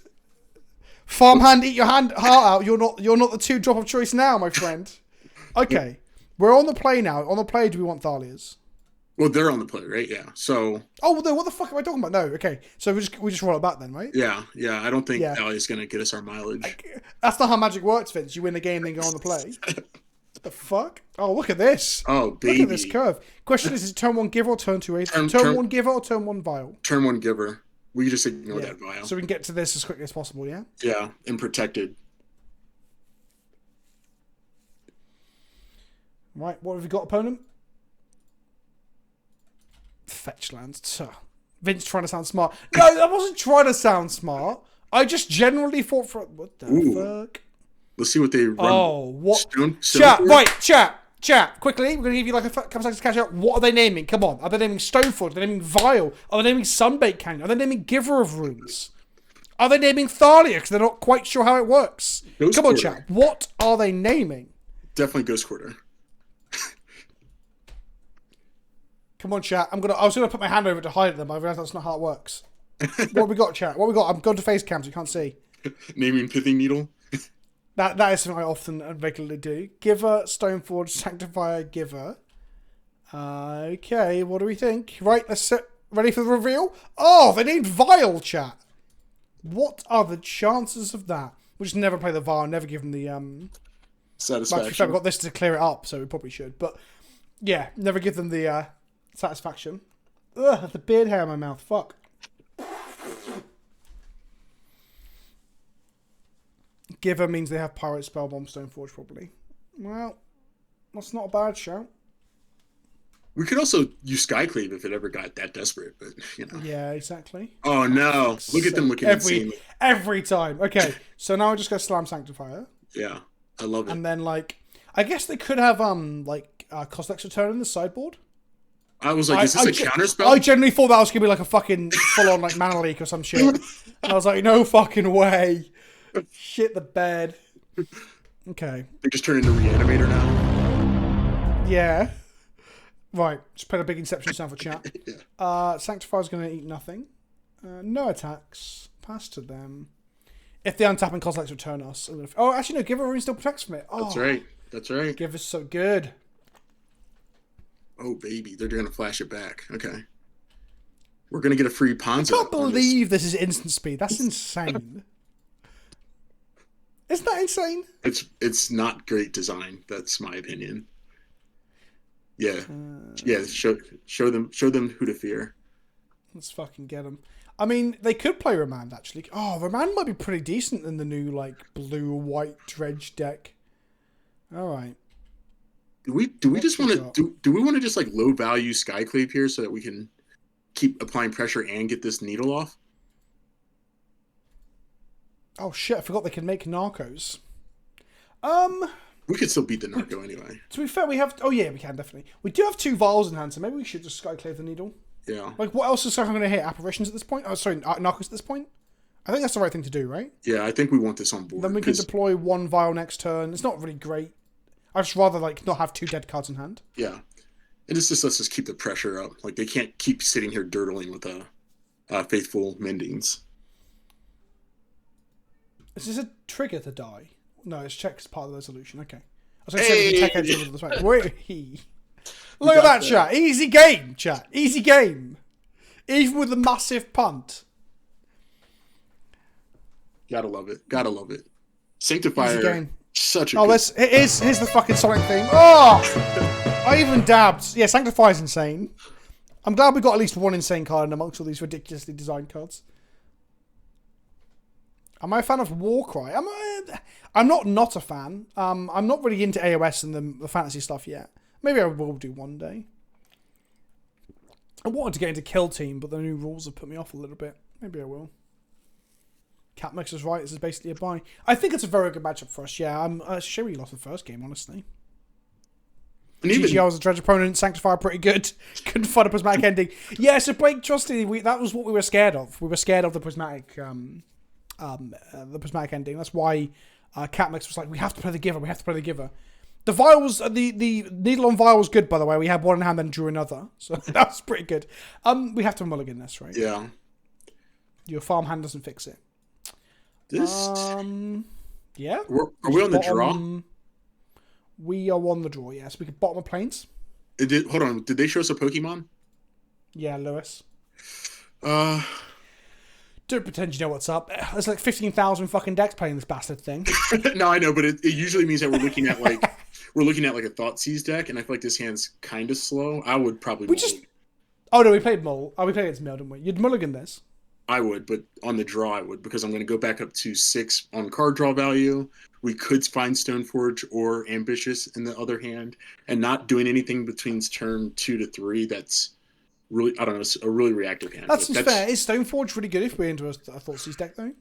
Farmhand, eat your heart out. You're not the 2-drop of choice now, my friend. Okay. We're on the play now. On the play, do we want Thalias? Well, they're on the play, right? Yeah. So. Oh, well, what the fuck am I talking about? No. Okay. So we just roll it back then, right? Yeah. I don't think Thalia's going to get us our mileage. That's not how Magic works, Vince. You win the game, then go on the play. The fuck? Oh, look at this. Oh, baby. Look at this curve. Question is it turn 1 giver or turn 2 ace? Turn 1 giver or turn 1 vial? Turn 1 giver. We just ignore that vial. So we can get to this as quickly as possible, yeah? Yeah, and protected. Right, what have we got, opponent? Fetch lands. Vince trying to sound smart. No, I wasn't trying to sound smart. I just generally thought for... What the fuck? Let's see what they run. Oh, what? Chat, quickly. We're going to give you like a couple seconds to catch up. What are they naming? Come on. Are they naming Stoneforge? Are they naming Vial? Are they naming Sunbait Canyon? Are they naming Giver of Runes? Are they naming Thalia? Because they're not quite sure how it works. Come on, chat. What are they naming? Definitely Ghost Quarter. Come on, chat. I was gonna put my hand over to hide them. I realised that's not how it works. What have we got, chat? What have we got? I'm going to face cams. You can't see. Naming Pithing Needle. That is something I often and regularly do. Giver, Stoneforge, Sanctifier, Giver. Okay, what do we think? Right, let's set. Ready for the reveal? Oh, they named Vile, chat. What are the chances of that? We'll just never play the Vile, never give them the Satisfaction. We've got this to clear it up, so we probably should. But yeah, never give them the satisfaction. Ugh, the beard hair in my mouth. Fuck. Giver means they have Pirate, Spellbomb, Stoneforge, probably. Well, that's not a bad shout. We could also use Skyclave if it ever got that desperate, but you know. Yeah, exactly. Oh no! Look at them looking insane. Every time. Okay, so now I just go Slam Sanctifier. Yeah, I love it. And then I guess they could have Cosmic's Return in the sideboard. I was like, is this a counter spell? I genuinely thought that was gonna be like a fucking full on Mana Leak or some shit. And I was like, no fucking way. Shit the bed. Okay. They just turn into Reanimator now. Yeah. Right. Just put a big Inception sound for chat. Yeah. Sanctifier's going to eat nothing. No attacks. Pass to them. If they untap and Cosmic's Return us. Oh, actually, no. Give a Rune still protects from it. Oh, That's right. That's right. Give us so good. Oh, baby. They're going to flash it back. Okay. We're going to get a free Ponzo. I can't believe this is instant speed. That's insane. Isn't that insane? It's not great design. That's my opinion. Yeah. Yeah. Show them who to fear. Let's fucking get them. I mean, they could play Remand, actually. Oh, Remand might be pretty decent in the new, blue-white dredge deck. All right. Do we just want to do we want to just low value Skyclave here so that we can keep applying pressure and get this needle off? Oh shit! I forgot they can make Narcos. We could still beat the Narco anyway. To be fair, we have. Oh yeah, we can definitely. We do have 2 vials in hand, so maybe we should just Skyclave the needle. Yeah. What else is Skyclave going to hit? Apparitions at this point? Oh, sorry, Narcos at this point. I think that's the right thing to do, right? Yeah, I think we want this on board. Then we can deploy 1 vial next turn. It's not really great. I'd just rather not have 2 dead cards in hand. Yeah, and this just lets us keep the pressure up. They can't keep sitting here dirtling with faithful Mendings. Is this a trigger to die? No, it's checked as part of the resolution. Okay. I was going to say tech edge over this way. Wait. Look at that, chat. Easy game, chat. Easy game. Even with the massive punt. Gotta love it. Gotta love it. Sanctifier. Easy game. Such a here's the fucking Sonic theme. Oh! I even dabbed. Yeah, Sanctifier's insane. I'm glad we got at least 1 insane card in amongst all these ridiculously designed cards. Am I a fan of Warcry? I'm not a fan. I'm not really into AOS and the fantasy stuff yet. Maybe I will do one day. I wanted to get into Kill Team, but the new rules have put me off a little bit. Maybe I will. Catmix is right. This is basically a buy. I think it's a very good matchup for us. Yeah, I'm sure we lost the first game, honestly. GG, I was a dredge opponent. Sanctifier pretty good. Couldn't find a prismatic ending. Yeah, so Blake, trust me, that was what we were scared of. We were scared of the prismatic ending. That's why Catmix was like, we have to play the Giver. We have to play the Giver. The vials, the needle on vial was good, by the way. We had 1 in hand, then drew another, so that was pretty good. We have to mulligan this, right? Yeah. Your farm hand doesn't fix it. This. Yeah. Are we on the draw? We are on the draw. Yes, we could bottom of planes. Hold on. Did they show us a Pokemon? Yeah, Lewis. Don't pretend you know what's up. There's 15,000 fucking decks playing this bastard thing. No, I know, but it usually means that we're looking at a Thoughtseize deck, and I feel like this hand's kind of slow. I would probably. Oh no, we played Mull. Oh, we played against Mill, didn't we? You'd mulligan this. I would, but on the draw I would, because I'm going to go back up to 6 on card draw value. We could find Stoneforge or Ambitious in the other hand, and not doing anything between turn 2 to 3. That's really, I don't know, it's a really reactive hand. That's fair. Is Stoneforge really good if we're into a Thoughtseize deck, though?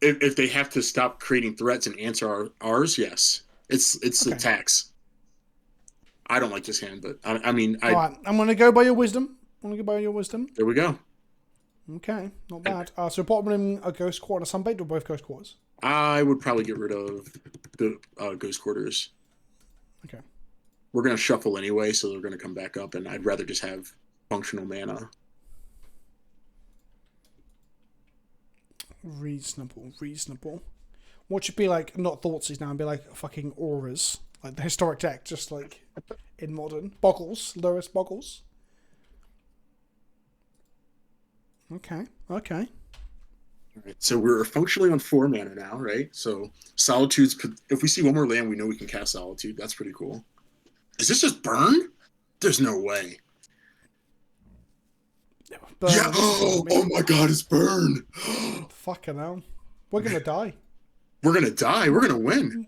If they have to stop creating threats and answer ours, yes. It's the tax. I don't like this hand, but I mean... All right, I'm going to go by your wisdom. There we go. Okay, not bad. So bottom a Ghost Quarter and a Sunbait, or both Ghost Quarters? I would probably get rid of the Ghost Quarters. Okay. We're going to shuffle anyway, so they're going to come back up, and I'd rather just have functional mana. Reasonable. What should be not Thoughtseize now and be fucking Auras? Like the historic deck, just like in modern. Boggles. Lewis Boggles. Okay. Alright, so we're functionally on 4 mana now, right? So Solitude's... If we see one more land, we know we can cast Solitude. That's pretty cool. Is this just burn? There's no way. Burn. Yeah. Oh my god, it's burn. Fucking hell. We're gonna die. We're gonna die. We're gonna win.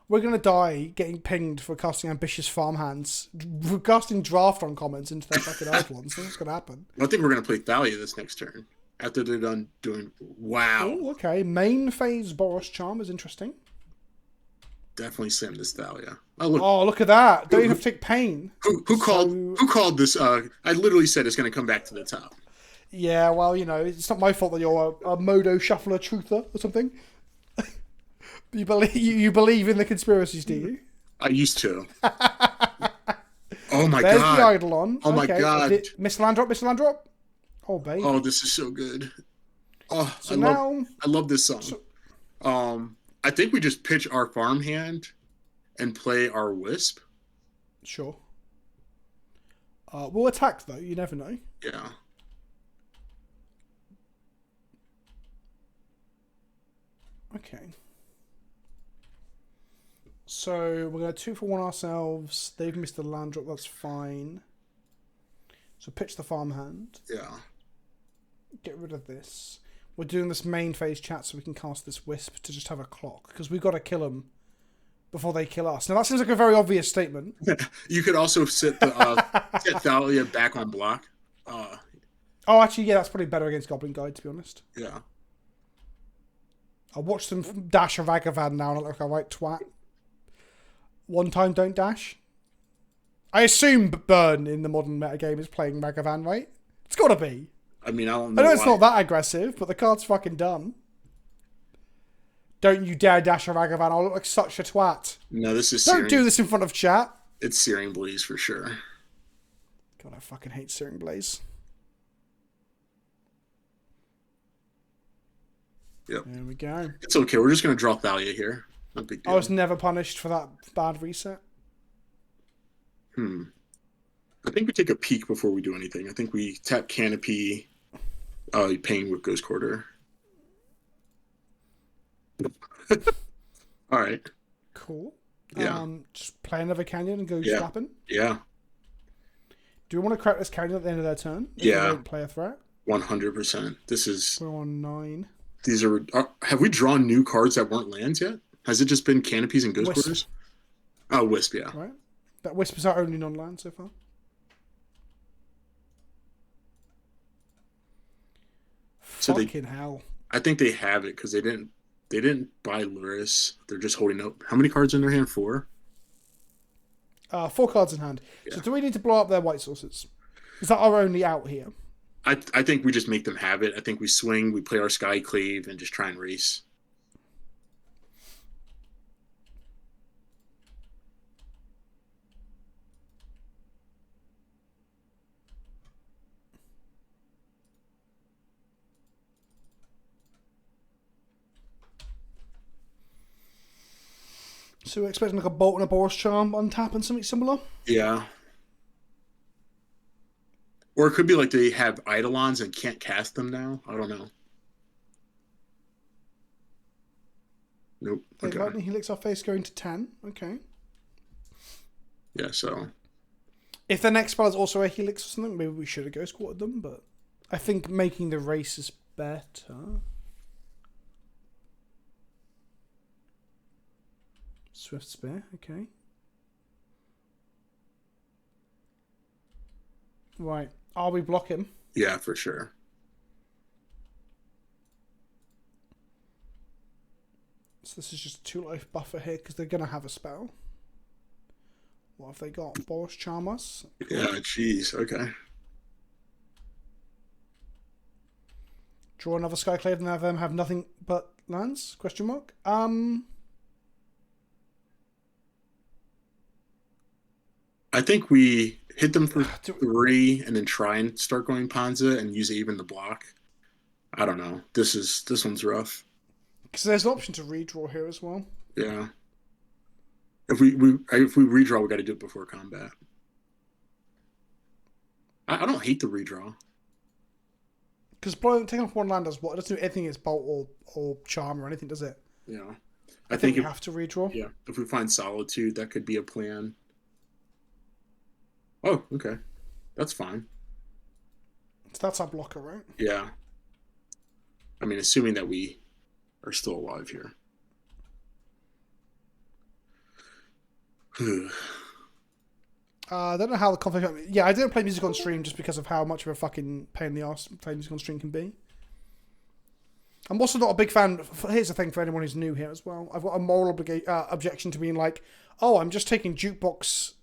We're gonna die getting pinged for casting ambitious farmhands, casting draft on commons into their fucking Eidolons. That's what's gonna happen. I think we're gonna play Thalia this next turn after they're done doing. Wow. Oh, okay. Main phase Boros Charm is interesting. Definitely slam this Thalia. Oh, look at that! Don't even have to take pain. Who called this? I literally said it's gonna come back to the top. Yeah, well, you know, it's not my fault that you're a Modo Shuffler truther or something. You believe in the conspiracies, do you? I used to. Oh my There's god. the Eidolon. Oh my god. Mr. Landrop. Oh, babe. Oh, this is so good. Oh, So I love this song. I think we just pitch our farmhand and play our Wisp. Sure. We'll attack, though. You never know. Yeah. Okay. So we're going to 2 for 1 ourselves. They've missed the land drop. That's fine. So pitch the farmhand. Yeah. Get rid of this. We're doing this main phase chat so we can cast this Wisp to just have a clock. Because we've got to kill them before they kill us. Now that seems like a very obvious statement. You could also set Thalia back on block. Oh, actually, yeah, that's probably better against Goblin Guide, to be honest. Yeah. I'll watch them dash a Ragavan now and I look like a right twat. One time, don't dash. I assume Burn in the modern metagame is playing Ragavan, right? It's got to be. I mean, I don't know. I know it's not that aggressive, but the card's fucking done. Don't you dare dash a Ragavan. I'll look like such a twat. No, this is Don't do this in front of chat. It's Searing Blaze for sure. God, I fucking hate Searing Blaze. Yep. There we go. It's okay. We're just going to draw Thalia here. No big deal. I was never punished for that bad reset. I think we take a peek before we do anything. I think we tap Canopy, paying with Ghost Quarter. All right. Cool. Yeah. Just play another canyon and go slapping. Yeah. Do we want to crack this canyon at the end of their turn? If Yeah. they don't play a threat. 100%. This is. We're on 9. These are. Have we drawn new cards that weren't lands yet? Has it just been Canopies and Ghost Wisp. Quarters? Oh, Wisp, yeah. Right. That Wisp is our only non-land so far. So Fucking hell. I think they have it because they didn't buy Luris. They're just holding up. How many cards in their hand? 4? 4 cards in hand. Yeah. So do we need to blow up their white sources? Is that our only out here? I think we just make them have it. I think we swing, we play our Skyclave, and just try and race. So we're expecting like a Bolt and a Boros Charm on tap and something similar? Yeah. Or it could be like they have Eidolons and can't cast them now. I don't know. Nope. Okay. Lightning Helix our face going to 10. Okay. Yeah, so. If the next spell is also a Helix or something, maybe we should have Ghost Quartered them, but I think making the race is better. Swift Spear, okay. Right. Are we block him? Yeah, for sure. So this is just a 2-life buffer here because they're going to have a spell. What have they got? Boros Charm us? Yeah, jeez. Okay. Draw another Skyclave and have them have nothing but lands? Question mark. I think we hit them for 3 and then try and start going Panza and use even the block. I don't know. This one's rough. Because there's an option to redraw here as well. Yeah. If we redraw, we got to do it before combat. I don't hate the redraw. Because taking off one land does what? It doesn't do anything. It's bolt or charm or anything, does it? Yeah. I think we have to redraw. Yeah. If we find Solitude, that could be a plan. Oh, okay. That's fine. So that's our blocker, right? Yeah. I mean, assuming that we are still alive here. I don't know how the conflict. Yeah, I didn't play music on stream just because of how much of a fucking pain in the ass playing music on stream can be. I'm also not a big fan. Here's the thing for anyone who's new here as well. I've got a moral objection to being like, oh, I'm just taking jukebox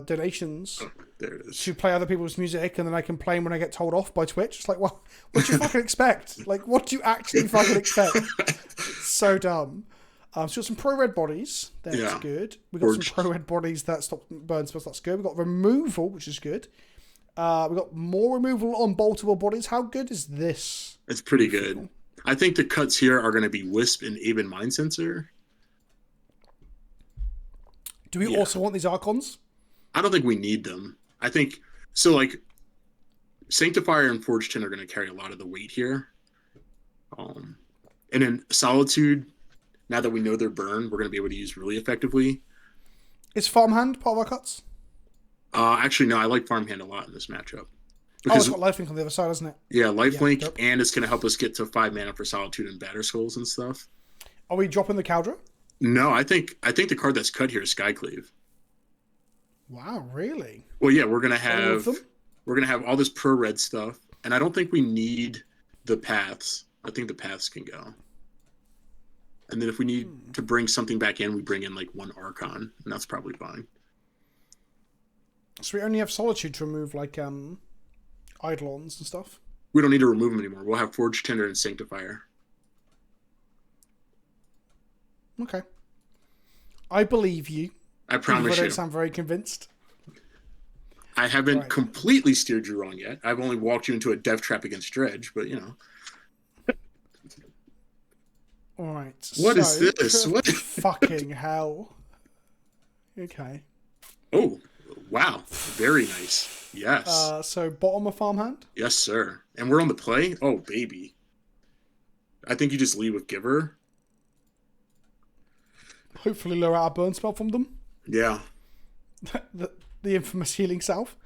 donations There it is. to play other people's music, and then I can play when I get told off by Twitch. It's like, well, what do you fucking expect? Like, what do you actually fucking expect? It's so dumb. So we've got some pro-red bodies. That's good. We've got some pro-red bodies that stop burn spells. That's good. We've got removal, which is good. We've got more removal on boltable bodies. How good is this? It's pretty good. I think the cuts here are going to be Wisp and Aben Mind Sensor. Do we also want these Archons? I don't think we need them. I think so. Like Sanctifier and Forged Tin are going to carry a lot of the weight here. And then Solitude, now that we know they're burn, we're going to be able to use really effectively. Is Farmhand part of our cuts? Actually, no. I like Farmhand a lot in this matchup. Because, it's got lifelink on the other side, isn't it? Yeah, lifelink, and it's going to help us get to 5 mana for Solitude and Batter Skulls and stuff. Are we dropping the Caldra? No, I think the card that's cut here is Skyclave. Wow, really? Well, yeah, we're gonna have all this pro red stuff, and I don't think we need the paths. I think the paths can go. And then if we need to bring something back in, we bring in like one Archon, and that's probably fine. So we only have Solitude to remove like Eidolons and stuff. We don't need to remove them anymore. We'll have Forged Tinder and Sanctifier. Okay. I believe you. I promise I don't you. sound very convinced. I haven't completely steered you wrong yet. I've only walked you into a death trap against Dredge, but you know. All right. What is this? What? Fucking hell. Okay. Oh, wow. Very nice. Yes. So bottom of Farmhand? Yes, sir. And we're on the play? Oh, baby. I think you just lead with Giver. Hopefully lure out a burn spell from them. Yeah. the infamous healing salve.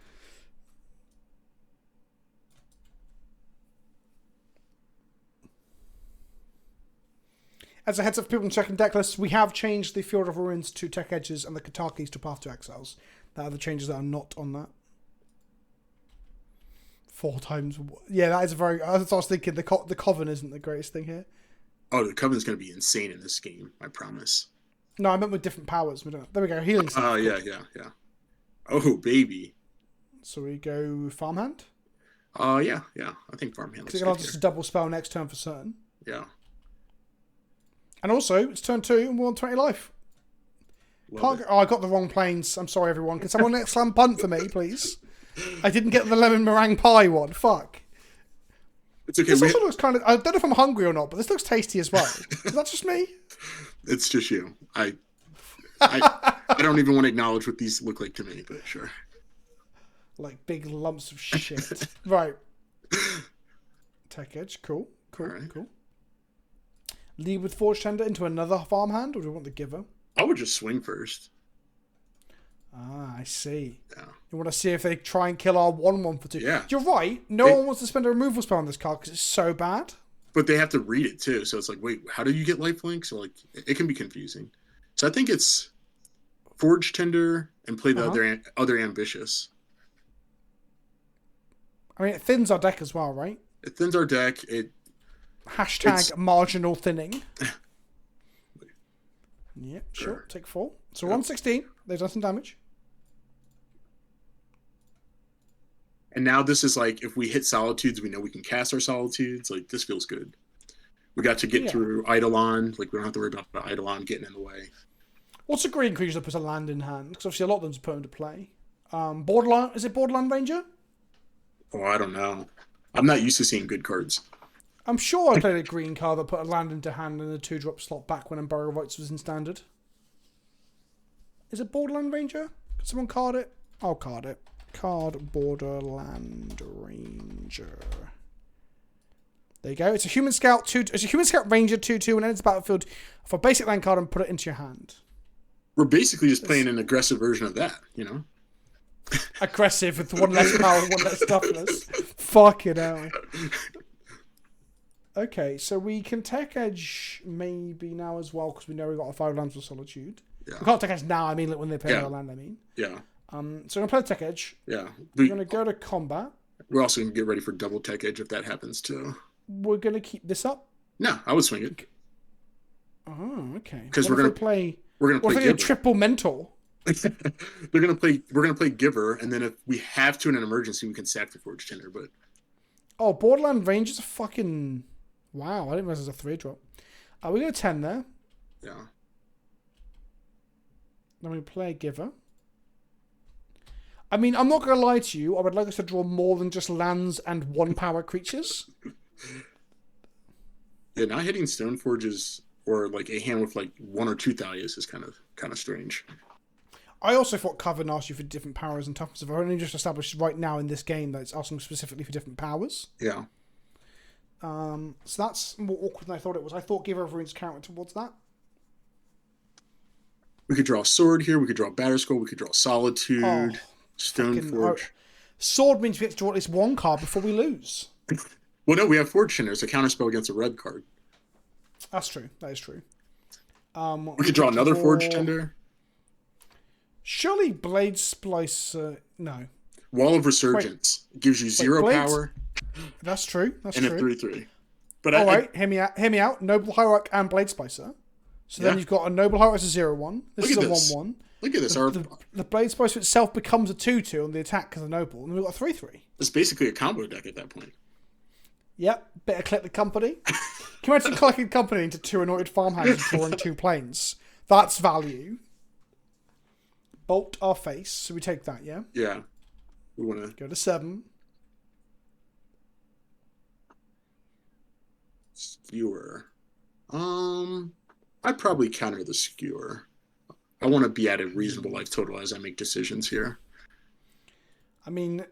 As a heads up for people checking deck lists, we have changed the Field of Ruins to Tech Edges and the Katakis to Path to Exiles. That are the changes that are not on that. 4 times. Yeah, that is a very... I was thinking the Coven isn't the greatest thing here. Oh, the Coven's going to be insane in this game. I promise. No, I meant with different powers. There we go. Healing salve. Oh, yeah. Oh, baby. So we go Farmhand? Yeah. I think Farmhand looks Because it good allows us here. to double spell next turn for certain. Yeah. And also, it's turn 2 and we're on 20 life. I got the wrong planes. I'm sorry, everyone. Can someone next slam punt for me, please? I didn't get the lemon meringue pie one. Fuck. It's okay. This also looks kind of... I don't know if I'm hungry or not, but this looks tasty as well. Is that just me? It's just you. I don't even want to acknowledge what these look like to me, but sure. Like big lumps of shit. Right. Tech Edge. Cool. Lead with Forge Tender into another Farmhand, or do we want the Giver? I would just swing first. Ah, I see. Yeah. You want to see if they try and kill our 1/1 for 2. Yeah. You're right. No one wants to spend a removal spell on this card because it's so bad. But they have to read it too, so it's like, wait, how do you get lifelink? So like, it can be confusing. So I think it's Forge Tender and play the other Ambitious. I mean, it thins our deck as well, right? It thins our deck. Hashtag marginal thinning. Yep, sure. Take 4. So we're on 16. They've done some damage. And now this is like, if we hit Solitudes, we know we can cast our Solitudes. Like, this feels good. We got to get through Eidolon. Like, we don't have to worry about the Eidolon getting in the way. What's a green creature that puts a land in hand? Because obviously a lot of them's put into play. Borderland, is it Borderland Ranger? Oh, I don't know. I'm not used to seeing good cards. I'm sure I played a green card that put a land into hand and a 2-drop slot back when Embargo Rights was in standard. Is it Borderland Ranger? Can someone card it? I'll card it. Card Borderland Ranger. There you go. It's a human scout 2. It's a human scout ranger 2/2 and enters the battlefield for a basic land card and put it into your hand. We're basically just playing an aggressive version of that, Aggressive with one less power, one less toughness. Fucking hell. Okay, so we can tech edge maybe now as well because we know we've got a 5 lands of Solitude. Yeah. We can't tech edge now. I mean, when they play our land. I mean. Yeah. So I'm gonna play tech edge. Yeah. We're gonna go to combat. We're also gonna get ready for double tech edge if that happens too. We're gonna keep this up. No, I would swing it. Oh, okay. Because we're gonna play a triple mentor. We're gonna play Giver, and then if we have to in an emergency, we can sack the Forge Tender. But Borderland Ranger's a fucking wow! I didn't realize there's a 3-drop. We got a 10 there. Yeah. Then we play Giver. I mean, I'm not gonna lie to you. I would like us to draw more than just lands and 1-power creatures. Yeah, not hitting Stoneforges or like a hand with like 1 or 2 Thalias is kind of strange. I also thought Coven asked you for different powers and toughness. I've only just established right now in this game that it's asking specifically for different powers. Yeah. So that's more awkward than I thought it was. I thought Giver of Runes counted towards that. We could draw a sword here. We could draw Batterskull. We could draw Solitude, Stoneforge. Sword means we have to draw at least 1 card before we lose. Well, no, we have Forge Tender. It's a counterspell against a red card. That's true. That is true. We could draw another Forge Tender. Surely Blade Splicer... No. Wall of Resurgence gives you 0 power. That's true. That's and true. And a 3/3. But Alright, hear me out. Noble Hierarch and Blade Splicer. So then you've got a Noble Hierarch as a 0/1. This is a 1/1. Look at this. The Blade Splicer itself becomes a 2/2 on the attack because of Noble. And we've got a 3/3. It's basically a combo deck at that point. Yep. Better collect the company. Can you imagine collecting company into 2 anointed farmhands and drawing 2 planes? That's value. Bolt our face. So we take that, yeah? Yeah. We want to go to 7. Skewer. I'd probably counter the Skewer. I want to be at a reasonable life total as I make decisions here. I mean,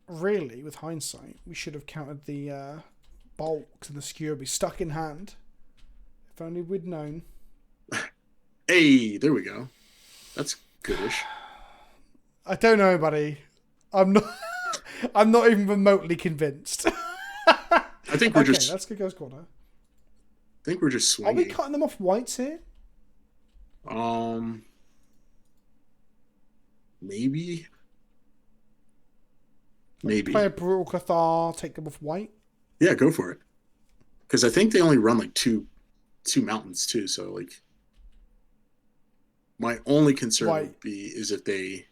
really, with hindsight, we should have countered the Bolt and the Skewer be stuck in hand. If only we'd known. Hey, there we go. That's goodish. I don't know, buddy. I'm not. I'm not even remotely convinced. I think we're just. That's good. Goes corner. I think we're just swinging. Are we cutting them off whites here? Maybe. Play a Brutal Cathar, take them off white. Yeah, go for it. Because I think they only run like two mountains too. So like, my only concern would be is if they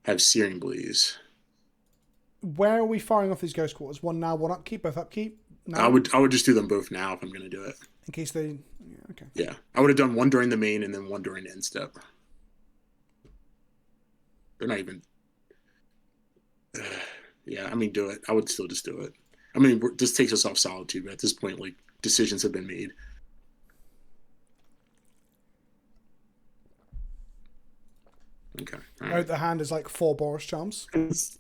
have Searing Blaze. Where are we firing off these Ghost Quarters? One now, one upkeep, both upkeep. No? I would just do them both now if I'm going to do it. In case they, okay. Yeah, I would have done one during the main and then one during the end step. They're not even. Yeah, I mean, do it. I would still just do it. I mean, this takes us off Solitude, but at this point, like, decisions have been made. Okay. All right. The hand is like 4 Boros Charms.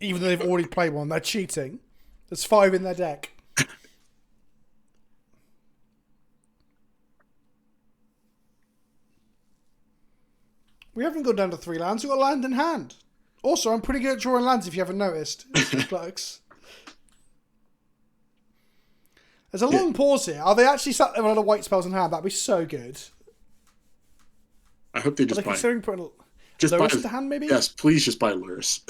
Even though they've already played one, they're cheating. There's 5 in their deck. We haven't gone down to 3 lands. We've got land in hand. Also, I'm pretty good at drawing lands if you haven't noticed. Blokes. There's a long pause here. Are they actually sat there with a lot of white spells in hand? That'd be so good. I hope they just buy. Considering putting just Lurrus buy into hand, maybe? Yes, please just buy Lurrus.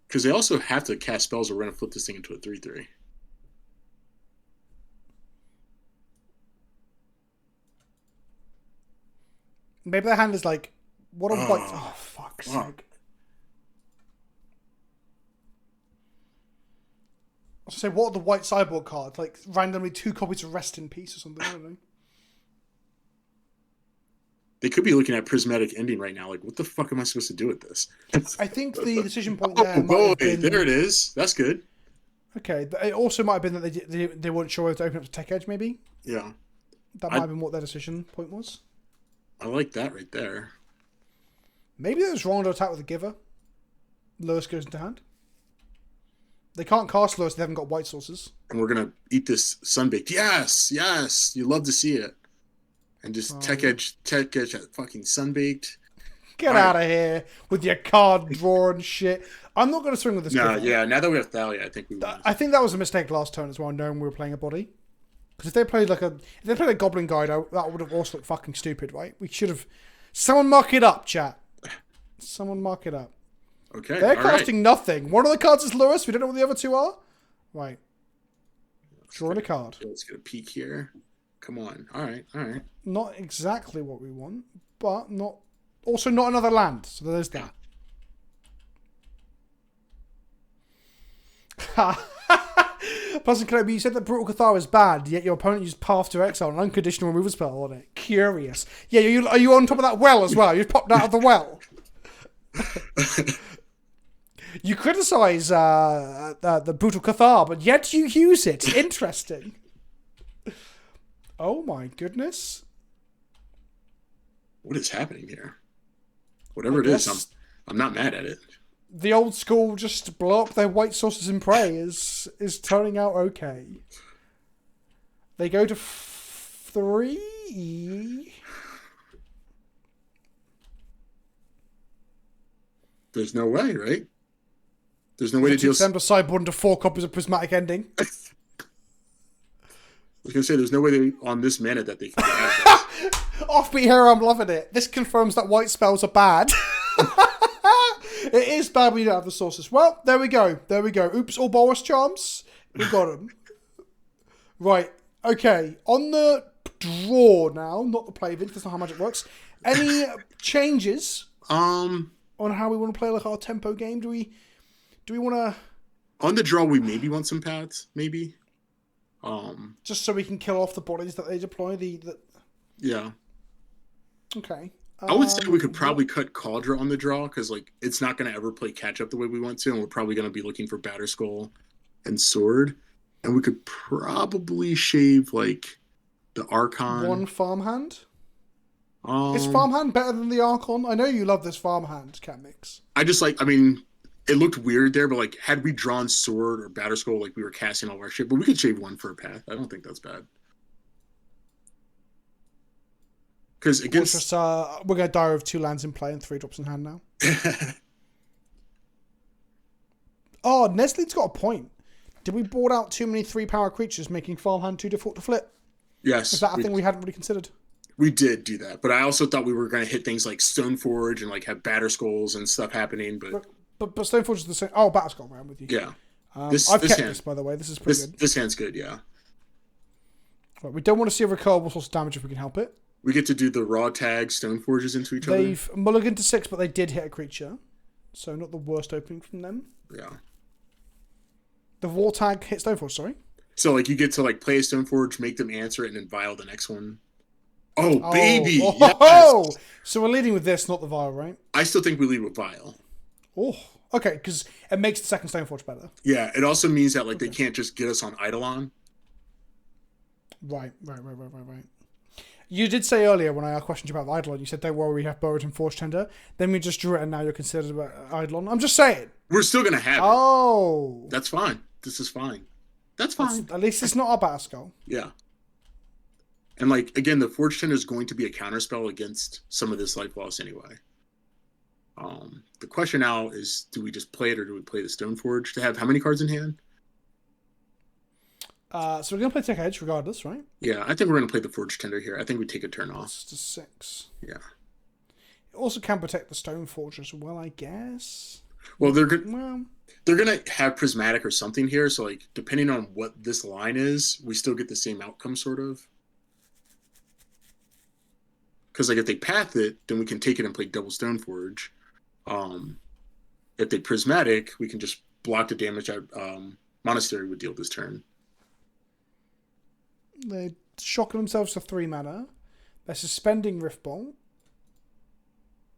Because they also have to cast spells or we're going to flip this thing into a 3/3. Maybe their hand is like, what a white... Oh, fuck's sake. I was going to say, what are the white sideboard cards? Like, randomly 2 copies of Rest in Peace or something, I don't know. They could be looking at Prismatic Ending right now. Like, what the fuck am I supposed to do with this? I think the decision point there might have been... There it is. That's good. Okay. It also might have been that they weren't sure whether to open up to Tech Edge, maybe. Yeah. That might have been what their decision point was. I like that right there. Maybe it was wrong to attack with a Giver. Lewis goes into hand. They can't cast Lewis, they haven't got white sources. And we're going to eat this Sunbaked. Yes, yes. You love to see it. And just Tech Edge, fucking Sunbaked. Get out of here with your card draw and shit. I'm not going to swing with this. No, yeah. Now that we have Thalia, I think we. I think that was a mistake last turn as well, knowing we were playing a body. Because if they played a Goblin Guide, that would have also looked fucking stupid, right? We should have. Someone mark it up, chat. Someone mark it up. Okay. They're casting nothing. One of the cards is Lewis. We don't know what the other two are. Right. Drawing a card. Let's get a peek here. Come on. All right. Not exactly what we want, but not. Also, not another land. So there's that. Pleasant Kenobi, you said that Brutal Cathar is bad, yet your opponent used Path to Exile, an unconditional removal spell on it. Curious. Yeah, are you on top of that well as well? You popped out of the well. You criticise the Brutal Cathar, but yet you use it. Interesting. Oh my goodness. What is happening here? Whatever it is, I'm not mad at it. The old school just blow up their white sources and pray is turning out okay. They go to 3. There's no way, right? There's no way to deal. Them to sideboard into 4 copies of Prismatic Ending. I was gonna say there's no way on this mana that they can have this. Offbeat hero, I'm loving it. This confirms that white spells are bad. It is bad when you don't have the sources. Well, there we go. Oops, all Boris charms. We got them. Right. Okay. On the draw now, not the play event. That's not how magic works. Any changes? On how we want to play like our tempo game? Do we want to? On the draw, we maybe want some paths. Maybe. Just so we can kill off the bodies that they deploy. Yeah. Okay. I would say we could probably cut Cauldra on the draw because like it's not going to ever play catch up the way we want to, and we're probably going to be looking for Batterskull and Sword, and we could probably shave like the Archon. One farmhand. Is farmhand better than the Archon? I know you love this farmhand, Catmix. It looked weird there, but like had we drawn Sword or Batterskull, like we were casting all of our shit, but we could shave one for a path. I don't think that's bad. Because against we're going to die with 2 lands in play and 3 drops in hand now. Oh, Neslee's got a point. Did we board out too many 3-power creatures, making farmhand too difficult to flip? Yes. Is that a thing we hadn't really considered? We did do that, but I also thought we were going to hit things like Stoneforge and like have Batterskulls and stuff happening. But Stoneforge is the same. Oh, Batterskull, I'm with you. Yeah. I've kept this, by the way. This is pretty good. This hand's good, yeah. Right, we don't want to see a recoverable source of damage if we can help it. We get to do the raw tag Stoneforges into each other. They've mulliganed to 6, but they did hit a creature. So not the worst opening from them. Yeah. The war tag hit Stoneforge, sorry. So like you get to like play a Stoneforge, make them answer it, and then vial the next one. Oh, baby! Oh! Yes. So we're leading with this, not the vial, right? I still think we lead with vial. Oh, okay, because it makes the second Stoneforge better. Yeah, it also means that like they can't just get us on Eidolon. Right. You did say earlier when I questioned you about the Eidolon, you said, don't worry, we have Burrowed and Forge Tender. Then we just drew it and now you're considered about Eidolon. I'm just saying. We're still going to have it. Oh. That's fine. This is fine. That's fine. At least it's not our Batterskull. Yeah. And like, again, the Forge Tender is going to be a counterspell against some of this life loss anyway. The question now is, do we just play it or do we play the Stoneforge to have how many cards in hand? So we're going to play Tech Edge regardless, right? Yeah, I think we're going to play the Forge Tender here. I think we take a turn off. It's to 6. Yeah. It also can protect the Stoneforge as well, I guess. Well, they're going to have Prismatic or something here, so like depending on what this line is, we still get the same outcome, sort of. Because like if they path it, then we can take it and play double Stoneforge. If they Prismatic, we can just block the damage that Monastery would deal this turn. They're shocking themselves to 3 mana. They're suspending Riftbolt.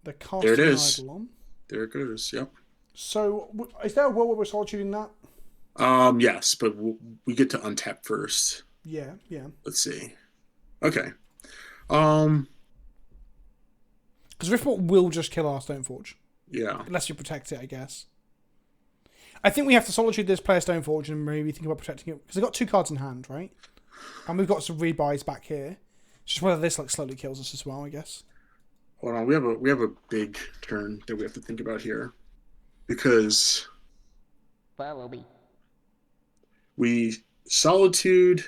They're casting there it is. Eidolon. There it goes, yep. So, is there a world where we're solituding that? Yes, but we get to untap first. Yeah, yeah. Let's see. Okay. Um, Because Riftbolt will just kill our Stoneforge. yeah. Unless you protect it, I guess. I think we have to Solitude this player Stoneforge and maybe think about protecting it. Because they've got 2 cards in hand, right? And we've got some rebuys back here. It's just whether this like slowly kills us as well, I guess. Hold on. We have a big turn that we have to think about here. Because Follow me. we Solitude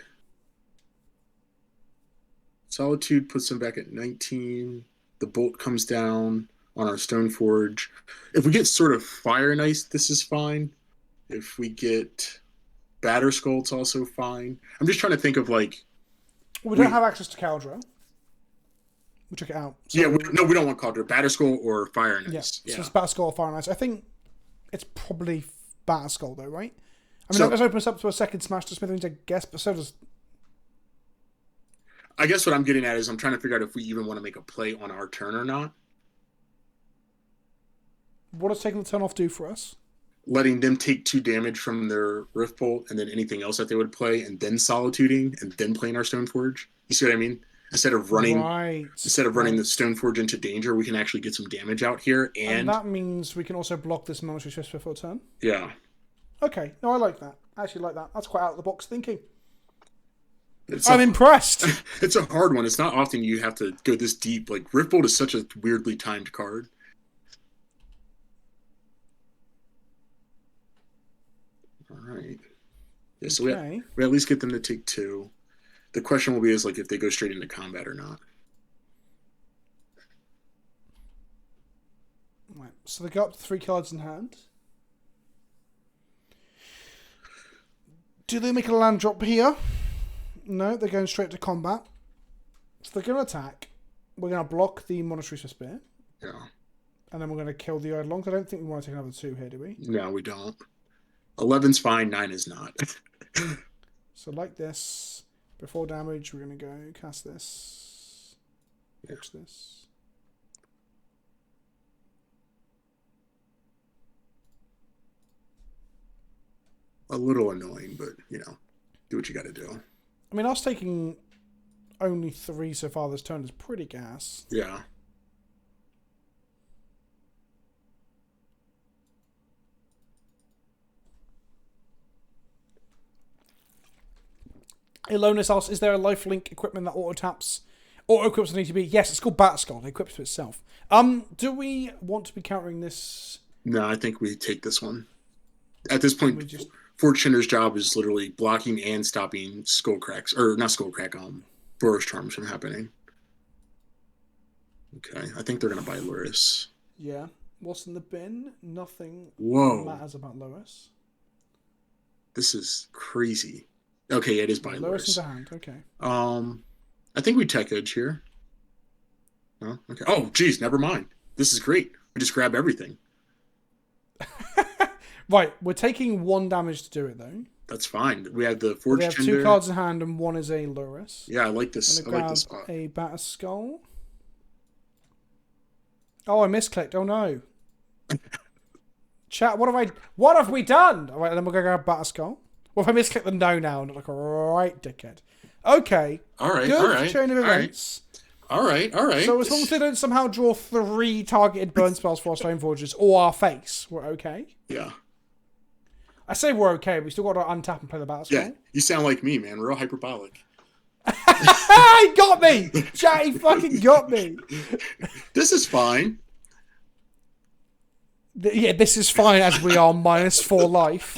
puts them back at 19. The bolt comes down on our Stoneforge. If we get sort of Fire and Ice, this is fine. If we get Batter Skull, it's also fine. I'm just trying to think of like. Well, we don't have access to Caldra. We took it out. So, Yeah, we don't want Caldra. Batter Skull or Fire and yeah. Ice. So it's Batter Skull or Fire and Ice. I think it's probably Batter Skull though, right? I mean, So- that does open us up to a second Smash to Smithereens, I guess, but so does. I guess what I'm getting at is I'm trying to figure out if we even want to make a play on our turn or not. What does taking the turn off do for us? Letting them take 2 damage from their Rift Bolt and then anything else that they would play, and then solituding and then playing our Stoneforge. You see what I mean? Instead of running the Stoneforge into danger, we can actually get some damage out here. And that means we can also block this Monetary Shift before turn. yeah. Okay, no, I like that. I actually like that. That's quite out of the box thinking. It's I'm impressed. It's a hard one. It's not often you have to go this deep. Like Rift Bolt is such a weirdly timed card. All right. Yeah, so Okay. we at least get them to take 2. The question will be is like if they go straight into combat or not. Right, so they got up to 3 cards in hand. Do they make a land drop here? No, they're going straight to combat. So they're going to attack. We're going to block the Monetary Spear. Yeah. And then we're going to kill the Eidolon. I don't think we want to take another 2 here, do we? No, we don't. 11's fine. 9 is not. So like this. Before damage, we're going to go cast this. Watch this. A little annoying, but do what you got to do. I mean, us taking only 3 so far this turn is pretty gas. Yeah. Elonis asks, is there a lifelink equipment that auto-equips an ETB? Yes, it's called Bat Skull. It equips to itself. Do we want to be countering this? No, I think we take this one. At this point, just... Fortuner's job is literally blocking and stopping Skullcracks, or not Skullcrack, Boros Charms from happening. Okay, I think they're going to buy Luris. Yeah. What's in the bin? Nothing matters about Lois. This is crazy. Okay, it is buy Lois Luris. in the hand, okay. I think we tech edge here. No? Okay. Oh, geez, never mind. This is great. We just grab everything. Right, we're taking 1 damage to do it, though. That's fine. We have the Forge We have 2 cards in hand, and 1 is a Luris. Yeah, I like this. I like this spot. A Batter Skull. Oh, I misclicked. Oh no. Chat, what have we done? All right, then we're going to grab Batter Skull. Well, if I misclick the no now, and like, right, dickhead. Okay. All right, Good all right. chain of events. All right. So as long as they don't somehow draw 3 targeted burn spells for our Stoneforges or our face, we're okay. Yeah. I say we're okay. We still got to untap and play the Batter Skull. Yeah, you sound like me, man. Real hyperbolic. He got me! Chat, he fucking got me. This is fine. Yeah, this is fine as we are -4 life.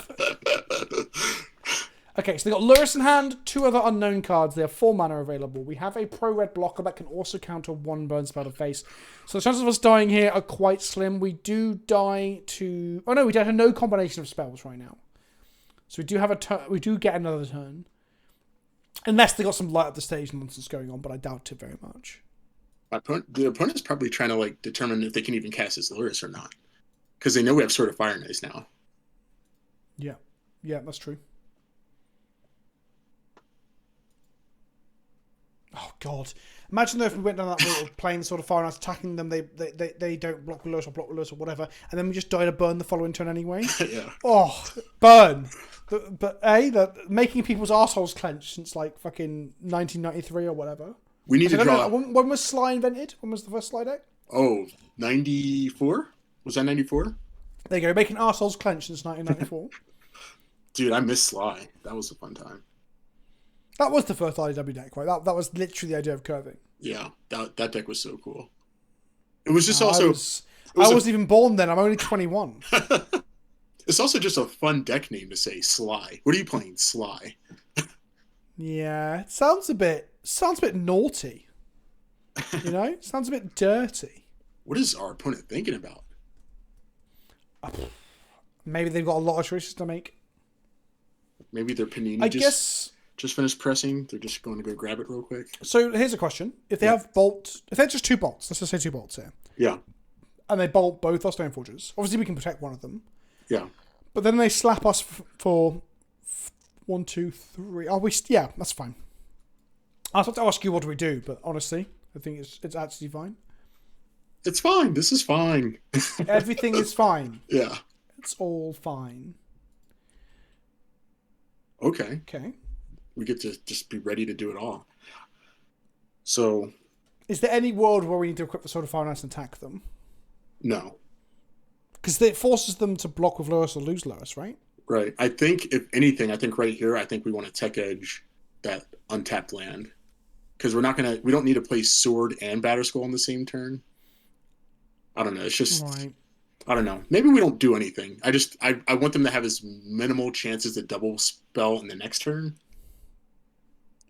Okay, so they got Luris in hand, 2 other unknown cards. They have 4 mana available. We have a pro-red blocker that can also counter 1 burn spell to face. So the chances of us dying here are quite slim. We do die to... Oh no, we die to no combination of spells right now. So we do have a turn. We do get another turn. Unless they got some light up the stage nonsense going on, but I doubt it very much. The opponent's probably trying to determine if they can even cast his Luris or not. Because they know we have Sword of Fire and Ice now. Yeah. Yeah, that's true. Oh God! Imagine though if we went down that route of playing Sword of Fire and us attacking them, they don't block with Lurrus or whatever, and then we just die to burn the following turn anyway. Yeah. Oh, burn! But making people's arseholes clench since like fucking 1993 or whatever. We need to draw. When was Sly invented? When was the first Sly deck? Oh, 94? Was that 94? There you go, making arseholes clench since 1994. Dude, I miss Sly. That was a fun time. That was the first IDW deck, right? That was literally the idea of curving. Yeah, that deck was so cool. It was just I wasn't even born then. I'm only 21. It's also just a fun deck name to say, Sly. What are you playing, Sly? Yeah, it sounds a bit naughty. You know? Sounds a bit dirty. What is our opponent thinking about? Maybe they've got a lot of choices to make. Maybe their Panini I guess... just finished pressing. They're just going to go grab it real quick. So here's a question. If they have if they're just 2 bolts, let's just say 2 bolts here. Yeah. And they bolt both our Stoneforgers. Obviously we can protect one of them. Yeah. But then they slap us for 1, 2, 3. Yeah, that's fine. I was about to ask you what do we do, but honestly, I think it's actually fine. It's fine. This is fine. Everything is fine. Yeah. It's all fine. Okay. Okay. We get to just be ready to do it all. So. Is there any world where we need to equip the Sword of Fire and Ice and attack them? No. Because it forces them to block with Lurrus or lose Lurrus, right? Right. I think, if anything, right here, I think we want to tech edge that untapped land. Because we don't need to play Sword and Batterskull on the same turn. I don't know. It's just, right. I don't know. Maybe we don't do anything. I want them to have as minimal chances to double spell in the next turn.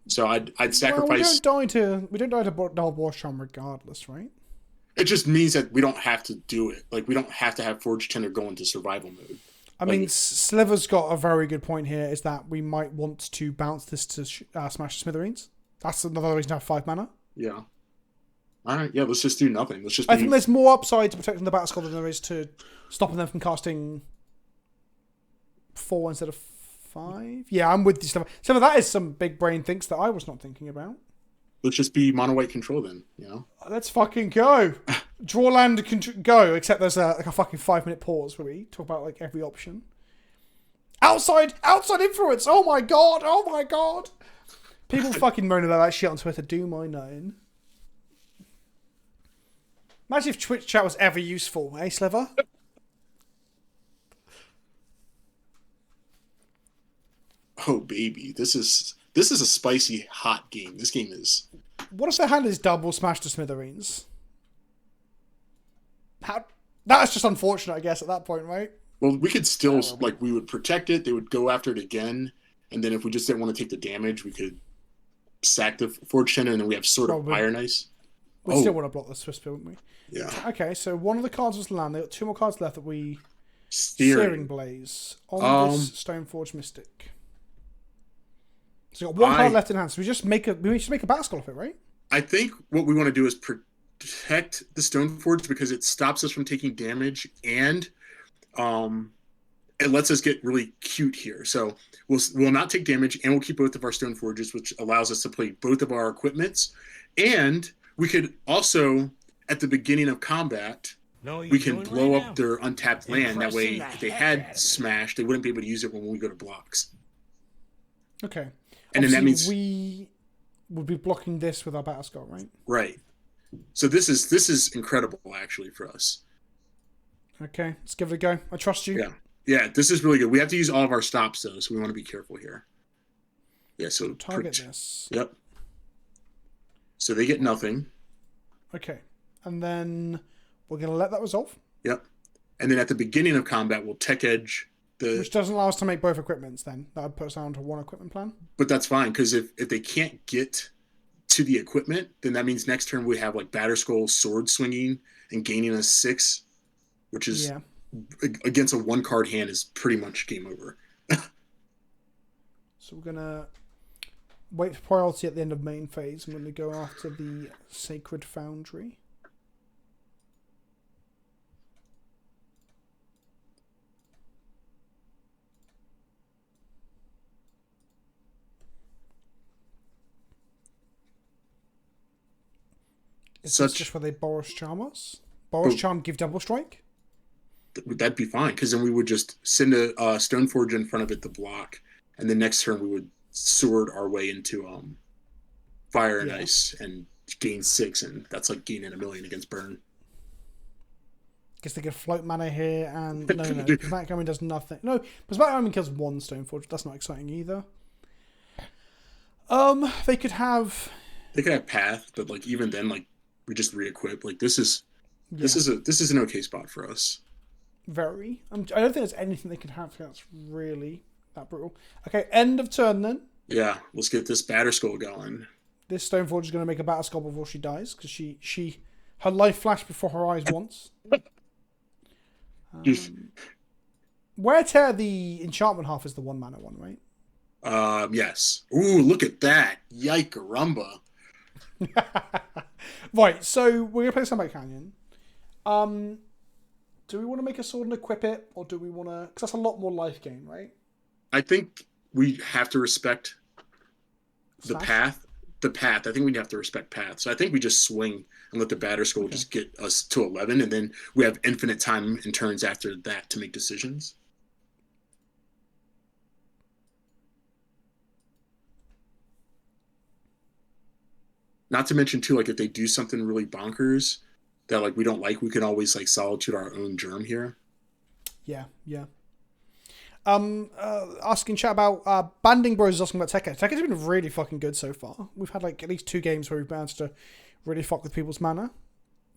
So I'd sacrifice. Well, we don't die to double War Charm regardless, right? It just means that we don't have to do it. Like, we don't have to have Forge Tender go into survival mode. I mean, Sliver's got a very good point here, is that we might want to bounce this to Smash the Smithereens. That's another reason to have 5 mana. Yeah. All right, yeah, let's just do nothing. I think there's more upside to protecting the Batterskull than there is to stopping them from casting 4 instead of 5. Yeah, I'm with you, Sliver. Sliver, that is some big brain thinks that I was not thinking about. Let's just be mono white control then, you know? Let's fucking go. Draw land, go. Except there's a fucking 5-minute pause where we talk about like every option. Outside influence. Oh my god. People fucking moan about that shit on Twitter. Do my known. Imagine if Twitch chat was ever useful, eh, Sliver? Oh baby, this is a spicy hot game. This game is. What if their hand is double Smash to Smithereens? That's just unfortunate, I guess, at that point, right? Well, we could still we would protect it. They would go after it again, and then if we just didn't want to take the damage, we could sack the Forge Tender, and then we have Sword of Iron Ice. We still want to block the Swiss Spear, wouldn't we? Yeah. Okay, so one of the cards was land. They got 2 more cards left that we. Searing Blaze on this Stoneforge Mystic. So we've got 1 card left in hand. So we just make a Batterskull of it, right? I think what we want to do is protect the Stoneforge because it stops us from taking damage and it lets us get really cute here. So we'll not take damage and we'll keep both of our Stoneforges, which allows us to play both of our equipments. And we could also, at the beginning of combat, we can blow up their untapped land. That way, if they had Smash, they wouldn't be able to use it when we go to blocks. Okay. And then that means we would be blocking this with our Batterskull, right? Right. So this is incredible, actually, for us. Okay, let's give it a go. I trust you. Yeah, this is really good. We have to use all of our stops, though, so we want to be careful here. Yeah, so... Target this. Yep. So they get nothing. Okay. And then we're going to let that resolve. Yep. And then at the beginning of combat, we'll tech edge which doesn't allow us to make both equipments, then. That would put us down to 1 equipment plan. But that's fine, because if they can't get to the equipment, then that means next turn we have like Batterskull sword swinging and gaining a 6, which is against a 1-card hand is pretty much game over. So we're gonna wait for priority at the end of main phase. I'm gonna go after the Sacred Foundry. Is this just where they Boros Charm us? Boros Charm give double strike? That'd be fine, because then we would just send a Stoneforge in front of it to block, and the next turn we would sword our way into Fire and Ice and gain 6, and that's like gaining 1,000,000 against burn. Guess they could float mana here, and no, Backgammon does nothing. No, because Backgammon kills 1 Stoneforge. That's not exciting either. They could have Path, but like even then, like we just re-equip. Like this is an okay spot for us. Very. I don't think there's anything they could have that's really that brutal. Okay, end of turn then. Yeah, let's get this Batterskull going. This Stoneforge is going to make a Batterskull before she dies, because her life flashed before her eyes once. Wear Tear, the enchantment half, is the 1 mana one, right? Yes. Ooh, look at that. Yike-rumba. Right, so we're going to play Sunbite Canyon. Do we want to make a sword and equip it, or do we want to... Because that's a lot more life gain, right? I think we have to respect the path. The path. I think we'd have to respect path. So I think we just swing and let the Batterskull just get us to 11, and then we have infinite time in turns after that to make decisions. Not to mention, too, like if they do something really bonkers that like we don't like, we can always like Solitude our own Germ here. Yeah. Asking chat about Banding Bros is asking about Tech Edge. Tech Edge has been really fucking good so far. We've had like at least 2 games where we've managed to really fuck with people's mana,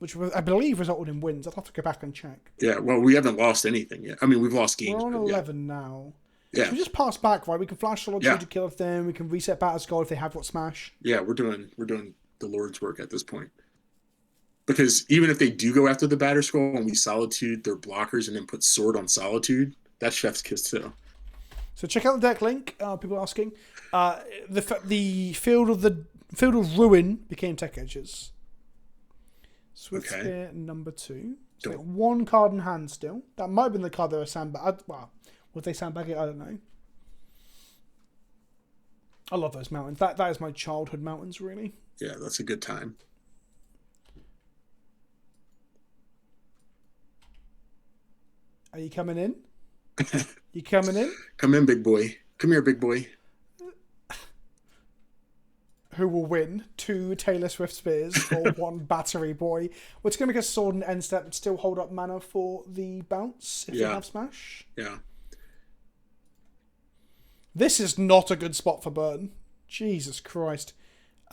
which I believe resulted in wins. I'll have to go back and check. Yeah, well, we haven't lost anything yet. I mean, we've lost games. We're on 11 now. Yeah. So we just pass back, right? We can flash Solitude to kill them. We can reset Batterskull if they have got Smash. Yeah, we're doing the Lord's work at this point. Because even if they do go after the Batterskull and we Solitude their blockers and then put Sword on Solitude, that's chef's kiss too. So check out the deck link. People are asking. The field of Ruin became Tech Edges. Swift Spear number 2. So 1 card in hand still. That might have been the card they were sandbagged. Well, would they sandbag it? I don't know. I love those mountains. That is my childhood mountains, really. Yeah, that's a good time. Are you coming in? You coming in? Come in, big boy. Come here, big boy. Who will win? 2 Taylor Swift Spears or 1 Battery Boy? Which is going to make a sword and end step and still hold up mana for the bounce if they have Smash. Yeah. This is not a good spot for burn. Jesus Christ.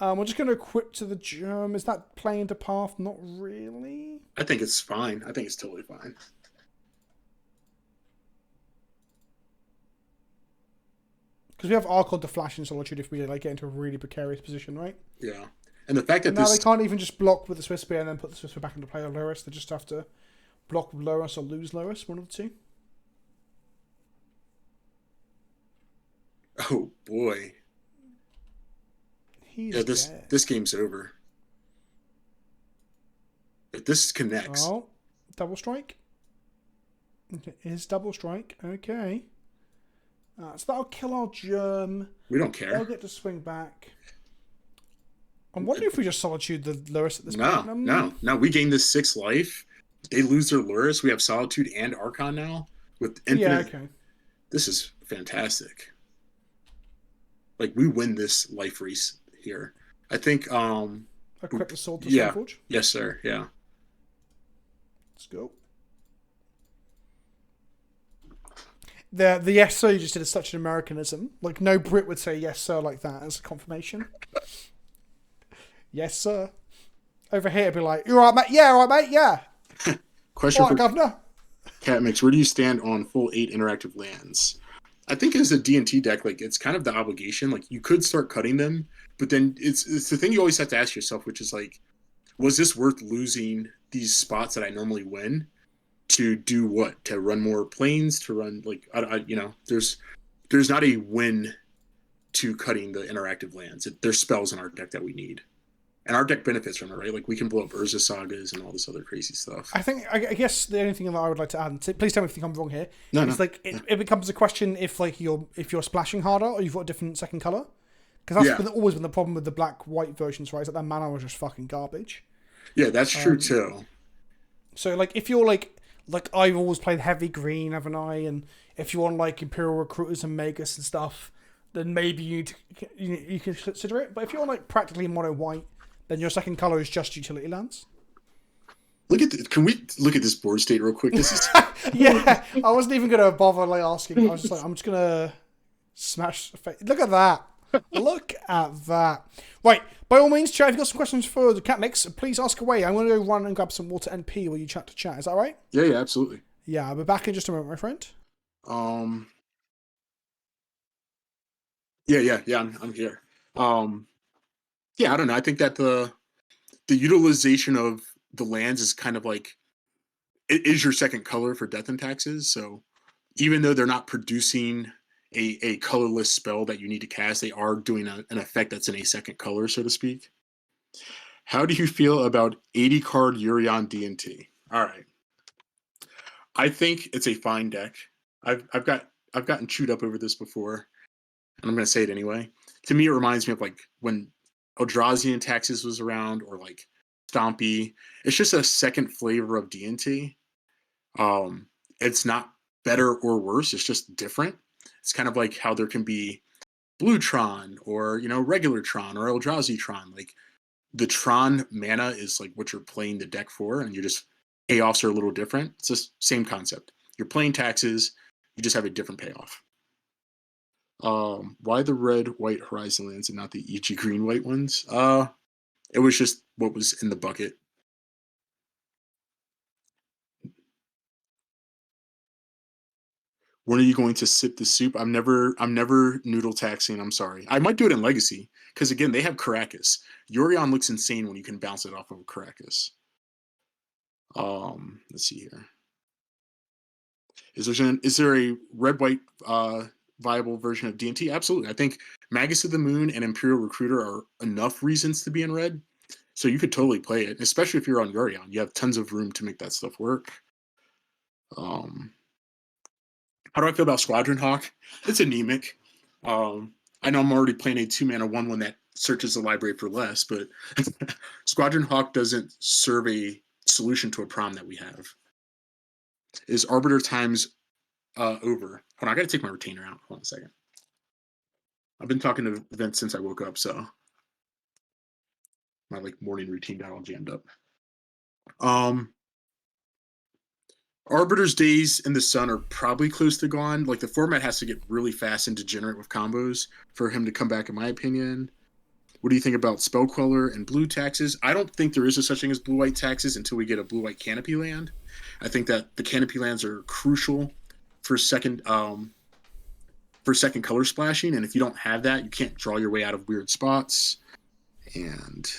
We're just going to equip to the Germ. Is that playing into path? Not really. I think it's fine. I think it's totally fine. Because we have Archon to flash in Solitude if we like get into a really precarious position, right? Yeah. And the fact that now they can't even just block with the Swift Spear and then put the Swift Spear back into play on Lurrus. They just have to block with Lurrus or lose Lurrus, one of the two. Oh boy. This game's over. If this connects. Oh, double strike. Okay, is double strike. Okay. So that'll kill our Germ. We don't care. They'll get to swing back. I'm wondering if we just Solitude the Lurrus at this point. No. We gain this 6 life. They lose their Lurrus. We have Solitude and Archon now with infinite. Yeah, okay. This is fantastic. Like we win this life race here. I think. Equip the sword to Stoneforge? Yes, sir. Yeah. Let's go. The yes sir you just did is such an Americanism. Like no Brit would say yes sir like that as a confirmation. Yes sir. Over here it'd be like, you alright mate? Yeah, alright mate, yeah. Question for Governor. Catmix, where do you stand on full 8 interactive lands? I think as a D&T deck, like it's kind of the obligation. Like you could start cutting them, but then it's the thing you always have to ask yourself, which is like, was this worth losing these spots that I normally win to do what? To run more planes? To run like there's not a win to cutting the interactive lands. There's spells in our deck that we need, and our deck benefits from it, right? Like we can blow up Urza Sagas and all this other crazy stuff. I guess the only thing that I would like to add, and please tell me if you think I'm wrong here, is like it becomes a question if like if you're splashing harder or you've got a different second color, because that's always been the problem with the black-white versions, right? Is that their mana was just fucking garbage. Yeah, that's true too. So like if you're like I've always played heavy green, haven't I? And if you want like Imperial Recruiters and Magus and stuff, then maybe you can consider it. But if you're like practically mono white, then your second color is just utility lands. Look at can we look at this board state real quick? This is Yeah, I wasn't even gonna bother like asking. I was just like, I'm just gonna smash. Look at that. Look at that. Right, by all means, chat. If you've got some questions for the Catmix, please ask away. I'm gonna go run and grab some water NP while you chat to chat. Is that right? yeah, absolutely. Yeah, I'll be back in just a moment, my friend. Yeah, I'm here. Yeah, I don't know. I think that the utilization of the lands is kind of like it is your second color for death and taxes. So even though they're not producing a colorless spell that you need to cast, they are doing an effect that's in a second color, so to speak. How do you feel about 80 card Urion D&T? All right. I think it's a fine deck. I've gotten chewed up over this before, and I'm gonna say it anyway. To me, it reminds me of like when Eldrazi Taxes was around, or like Stompy. It's just a second flavor of D&T. It's not better or worse. It's just different. It's kind of like how there can be Blue Tron or regular Tron or Eldrazi Tron. Like the Tron mana is like what you're playing the deck for, and you just payoffs are a little different. It's the same concept. You're playing taxes, you just have a different payoff. Why the red white Horizon lands and not the EG green white ones? It was just what was in the bucket. When are you going to sip the soup? I'm never noodle taxing. I'm sorry. I might do it in Legacy because again they have Caracas. Yorion looks insane when you can bounce it off of Caracas. Let's see here. Is there a red white viable version of D&T? Absolutely. I think Magus of the Moon and Imperial Recruiter are enough reasons to be in red. So you could totally play it, especially if you're on Yorion. You have tons of room to make that stuff work. How do I feel about Squadron Hawk? It's anemic. I know I'm already playing a 2-mana 1/1 that searches the library for less, but Squadron Hawk doesn't serve a solution to a problem that we have. Is Arbiter Times over? Hold on, I gotta take my retainer out. Hold on a second. I've been talking to Vince since I woke up, so my morning routine got all jammed up. Arbiter's days in the sun are probably close to gone. Like the format has to get really fast and degenerate with combos for him to come back, in my opinion. What do you think about Spell Queller and blue taxes? I don't think there is a such thing as blue-white taxes until we get a blue-white canopy land. I think that the canopy lands are crucial for second color splashing, and if you don't have that, you can't draw your way out of weird spots. And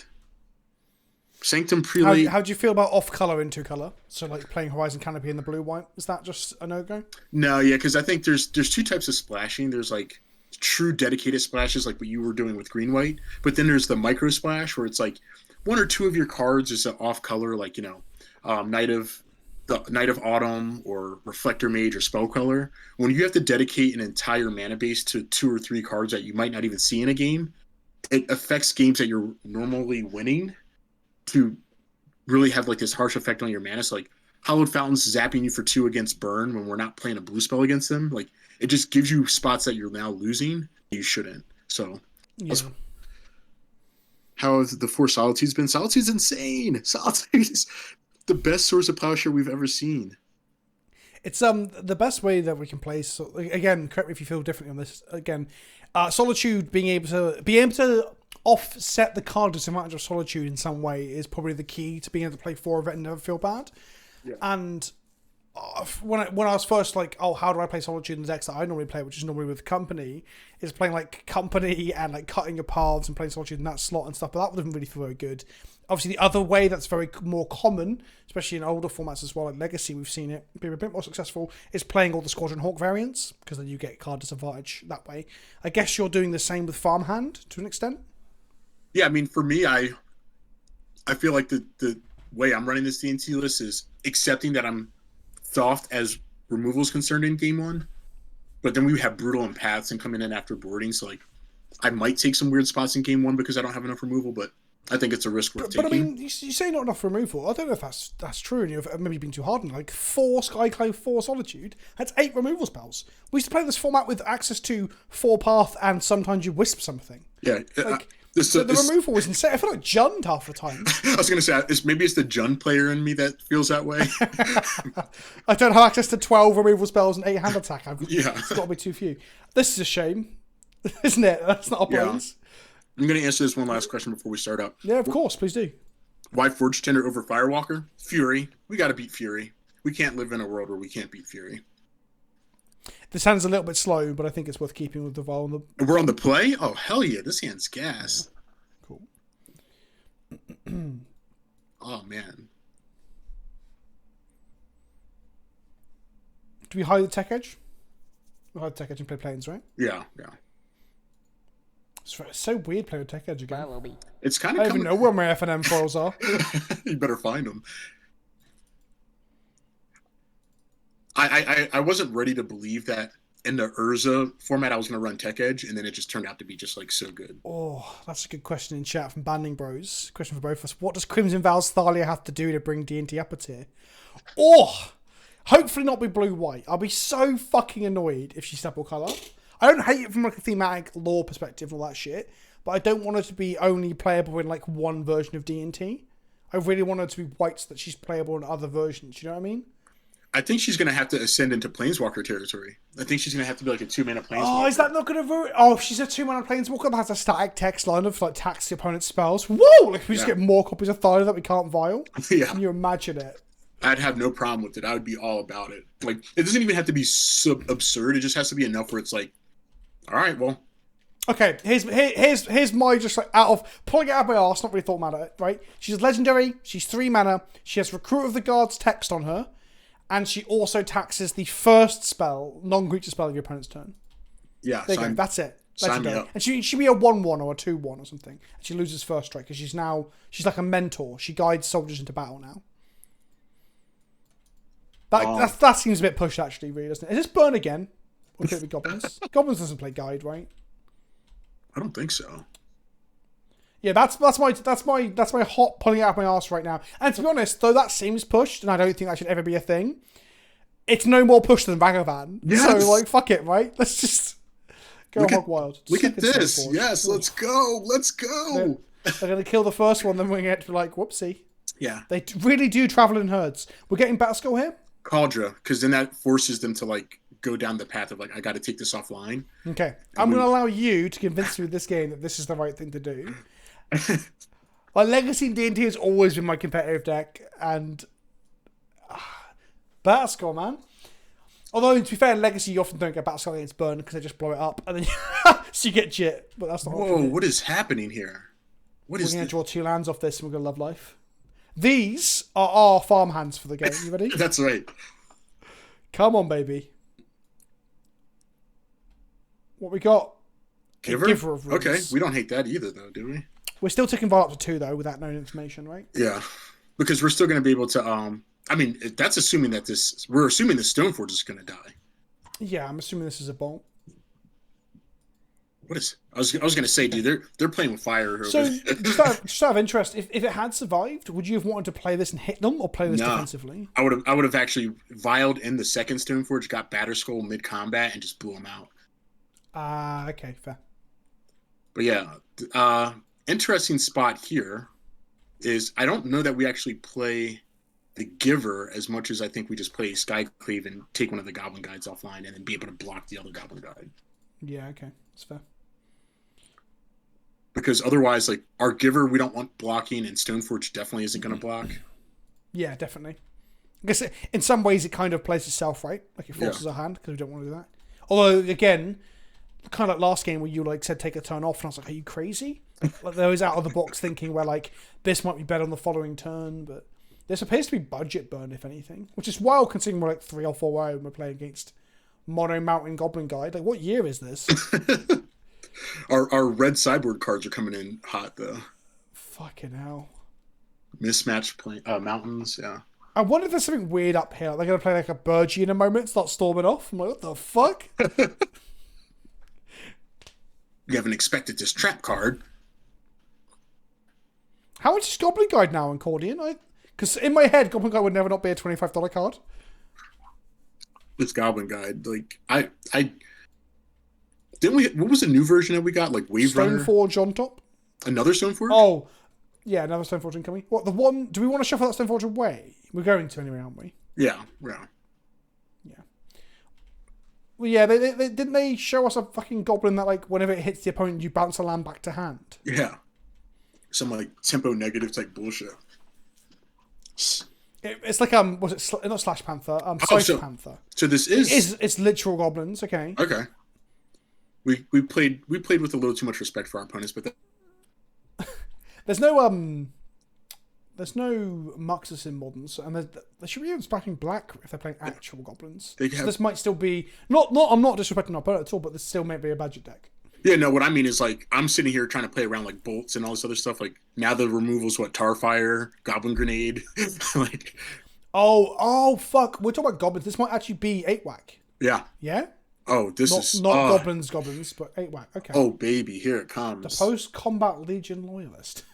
Sanctum Prelate. How do you feel about off color into color? So like playing Horizon Canopy in the blue white. Is that just a no go? No, yeah, because I think there's two types of splashing. There's like true dedicated splashes, like what you were doing with green white, but then there's the micro splash where it's like one or two of your cards is an off color, like Night of Autumn or Reflector Mage or Spell Queller. When you have to dedicate an entire mana base to 2 or 3 cards that you might not even see in a game, it affects games that you're normally winning to really have like this harsh effect on your mana. So like Hallowed Fountains zapping you for 2 against Burn when we're not playing a blue spell against them. Like it just gives you spots that you're now losing. You shouldn't. So Yeah. How has the 4 Solitudes been? Solitude's insane. Solitude is the best source of plowshare we've ever seen. It's the best way that we can play. So again, correct me if you feel differently on this. Again, Solitude being able to offset the card disadvantage of Solitude in some way is probably the key to being able to play 4 of it and never feel bad. Yeah. And when I was first like, oh, how do I play Solitude in the decks that I normally play, which is normally with Company, is playing like Company and like cutting your paths and playing Solitude in that slot and stuff. But that wouldn't really feel very good. Obviously, the other way that's very more common, especially in older formats as well, like Legacy, we've seen it be a bit more successful, is playing all the Squadron Hawk variants, because then you get card disadvantage that way. I guess you're doing the same with Farmhand to an extent. Yeah, I mean, for me, I feel like the way I'm running this D&T list is accepting that I'm soft as removal is concerned in game 1, but then we have Brutal and Paths and coming in after boarding, so like I might take some weird spots in game 1 because I don't have enough removal, but I think it's a risk worth But I taking. mean, you say not enough removal. I don't know if that's true, and you've maybe been too hard on it. Like 4 Skyclave, 4 Solitude. That's 8 removal spells. We used to play this format with access to 4 Path, and sometimes you wisp something. Yeah. Like, the removal was insane. I feel like Jund half the time. I was going to say, maybe it's the Jund player in me that feels that way. I don't have access to 12 removal spells and 8 hand attack. Yeah. It's got to be too few. This is a shame, isn't it? That's not our brains. I'm going to answer this one last question before we start up. Yeah, of course. Please do. Why Forge Tender over Firewalker? Fury. We got to beat Fury. We can't live in a world where we can't beat Fury. This hand's a little bit slow, but I think it's worth keeping with the Vial. We're on the play? Oh, hell yeah. This hand's gas. Cool. Oh, man. Do we hide the Tech Edge? We hide the Tech Edge and play Planes, right? Yeah. It's so weird playing with Tech Edge again. Follow me. It's kind I of don't even know where my FNM foils are. You better find them. I wasn't ready to believe that in the Urza format I was going to run Tech Edge, and then it just turned out to be just like so good. Oh, that's a good question in chat from Banding Bros. Question for both of us. What does Crimson Val's Thalia have to do to bring D&T up a tier? Oh, hopefully not be blue-white. I'll be so fucking annoyed if she's double colour. I don't hate it from like a thematic lore perspective and all that shit, but I don't want her to be only playable in like one version of D&T. I really want her to be white so that she's playable in other versions. You know what I mean? I think she's going to have to ascend into Planeswalker territory. I think she's going to have to be like a 2-mana Planeswalker. Oh, is that not going to ruin? Oh, if she's a 2-mana Planeswalker that has a static text line of like tax the opponent's spells. Whoa! Like we just get more copies of Thalia that we can't vial. Yeah. Can you imagine it? I'd have no problem with it. I would be all about it. Like, it doesn't even have to be so absurd. It just has to be enough where it's like, all right, well. Okay, here's my just like out of pulling it out of my arse, not really thought about it, right? She's legendary, she's 3 mana, she has Recruit of the Guards text on her, and she also taxes the first spell, non-creature spell of your opponent's turn. Yeah, there you go, that's it. Sign me Legendary. up. And she should be a 1-1 or a 2-1 or something. And she loses first strike because she's like a mentor. She guides soldiers into battle now. That seems a bit pushed actually, really, doesn't it? Is this burn again? Or could it be goblins? Goblins doesn't play guide, right? I don't think so. Yeah, that's my hot pulling out of my arse right now. And to be honest, though that seems pushed, and I don't think that should ever be a thing, it's no more pushed than Vagavan. Yes. So like, fuck it, right? Let's just go hog wild. Look at Second this. Stoneforge. Yes, let's go. Let's go. They're gonna kill the first one, then we're gonna get to be like, whoopsie. Yeah. They really do travel in herds. We're getting battle skill here. Cauldra, because then that forces them to like go down the path of like, I got to take this offline. Okay, I'm going to allow you to convince me with this game that this is the right thing to do. Like Legacy in D&D has always been my competitive deck, and Battle Skull, man. Although to be fair, in Legacy you often don't get Battle Skull against Burn because they just blow it up, and then so you get jit. But that's not. Whoa! What is happening here? What is? We're going to draw 2 lands off this, and we're going to love life. These are our farm hands for the game. You ready? That's right. Come on, baby. What we got? Giver? Giver of Runes. Okay, we don't hate that either, though, do we? We're still taking Vol up to 2, though, without known information, right? Yeah, because we're still going to be able to. I mean, that's assuming that we're assuming the Stoneforge is going to die. Yeah, I'm assuming this is a bolt. What is? I was going to say, dude, they're playing with fire. So, just out of interest, if it had survived, would you have wanted to play this and hit them, or play this defensively? I would have actually vialed in the second Stoneforge, got Batterskull mid combat, and just blew them out. Okay, fair. But yeah, interesting spot here is I don't know that we actually play the Giver as much as I think we just play Skyclave and take one of the Goblin Guides offline and then be able to block the other Goblin Guide. Yeah, okay, that's fair. Because otherwise, like, our Giver, we don't want blocking, and Stoneforge definitely isn't going to block. Yeah, definitely. I guess in some ways it kind of plays itself, right? Like it forces our hand, because we don't want to do that. Although, again, kind of like last game where you like said take a turn off, and I was like, are you crazy? Like there was out of the box thinking where like, this might be better on the following turn, but this appears to be budget burn, if anything. Which is wild considering we're like 3 or 4 and we're playing against Mono Mountain Goblin Guide. Like, what year is this? Our red sideboard cards are coming in hot, though. Fucking hell. Mismatched mountains, yeah. I wonder if there's something weird up here. They're going to play like a Burgee in a moment, start storming off. I'm like, what the fuck? You haven't expected this trap card. How much is Goblin Guide now on Cordian? Because in my head, Goblin Guide would never not be a $25 card. It's Goblin Guide. Like I didn't we. What was the new version that we got? Like Wave Runner. Stoneforge on top. Another Stoneforge. Oh, yeah, another Stoneforge incoming. What the one? Do we want to shuffle that Stoneforge away? We're going to anyway, aren't we? Yeah. Well, yeah, they didn't they show us a fucking goblin that like whenever it hits the opponent, you bounce a land back to hand. Yeah. Some like tempo negative type bullshit. It's like was it not Slash Panther? Scythe Panther. So this is it's literal goblins. Okay. Okay. We played with a little too much respect for our opponents, but there's no Muxus in moderns, and there should be backing black if they're playing actual goblins. So this might still be not. I'm not disrespecting our opponent at all, but this still may be a budget deck. Yeah, no. What I mean is like I'm sitting here trying to play around like bolts and all this other stuff. Like now the removals, Tarfire, Goblin Grenade, like. Oh fuck! We're talking about goblins. This might actually be 8-whack. Yeah. Yeah. Oh, this is not goblins, but 8-whack. Okay. Oh baby, here it comes. The post-combat Legion loyalist.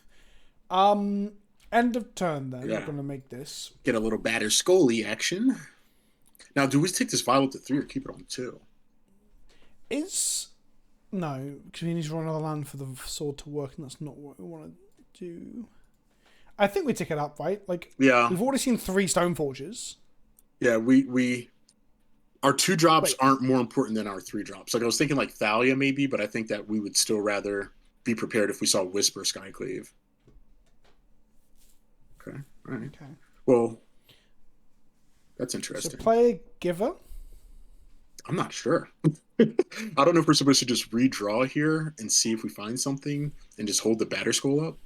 End of turn then. Yeah. We're gonna make this. Get a little batter Scully action. Now, do we take this vial up to 3 or keep it on 2? No, because we need to run another land for the sword to work, and that's not what we want to do. I think we tick it up, right? Like, yeah, we've already seen 3 Stoneforges. Yeah, our 2 drops aren't more important than our 3 drops. Like I was thinking like Thalia maybe, but I think that we would still rather be prepared if we saw Whisper Skyclave. Okay. All right. Okay. Well, that's interesting. So play a giver? I'm not sure. I don't know if we're supposed to just redraw here and see if we find something and just hold the batter skull up.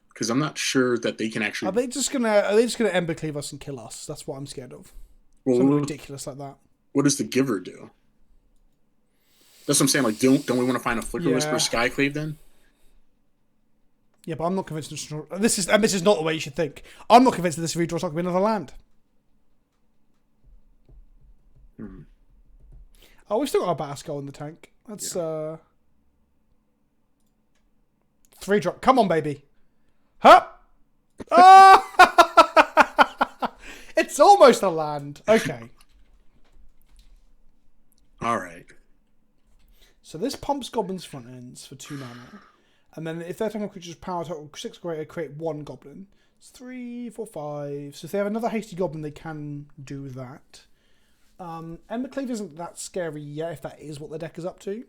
Because I'm not sure that they can actually. Are they just gonna Ember Cleave us and kill us? That's what I'm scared of. Well, Something ridiculous like that. What does the giver do? That's what I'm saying. Like, don't we want to find a Flicker Whisper Skyclave then? Yeah, but I'm not convinced. This is not the way you should think. I'm not convinced that this redraw is not going to be another land. Oh, we still got a Batter in the tank. That's 3-drop. Come on, baby. Huh? Oh! It's almost a land. Okay. All right. So this pumps goblins front ends for 2 mana. And then if their target creature's power total 6 or greater, create 1 goblin. It's 3, 4, 5. So if they have another hasty goblin, they can do that. Embercleave isn't that scary yet, if that is what the deck is up to.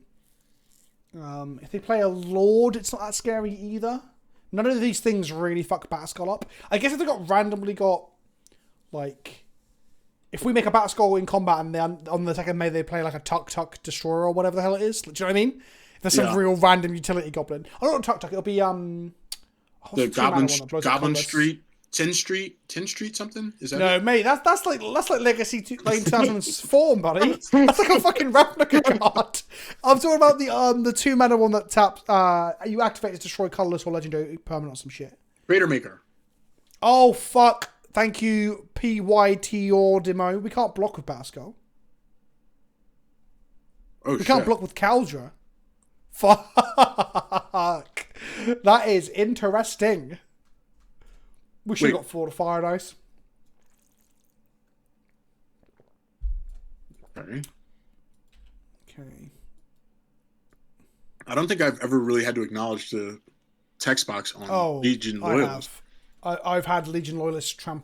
If they play a Lord, it's not that scary either. None of these things really fuck Batterskull up. I guess if they randomly got, like, if we make a Batterskull in combat and then on the second May they play like a Tuk Destroyer or whatever the hell it is. Do you know what I mean? If there's some real random utility goblin. Oh, not Tuk, it'll be the Goblin Street. 10th Street something? Is that no, it? Mate, that's like Legacy 2004, buddy. That's like a fucking replica card. I'm talking about the 2 mana one that taps you activate to destroy colorless or legendary permanent or some shit. Raider Maker. Oh fuck. Thank you, PYT or Demo. We can't block with Batterskull. We can't block with Caldra. Fuck. That is interesting. We should have got 4 to Fire Dice. Okay. I don't think I've ever really had to acknowledge the text box on Legion Loyalists. I've had Legion Loyalists not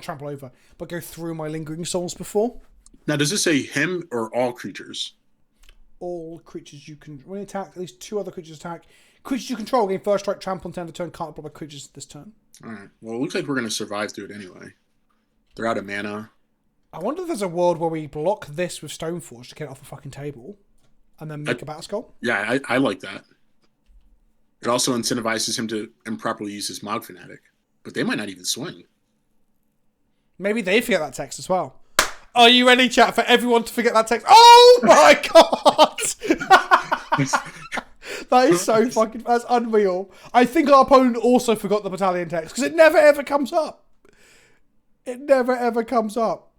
trample over, but go through my Lingering Souls before. Now, does this say him or all creatures? All creatures you can... When you attack, at least 2 other creatures attack. Creatures you control gain first strike, trample, and turn to turn. Can't block by creatures this turn. Alright. Well, it looks like we're going to survive through it anyway. They're out of mana. I wonder if there's a world where we block this with Stoneforge to get it off the fucking table. And then make a Batterskull. Yeah, I like that. It also incentivizes him to improperly use his Mog Fanatic. But they might not even swing. Maybe they forget that text as well. Are you ready, chat, for everyone to forget that text? Oh my god! That is so fucking... That's unreal. I think our opponent also forgot the battalion text, because it never ever comes up. It never ever comes up.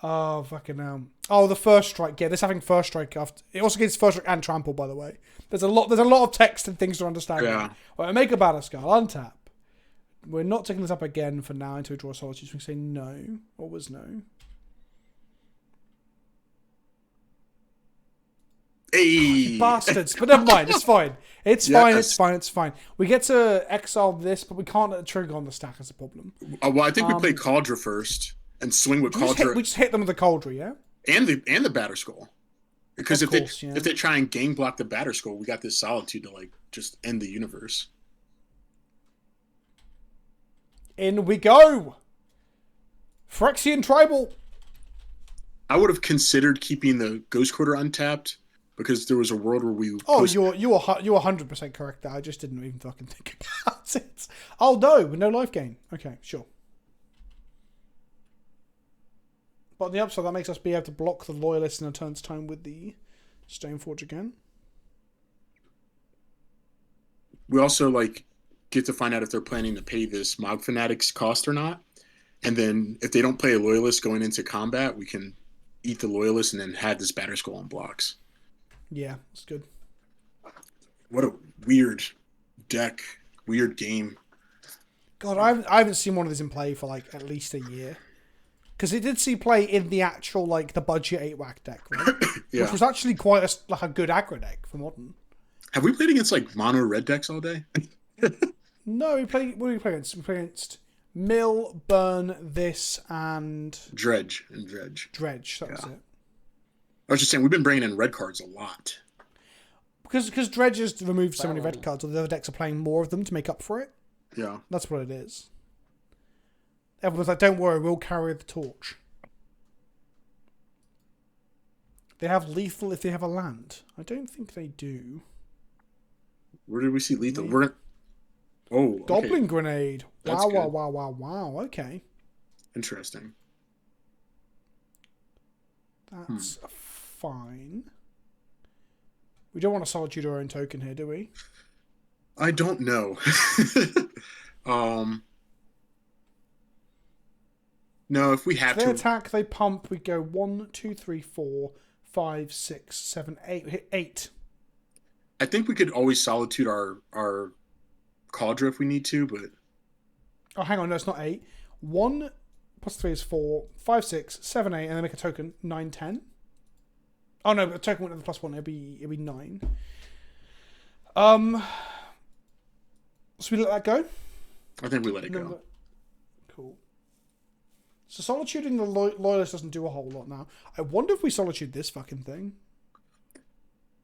Oh, fucking hell. Oh, the first strike. Yeah, this having first strike after. It also gets first strike and trample, by the way. There's a lot of text and things to understand. Yeah. Right, make a battle skull. Untap. We're not taking this up again for now until we draw solitude. So we can say no. What was no? Hey. Bastards. But never mind. It's fine. It's fine. Yes. It's fine. It's fine. We get to exile this, but we can't trigger on the stack as a problem. Well, I think we play Cauldra first and swing with Cauldra We just hit them with the Cauldron, yeah? and the Batter Skull. Because Of course, if they try and gang block the Batter Skull, we got this Solitude to like just end the universe. In we go. Phyrexian Tribal. I would have considered keeping the Ghost Quarter untapped because there was a world where we. Oh, you're 100% correct there. I just didn't even fucking think about it. Oh no, no life gain. Okay, sure. But on the upside, that makes us be able to block the Loyalists in a turn's time with the Stoneforge again. We also like get to find out if they're planning to pay this Mog Fanatics cost or not, and then if they don't play a Loyalist going into combat, we can eat the Loyalist and then have this Batter Skull on blocks. Yeah, that's good. What a weird deck, weird game. God, I haven't seen one of these in play for like at least a year. Because it did see play in the actual, like, the budget 8-whack deck, right? Yeah. Which was actually quite a good aggro deck for Modern. Have we played against, like, mono red decks all day? No, what did we play against? We played against Mill, Burn, this, and... Dredge. Dredge, that was it. I was just saying, we've been bringing in red cards a lot. Because Dredge has removed so many red cards, or the other decks are playing more of them to make up for it. Yeah. That's what it is. Everyone's like, don't worry, we'll carry the torch. They have lethal if they have a land. I don't think they do. Where did we see lethal? We're... Oh, okay. Goblin Grenade. That's good. Wow. Okay. Interesting. That's fine. We don't want to solitude our own token here, do we? I don't know. No, if we have They to attack, they pump, we go 1, 2, 3, 4, 5, 6, 7, 8. We hit 8. I think we could always solitude our Cauldra if we need to, but Oh, hang on, no, it's not 8. 1 plus 3 is 4, 5, 6, 7, 8, and then make a token 9, 10. Oh no, but a token went to the +1, it'd be 9. So we let that go? I think we let it go. Cool. So solituding the Loyalist doesn't do a whole lot now. I wonder if we solitude this fucking thing.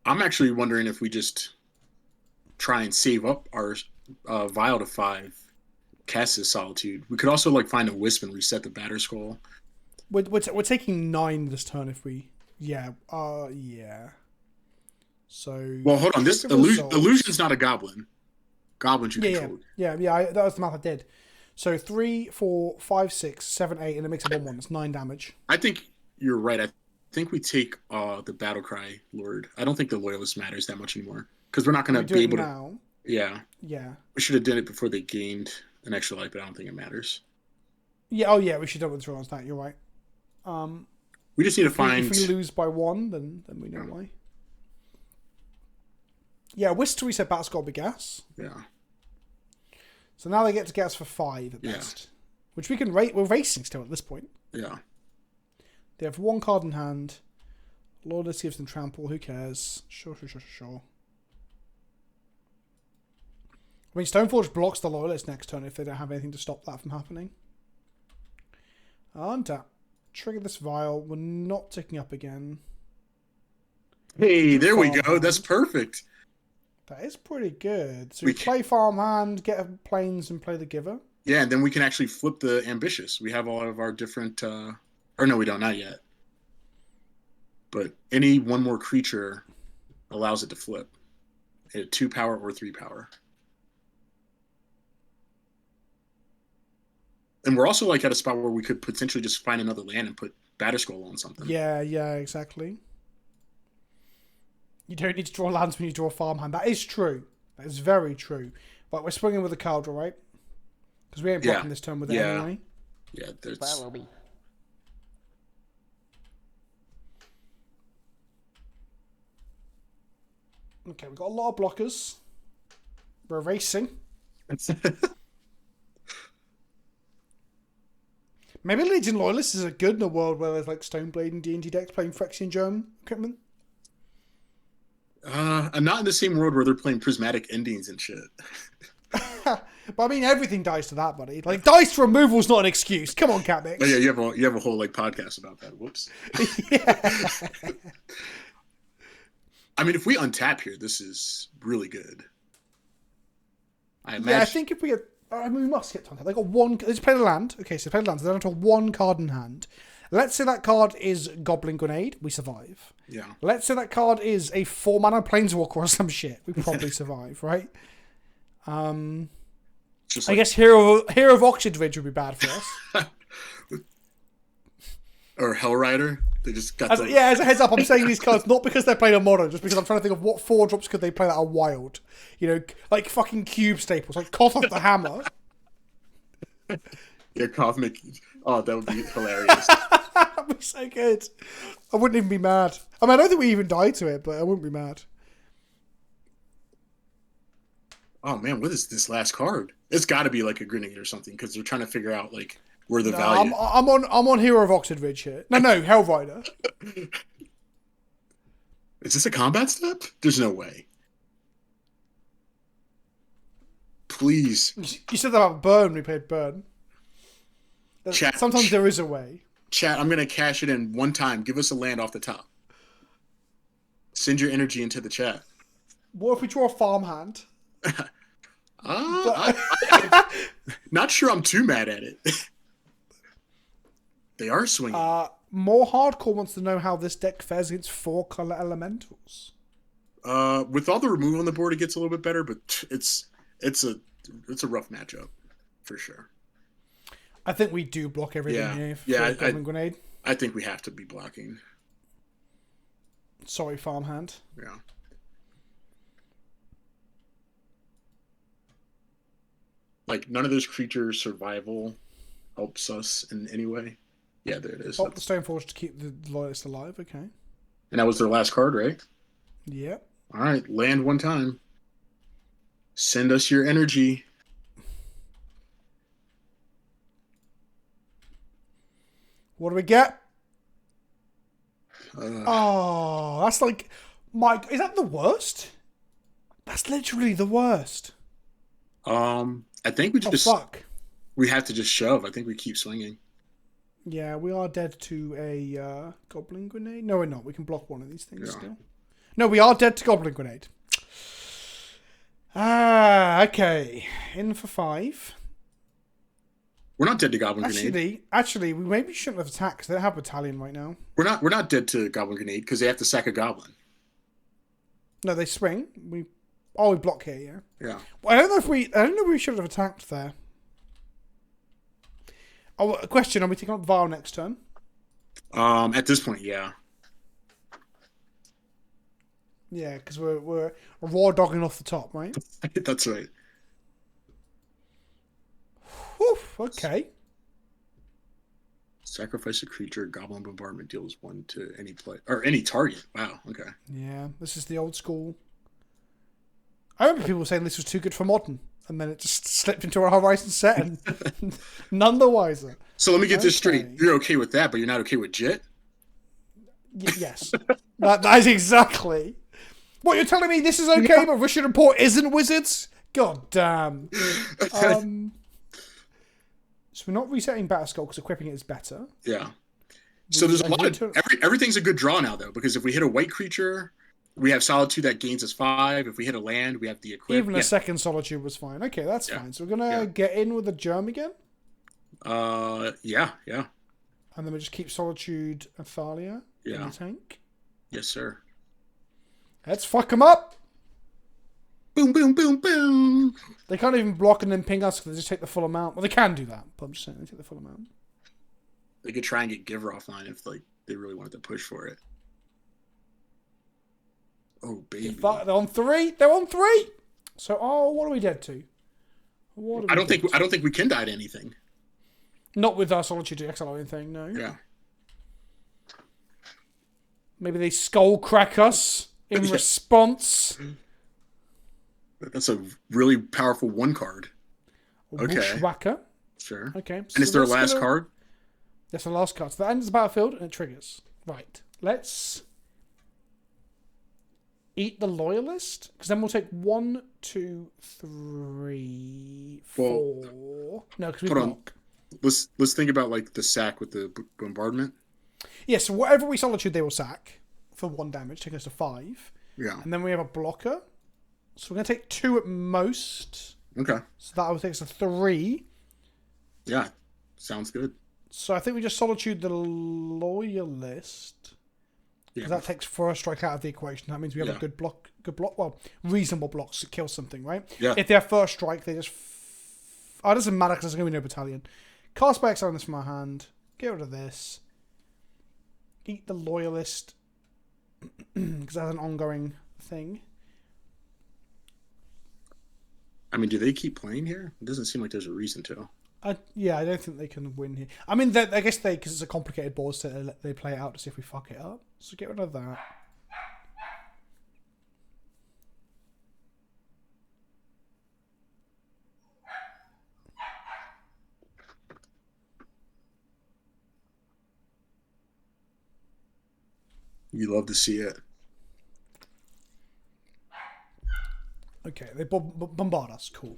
I'm actually wondering if we just try and save up our Vial to 5, cast this Solitude. We could also like find a Wisp and reset the Batter Skull. We're taking 9 this turn if we... Yeah. Yeah. So... Well, hold on. This Illusion's not a Goblin. Goblins you control. Yeah. That was the math I did. So 3, 4, 5, 6, 7, 8, and it makes a 1/1. It's 9 damage. I think you're right. I think we take the Battlecry Lord. I don't think the Loyalist matters that much anymore. Because we're not going to be able now. to... Yeah. Yeah. We should have done it before they gained an extra life, but I don't think it matters. Yeah, oh yeah, we should double throw on that. You're right. We just need to find... If we lose by 1, then we know why. Yeah, Wisp to reset Bat's got to be gas. Yeah. So now they get to get us for 5 at best. Which we can rate. We're racing still at this point. Yeah. They have 1 card in hand. Loyalist gives them trample. Who cares? Sure. I mean, Stoneforge blocks the Loyalist next turn if they don't have anything to stop that from happening. Untap. Trigger this Vial. We're not ticking up again. Hey, there we go. That's perfect. That is pretty good. So we play Farmhand, get a Plains, and play the Giver. Yeah, and then we can actually flip the Ambitious. We have all of our different... Or no, we don't. Not yet. But any one more creature allows it to flip. At 2 power or 3 power. And we're also like at a spot where we could potentially just find another land and put Batterskull on something. Yeah, exactly. You don't need to draw lands when you draw Farmhand. That is true. That is very true. But we're swinging with a Cauldron, right? Because we ain't blocking this turn with it anyway. Yeah, there's... Okay, we've got a lot of blockers. We're racing. Maybe Legion Loyalists is a good in a world where there's like Stoneblade and D&D decks playing Phyrexian Germ equipment. I'm not in the same world where they're playing prismatic endings and shit. But I mean, everything dies to that, buddy. Like, dice removal is not an excuse. Come on, Catmix. Oh yeah, you have a whole like podcast about that. Whoops. Yeah. I mean, if we untap here, this is really good. I imagine. Yeah, I think if we get... I mean, we must get to untap. They got one... They just played a land. Okay, so they played a land. So they're down to one card in hand. Let's say that card is Goblin Grenade. We survive. Yeah. Let's say that card is a 4-mana Planeswalker or some shit. We probably survive, right? Just I guess Hero of Oxidridge would be bad for us. Or Hellrider. They just got As a heads up, I'm saying these cards not because they're played on modern, just because I'm trying to think of what 4-drops could they play that are wild. You know, like fucking cube staples, like Koth of the Hammer. Yeah, Cosmic. Oh, that would be hilarious. That'd be so good. I wouldn't even be mad. I mean, I don't think we even died to it, but I wouldn't be mad. Oh man, what is this last card? It's got to be like a grenade or something because they're trying to figure out like where the value. I'm on Hero of Oxidridge here. No, Hellrider. Is this a combat step? There's no way. Please. You said that about Burn. We played Burn. Chat. Sometimes there is a way. Chat, I'm gonna cash it in one time. Give us a land off the top. Send your energy into the chat. What if we draw a farmhand? I'm not sure I'm too mad at it. They are swinging. More hardcore wants to know how this deck fares against 4-color elementals. With all the removal on the board, it gets a little bit better, but it's a rough matchup for sure. I think we do block everything here for Goblin Grenade. I think we have to be blocking. Sorry, farmhand. Yeah. Like, none of those creatures' survival helps us in any way. Yeah, there it is. Oh, the Stoneforge to keep the Loyalist alive, okay. And that was their last card, right? Yep. All right, land one time. Send us your energy. What do we get? Oh, that's like... Mike, is that the worst? That's literally the worst. I think we just... fuck. We have to just shove. I think we keep swinging. Yeah, we are dead to a Goblin Grenade. No, we're not. We can block one of these things still. No, we are dead to Goblin Grenade. Okay. In for 5. We're not dead to Goblin Grenade. Actually, we maybe shouldn't have attacked because they don't have Battalion right now. We're not dead to Goblin Grenade because they have to sack a Goblin. No, they swing. We block here, yeah. Yeah. Well, I don't know if we should have attacked there. Oh, a question: are we taking up Vile next turn? At this point, yeah. Yeah, because we're raw dogging off the top, right? That's right. Whew, okay. Sacrifice a creature. Goblin Bombardment deals 1 to any play or any target. Wow. Okay. Yeah, this is the old school. I remember people saying this was too good for modern, and then it just slipped into our Horizon set, and none the wiser. So let me get this straight. You're okay with that, but you're not okay with Jit? Yes. that is exactly. What, you're telling me this is okay, but Richard and Port isn't Wizards? God damn. So we're not resetting Batterskull because equipping it is better. Yeah. So there's a lot of... Everything's a good draw now, though, because if we hit a white creature... We have Solitude that gains us 5. If we hit a land, we have the equip. Even a second Solitude was fine. Okay, that's fine. So we're going to get in with the Germ again? Yeah. And then we just keep Solitude and Thalia in the tank? Yes, sir. Let's fuck them up! Boom, boom, boom, boom! They can't even block and then ping us because they just take the full amount. Well, they can do that, but I'm just saying they take the full amount. They could try and get Giver offline if they really wanted to push for it. Oh, baby. They're on 3. They're on 3. So, what are we dead to? I don't think we can die to anything. Not with our Solitude to exile or anything, no. Yeah. Maybe they skull crack us. In Yeah. response, That's a really powerful 1 card. Okay. Bushwhacker. Sure. Okay. And it's their last card? That's the last card. So that ends the battlefield and it triggers. Right. Let's eat the Loyalist. Because then we'll take 1, 2, 3, 4. No, because we hold on. block. Let's think about like the sack with the bombardment. Yeah, so whatever we Solitude, they will sack for 1 damage, taking us to 5. Yeah. And then we have a blocker. So we're going to take 2 at most. Okay. So that will take us to 3. Yeah. Sounds good. So I think we just Solitude the Loyalist. Because that takes first strike out of the equation. That means we have a good block. Well, reasonable blocks to kill something, right? Yeah. If they have first strike, they just... Oh, it doesn't matter because there's going to be no battalion. Cast by exiling this from our hand. Get rid of this. Eat the Loyalist. Because that's an ongoing thing. I mean, do they keep playing here? It doesn't seem like there's a reason to. Yeah, I don't think they can win here. I mean, I guess because it's a complicated board, so they play it out to see if we fuck it up. So get rid of that. You love to see it. Okay, they bombard us. Cool.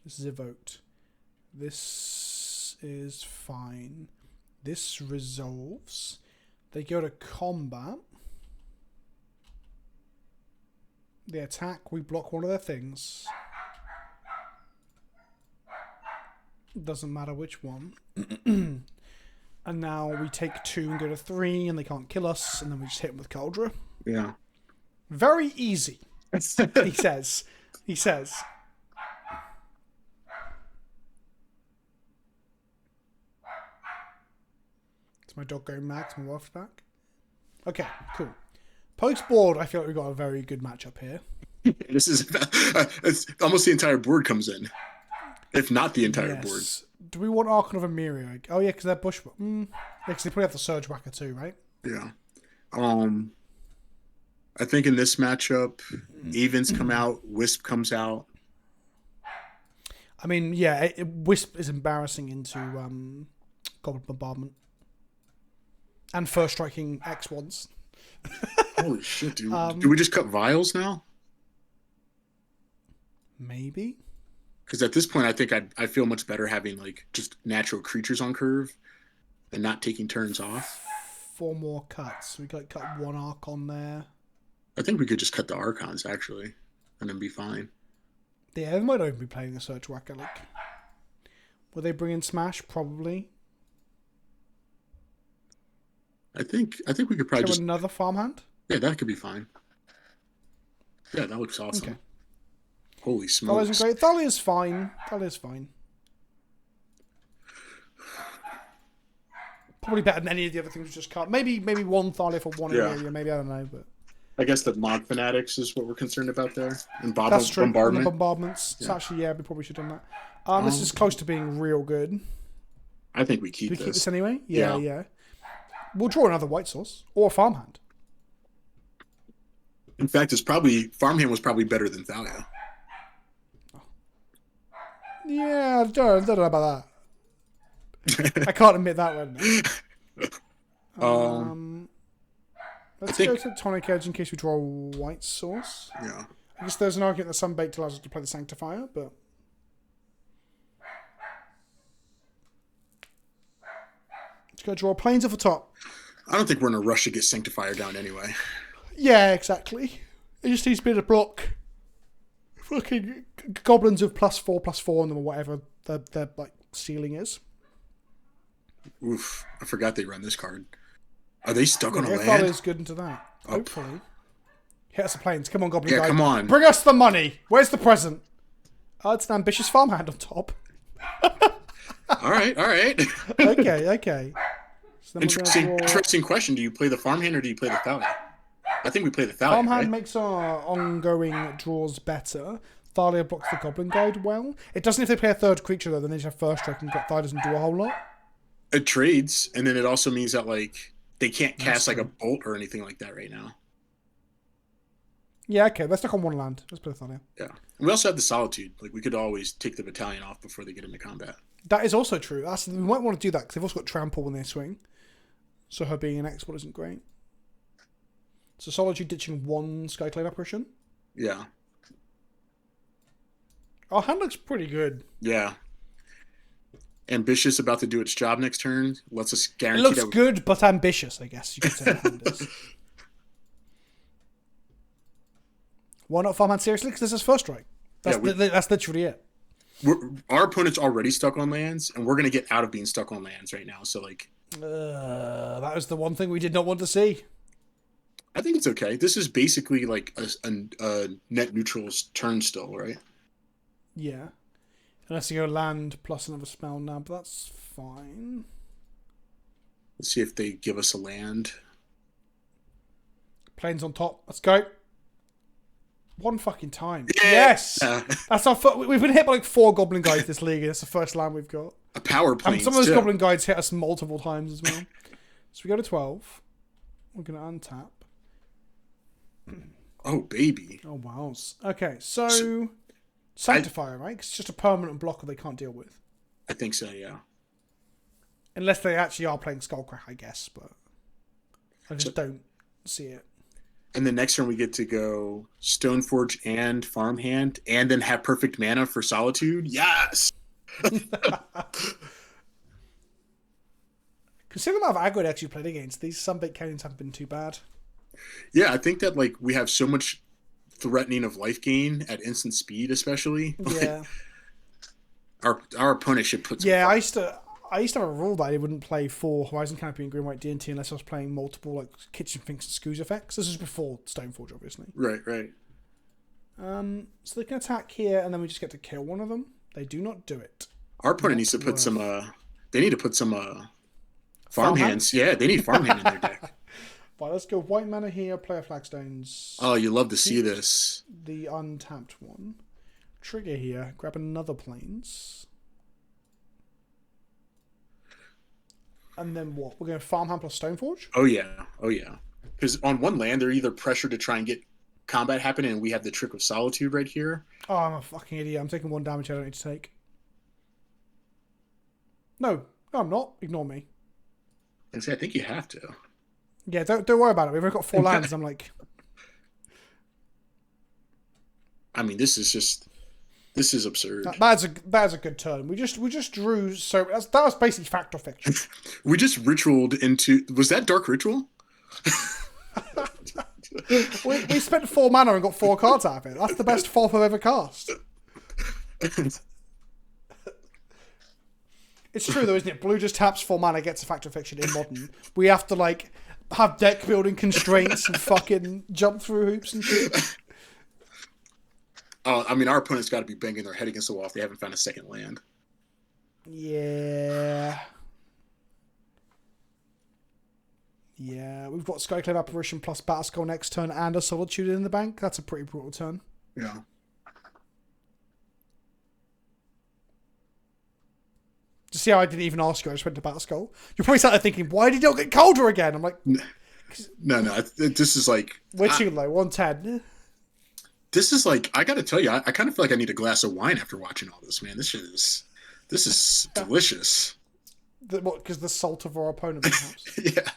This is evoked. This is fine. This resolves. They go to combat. They attack. We block one of their things. Doesn't matter which one. And now we take 2 and go to 3, and they can't kill us, and then we just hit them with Cauldra. Yeah. Very easy, he says. He says. Is my dog going mad? Is my wife back? Okay, cool. Post board, I feel like we've got a very good matchup here. This is it's almost the entire board comes in, if not the entire board. Do we want Archon of Emiria? Oh yeah, because they're bush. Yeah, because they probably have the Surge Whacker too, right? Yeah. I think in this matchup, Evens come out, Wisp comes out. I mean, yeah, Wisp is embarrassing into Goblin Bombardment and first striking X1s. Holy shit, dude! Do we just cut vials now? Maybe. Because at this point, I think I feel much better having like just natural creatures on curve and not taking turns off. 4 more cuts. We got cut 1 Archon there. I think we could just cut the Archons actually, and then be fine. Yeah, they might even be playing the Surge Whacker. Like, will they bring in Smash? Probably. I think we could probably just another farmhand. Yeah, that could be fine. Yeah, that looks awesome. Okay. Holy smokes! Thalia's great. Thalia's fine. Thalia's fine. Probably better than any of the other things we just cut. Maybe 1 Thalia for 1 area. Maybe, I don't know, but I guess the mod fanatics is what we're concerned about there. And that's true. bombardment. And the bombardments. Yeah. So actually, yeah, we probably should have done that. This is close to being real good. I think we keep Do we this. keep this anyway? Yeah. We'll draw another white source or a farmhand. In fact, farmhand was probably better than Thalia. Yeah, I don't know about that. I can't admit that one. Let's go to Tonic Edge in case we draw a white source. Yeah. I guess there's an argument that Sunbaked allows us to play the Sanctifier, but let's go draw planes off the top. I don't think we're in a rush to get Sanctifier down anyway. Yeah, exactly. It just needs to be to block fucking goblins of +4/+4 on them or whatever their like ceiling is. Oof! I forgot they run this card. Are they stuck on a land? Thalia's good into that. Hopefully. Hit us the planes. Come on, Goblin guy. Come on. Bring us the money. Where's the present? Oh, it's an ambitious farmhand on top. all right. Okay. So interesting question. Do you play the farmhand or do you play the Thalia? I think we play the Thalia. Farmhand makes our ongoing draws better. Thalia blocks the Goblin Guide well. It doesn't if they play a third creature though, then they just have first strike and Thalia doesn't do a whole lot. It trades, and then it also means that like they can't cast like a true. bolt or anything like that right now. Yeah, okay. Let's stick on one land. Let's put it on here. Yeah. And we also have the Solitude. Like we could always take the battalion off before they get into combat. That is also true. We might want to do that because they've also got trample when they swing. So her being an export isn't great. So Solitude ditching one Skyclave apparition. Yeah. Our hand looks pretty good. Yeah. Ambitious about to do its job next turn. Lets us It guarantee looks that good, but ambitious, I guess you could say. Hand is. Why not Farmhand seriously? Because this is first strike. That's literally it. our opponent's already stuck on lands, and we're going to get out of being stuck on lands right now. So, like, that was the one thing we did not want to see. I think it's okay. This is basically like a net neutral's turn still, right? Yeah. Unless you go land plus another spell now, but that's fine. Let's see if they give us a land. Planes on top. Let's go. One fucking time. Yeah. Yes! That's our we've been hit by like 4 Goblin Guides this league, and it's the first land we've got. A power plane. And some of those Goblin Guides hit us multiple times as well. So we go to 12. We're going to untap. Oh, baby. Oh, wow. Okay, so Sanctifier, right? 'Cause it's just a permanent blocker they can't deal with. I think so, yeah. Unless they actually are playing Skullcrack, I guess, but I just don't see it. And the next turn we get to go Stoneforge and Farmhand, and then have perfect mana for Solitude. Yes! Considering the amount of aggro they actually played against, these Sunbaked Canyons haven't been too bad. Yeah, I think that like we have so much threatening of life gain at instant speed, especially. Yeah. Our opponent should put some Yeah, I used to have a rule that I wouldn't play 4 Horizon Canopy and Green White D&T unless I was playing multiple like Kitchen Finks and Screws effects. This was before Stoneforge, obviously. Right. So they can attack here, and then we just get to kill one of them. They do not do it. Our opponent needs to put some they need to put some farmhands. Yeah, they need farmhand in their deck. Right, let's go white mana here, player flagstones. Oh, you love to see this. The untapped one. Trigger here, grab another planes. And then what? We're going to Farmhand plus Stoneforge? Oh yeah. Because on one land, they're either pressured to try and get combat happening, and we have the Trick of Solitude right here. Oh, I'm a fucking idiot. I'm taking 1 damage I don't need to take. No, I'm not. Ignore me. And say, I think you have to. Yeah, don't worry about it. We've only got 4 lands. I'm like... I mean, this is absurd. That's a good turn. We just drew... So that was basically Fact or Fiction. We just ritualed into... Was that Dark Ritual? we spent 4 mana and got 4 cards out of it. That's the best 4th I've ever cast. It's true though, isn't it? Blue just taps 4 mana, gets a Fact or Fiction in Modern. We have to like have deck building constraints and fucking jump through hoops and shit. I mean, our opponent's got to be banging their head against the wall if they haven't found a second land. Yeah. Yeah, we've got Skyclave Apparition plus Batterskull next turn and a Solitude in the bank. That's a pretty brutal turn. Yeah. To see how I didn't even ask you, I just went to Batterskull. You're probably sat there thinking, why did you not get colder again? I'm like... No, this is like... Witching Low, 110. This is like, I gotta tell you, I kind of feel like I need a glass of wine after watching all this, man. This is delicious. What, because the salt of our opponent, perhaps? Yeah.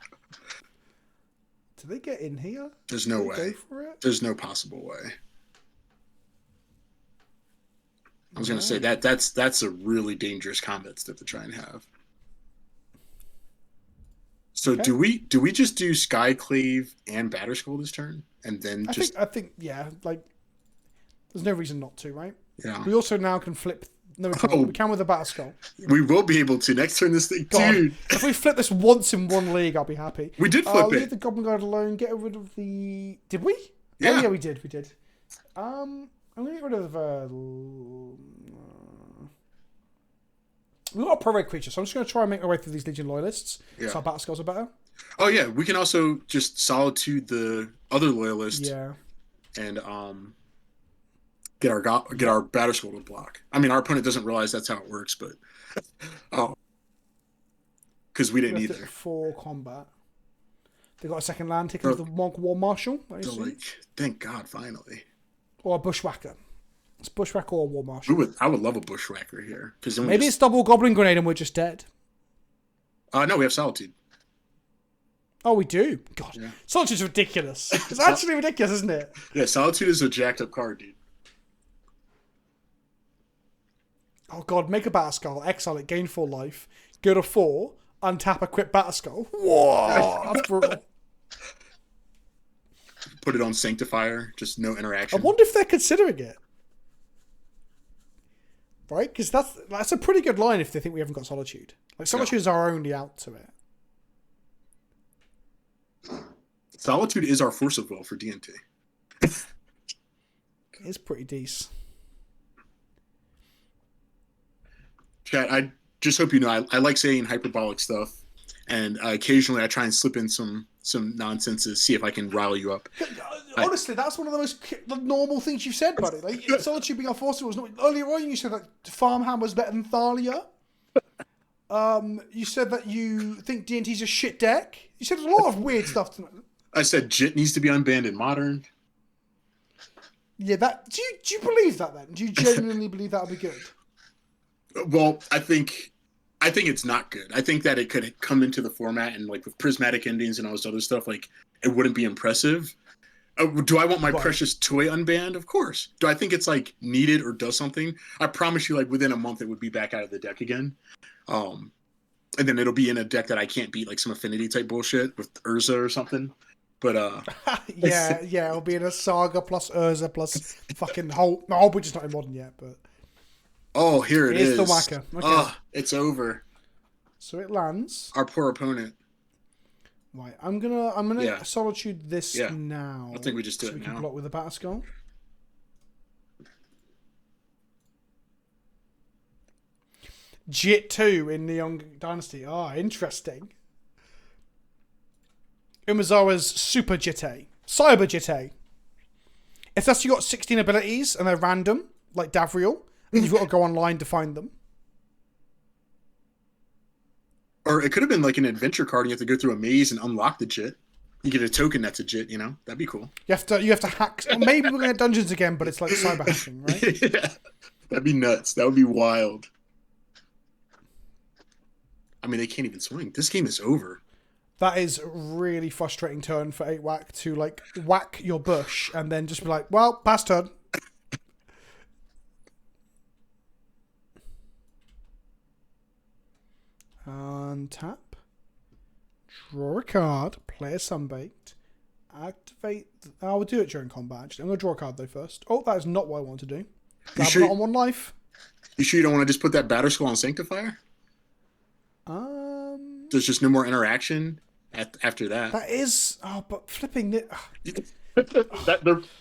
Do they get in here? There's no way. Go for it? There's no possible way. I was gonna say that's a really dangerous combat step to try and have. So Okay. do we just do Skyclave and Batterskull this turn, and then I think yeah, like there's no reason not to, right? Yeah. We also now can flip. No, we can't. Oh. We can with the Batterskull. We will be able to next turn. This thing, God, dude. if we flip this once in one league, I'll be happy. We did flip Leave it. the Goblin Guard alone. Get rid of the. Did we? Yeah. Oh, yeah, we did. We did. I'm gonna get rid of. We've got a pro-red creature, so I'm just going to try and make my way through these Legion Loyalists. Yeah. So our Batterskulls are better. Oh yeah, we can also just Solitude the other loyalist. Yeah. And get our Batterskull to block. I mean, our opponent doesn't realize that's how it works, but because we didn't Left it either. for combat. They got a second land, taking the Monk War Marshal, I So assume. like, thank God, finally. Or a Bushwhacker. It's Bushwhacker or War Marshal. I would love a bushwhacker here because Maybe it's double Goblin Grenade and we're just dead. No, we have Solitude. Oh, we do? God. Yeah. Solitude's ridiculous. It's actually ridiculous, isn't it? Yeah, Solitude is a jacked up card, dude. Oh, God. Make a Batterskull, exile it, gain 4 life, go to 4, untap, equip Batterskull. Whoa! That's brutal. Put it on Sanctifier, just no I interaction. wonder if they're considering it. Right? Because that's a pretty good line if they think we haven't got Solitude. Like, Solitude is our only out to it. Solitude is our force of will for D&T. It's pretty decent. Chat, I just hope you know I like saying hyperbolic stuff, and occasionally I try and slip in some nonsenses, see if I can rile you up. Honestly, that's one of the most normal things you've said, buddy. Like, Solitude being our force was not. Earlier on, you said that Farmhand was better than Thalia. You said that you think D&T's a shit deck. You said a lot of weird stuff tonight. I said Jit needs to be unbanned in Modern. Yeah, that. Do you believe that then? Do you genuinely believe that would be good? Well, I think it's not good. I think that it could come into the format and like with prismatic endings and all this other stuff, like it wouldn't be impressive. Do I want my precious toy unbanned? Of course. Do I think it's like needed or does something? I promise you, like within a month, it would be back out of the deck again. And then it'll be in a deck that I can't beat, like some affinity type bullshit with Urza or something. But yeah, it'll be in a Saga plus Urza plus fucking whole. No, which is not in Modern yet, but. Oh, here it is. It's the whacker. Okay. Oh, it's over. So it lands. Our poor opponent. Right, I'm gonna Solitude this now. I think we just do so it we can now. block with the Batterskull. Jit 2 in the Young Dynasty. Interesting. Umezawa's Super Jite. Cyber Jite. If that's you got 16 abilities and they're random, like Davriel, then you've got to go online to find them. Or it could have been like an adventure card and you have to go through a maze and unlock the Jit. You get a token that's a Jit, That'd be cool. You have to hack. Or maybe we're going to dungeons again, but it's like cyber hacking, right? Yeah. That'd be nuts. That would be wild. I mean, they can't even swing. This game is over. That is a really frustrating turn for 8-Whack to like whack your bush and then just be like, well, pass turn. Untap. Draw a card. Play a Sunbaked. Activate. We'll do it during combat, actually. I'm going to draw a card, though, first. Oh, that is not what I want to do. I'm not on 1 life. You sure you don't want to just put that Batterskull on Sanctifier? There's just no more interaction after that. That is... Oh, but flipping it...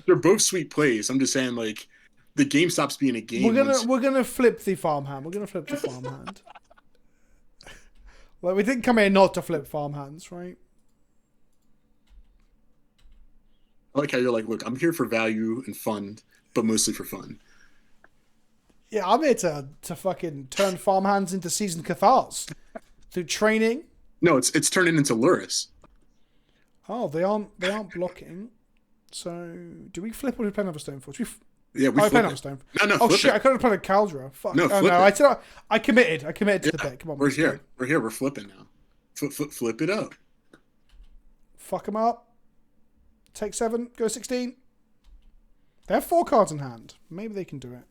They're both sweet plays. I'm just saying, like, the game stops being a game. We're gonna flip the Farmhand. Like, we didn't come here not to flip Farmhands, right? I like how you're like, look, I'm here for value and fun, but mostly for fun. Yeah, I'm here to fucking turn Farmhands into seasoned Cathars. Through training. No, it's turning into Luris. Oh, they aren't blocking. So, do we flip or do we play another Stoneforge? Yeah, we play flip another it. Stone. No, oh flip shit! it. I could have played a Caldra. Fuck. No, flip it. I committed to the pick. Come on. We're here. We're flipping now. Flip it up. Fuck them up. Take 7. Go 16. They have 4 cards in hand. Maybe they can do it.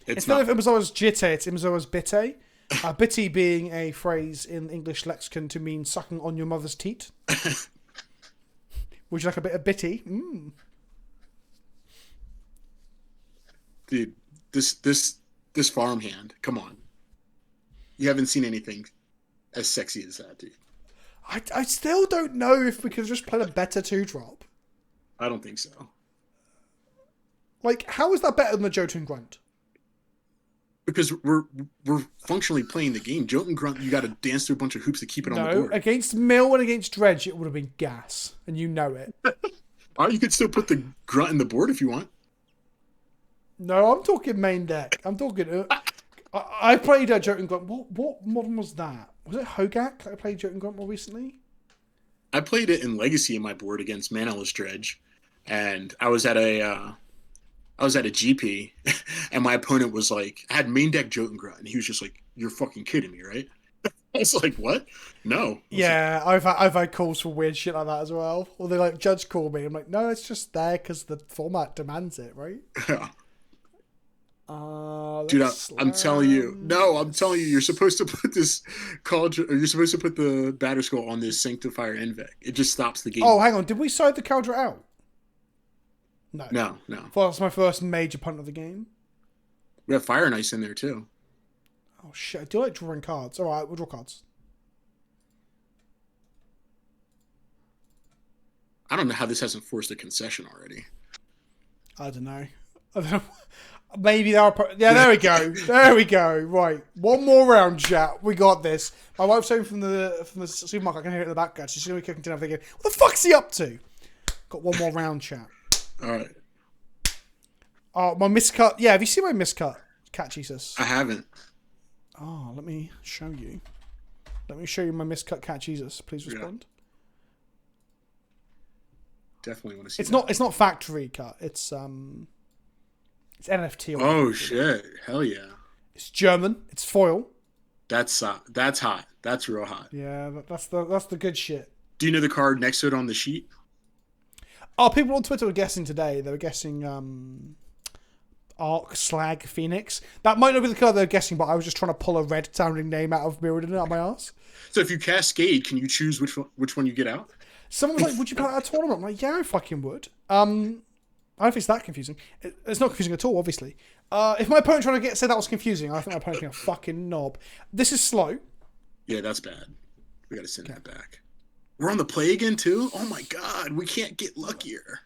Instead of Imazoa's Jite, it's Imazoa's Bitte. Bitty being a phrase in English lexicon to mean sucking on your mother's teat. Would you like a bit of bitty? Mm. Dude, this farmhand, come on. You haven't seen anything as sexy as that, dude. I still don't know if we could just play a better 2-drop. I don't think so. Like, how is that better than the Jotun Grunt? Because we're functionally playing the game. Jotun Grunt, you got to dance through a bunch of hoops to keep it on the board. No, against Mill and against Dredge, it would have been gas, and you know it. Or you could still put the Grunt in the board if you want. No, I'm talking main deck. I'm talking I played Jotun Grunt. What modern was that? Was it Hogak that I played Jotun Grunt more recently? I played it in Legacy in my board against Manaless Dredge, and I was at a GP, and my opponent was like, I had main deck Jotun Grunt, and he was just like, "You're fucking kidding me, right?" I was like, "What? No." Yeah, I've had calls for weird shit like that as well. Or they like judge call me. I'm like, no, it's just there because the format demands it, right? Yeah. Dude, I'm telling you. No, I'm telling you. You're supposed to put this cauldron. You're supposed to put the batter skull on this Sanctifier Invec. It just stops the game. Oh, hang on. Did we side the Caldra out? No. No. Well, that's my first major punt of the game. We have Fire and Ice in there too. Oh shit! I do like drawing cards. All right, we'll draw cards. I don't know how this hasn't forced a concession already. I don't know. Maybe there are. Yeah, there we go. There we go. Right, one more round, chat. We got this. My wife's home from the supermarket. I can hear it in the background. She's gonna be cooking dinner. Thinking, what the fuck's he up to? Got one more round, chat. All right. Oh, my miscut. Yeah, have you seen my miscut? Cat Jesus. I haven't. Oh, let me show you. Let me show you my miscut Cat Jesus. Please respond. Yeah. Definitely want to see. It's not factory cut. It's NFT. Oh shit! Hell yeah! It's German. It's foil. That's hot. That's real hot. Yeah, that's the good shit. Do you know the card next to it on the sheet? Oh, people on Twitter were guessing today. They were guessing Arc Slag Phoenix. That might not be the card they were guessing, but I was just trying to pull a red sounding name out of Mirrodin out of my ass. So if you Cascade, can you choose which one you get out? Someone was like, "Would you play that at a tournament?" I'm like, "Yeah, I fucking would." I don't think it's that confusing. It's not confusing at all, obviously. If my opponent trying to say that was confusing, I think my opponent's being a fucking knob. This is slow. Yeah, that's bad. We got to send that back. We're on the play again too. Oh my god, we can't get luckier.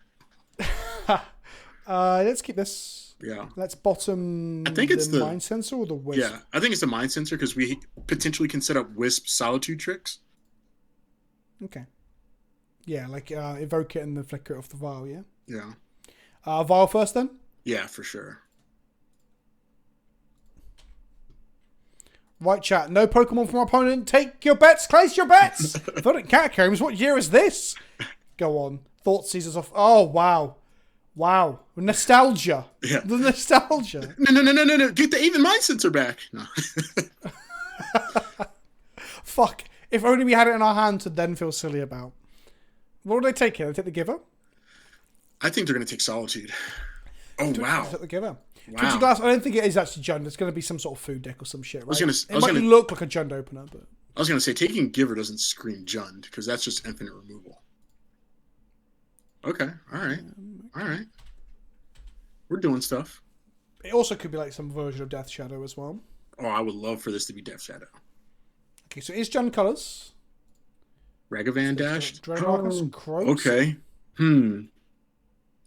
Let's keep this. Yeah. Let's bottom. I think it's the mind sensor or the wisp. Yeah, I think it's the mind sensor because we potentially can set up wisp solitude tricks. Okay. Yeah, like evoke it and then flicker it off the vial. Yeah. Yeah. Vial first then. Yeah, for sure. Right, chat. No Pokemon from our opponent. Take your bets. Place your bets. Verdant Catacombs. What year is this? Go on. Thought Caesar's off. Oh, wow. Wow. Nostalgia. Yeah. The nostalgia. No. Get the even mind sensor back. No. Fuck. If only we had it in our hand to then feel silly about. What would they take here? They take the Giver? I think they're going to take solitude. Oh, wow. Take the Giver. Wow. 20 glass. I don't think it is actually Jund. It's going to be some sort of food deck or some shit, right? It might look like a Jund opener, but... I was going to say, taking Giver doesn't scream Jund, because that's just infinite removal. Okay, alright. We're doing stuff. It also could be like some version of Death Shadow as well. Oh, I would love for this to be Death Shadow. Okay, so it's Jund colours. Ragavan dashed? Okay.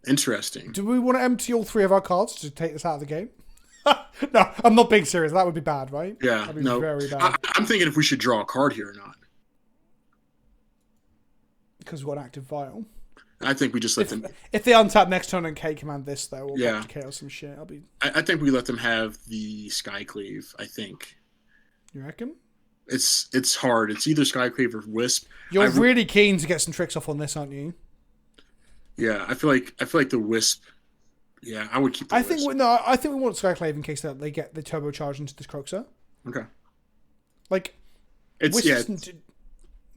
Interesting. Do we want to empty all three of our cards to take this out of the game? No, I'm not being serious. That would be bad, right? Yeah, That'd be no. very bad. I'm thinking if we should draw a card here or not. Because we've got an active vial. I think we just let them... If they untap next turn and K command this, though, or yeah. K or some shit, I'll be... I think we let them have the Skyclave, I think. You reckon? It's hard. It's either Skyclave or Wisp. You're really keen to get some tricks off on this, aren't you? Yeah, I feel like the Wisp. Yeah, I would keep the Wisp. I think we want Skyclave in case that they get the turbocharge into this Croxer. Okay. Like, it's Wisp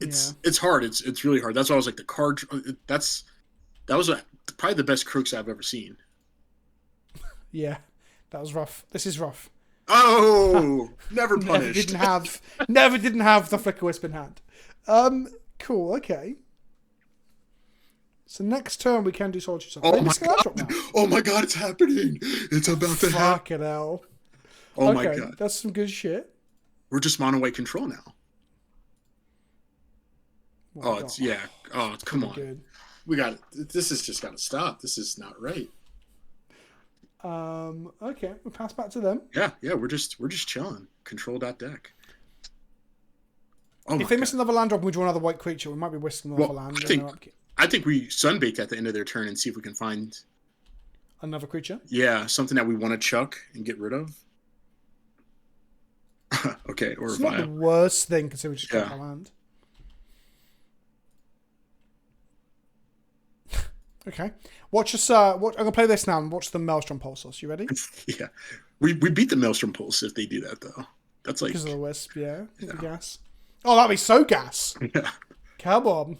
it's hard. It's really hard. That's why I was like the card. That was probably the best Crooks I've ever seen. Yeah, that was rough. This is rough. Oh, never punished. Never didn't have the Flicker Wisp in hand. Cool. Okay. So next turn we can do Solitude Summon. Oh my god, it's happening. It's about to happen. Fucking hell. Oh my god. That's some good shit. We're just mono white control now. Come on. Good. This has just got to stop. This is not right. Okay, we'll pass back to them. Yeah, we're just chilling. Control.deck. If they miss another land drop and we draw another white creature, we might be whisking off a land. I think we sunbait at the end of their turn and see if we can find another creature. Yeah, something that we want to chuck and get rid of. Okay, or It's Vile. not the worst thing considering we just got Yeah. our land. Okay. Watch us. I'm gonna play this now and watch the Maelstrom Pulsars. You ready? Yeah, we beat the Maelstrom Pulse if they do that though. That's like Because of the wisp, yeah. The gas. Oh, that'd be so gas. yeah. Come on.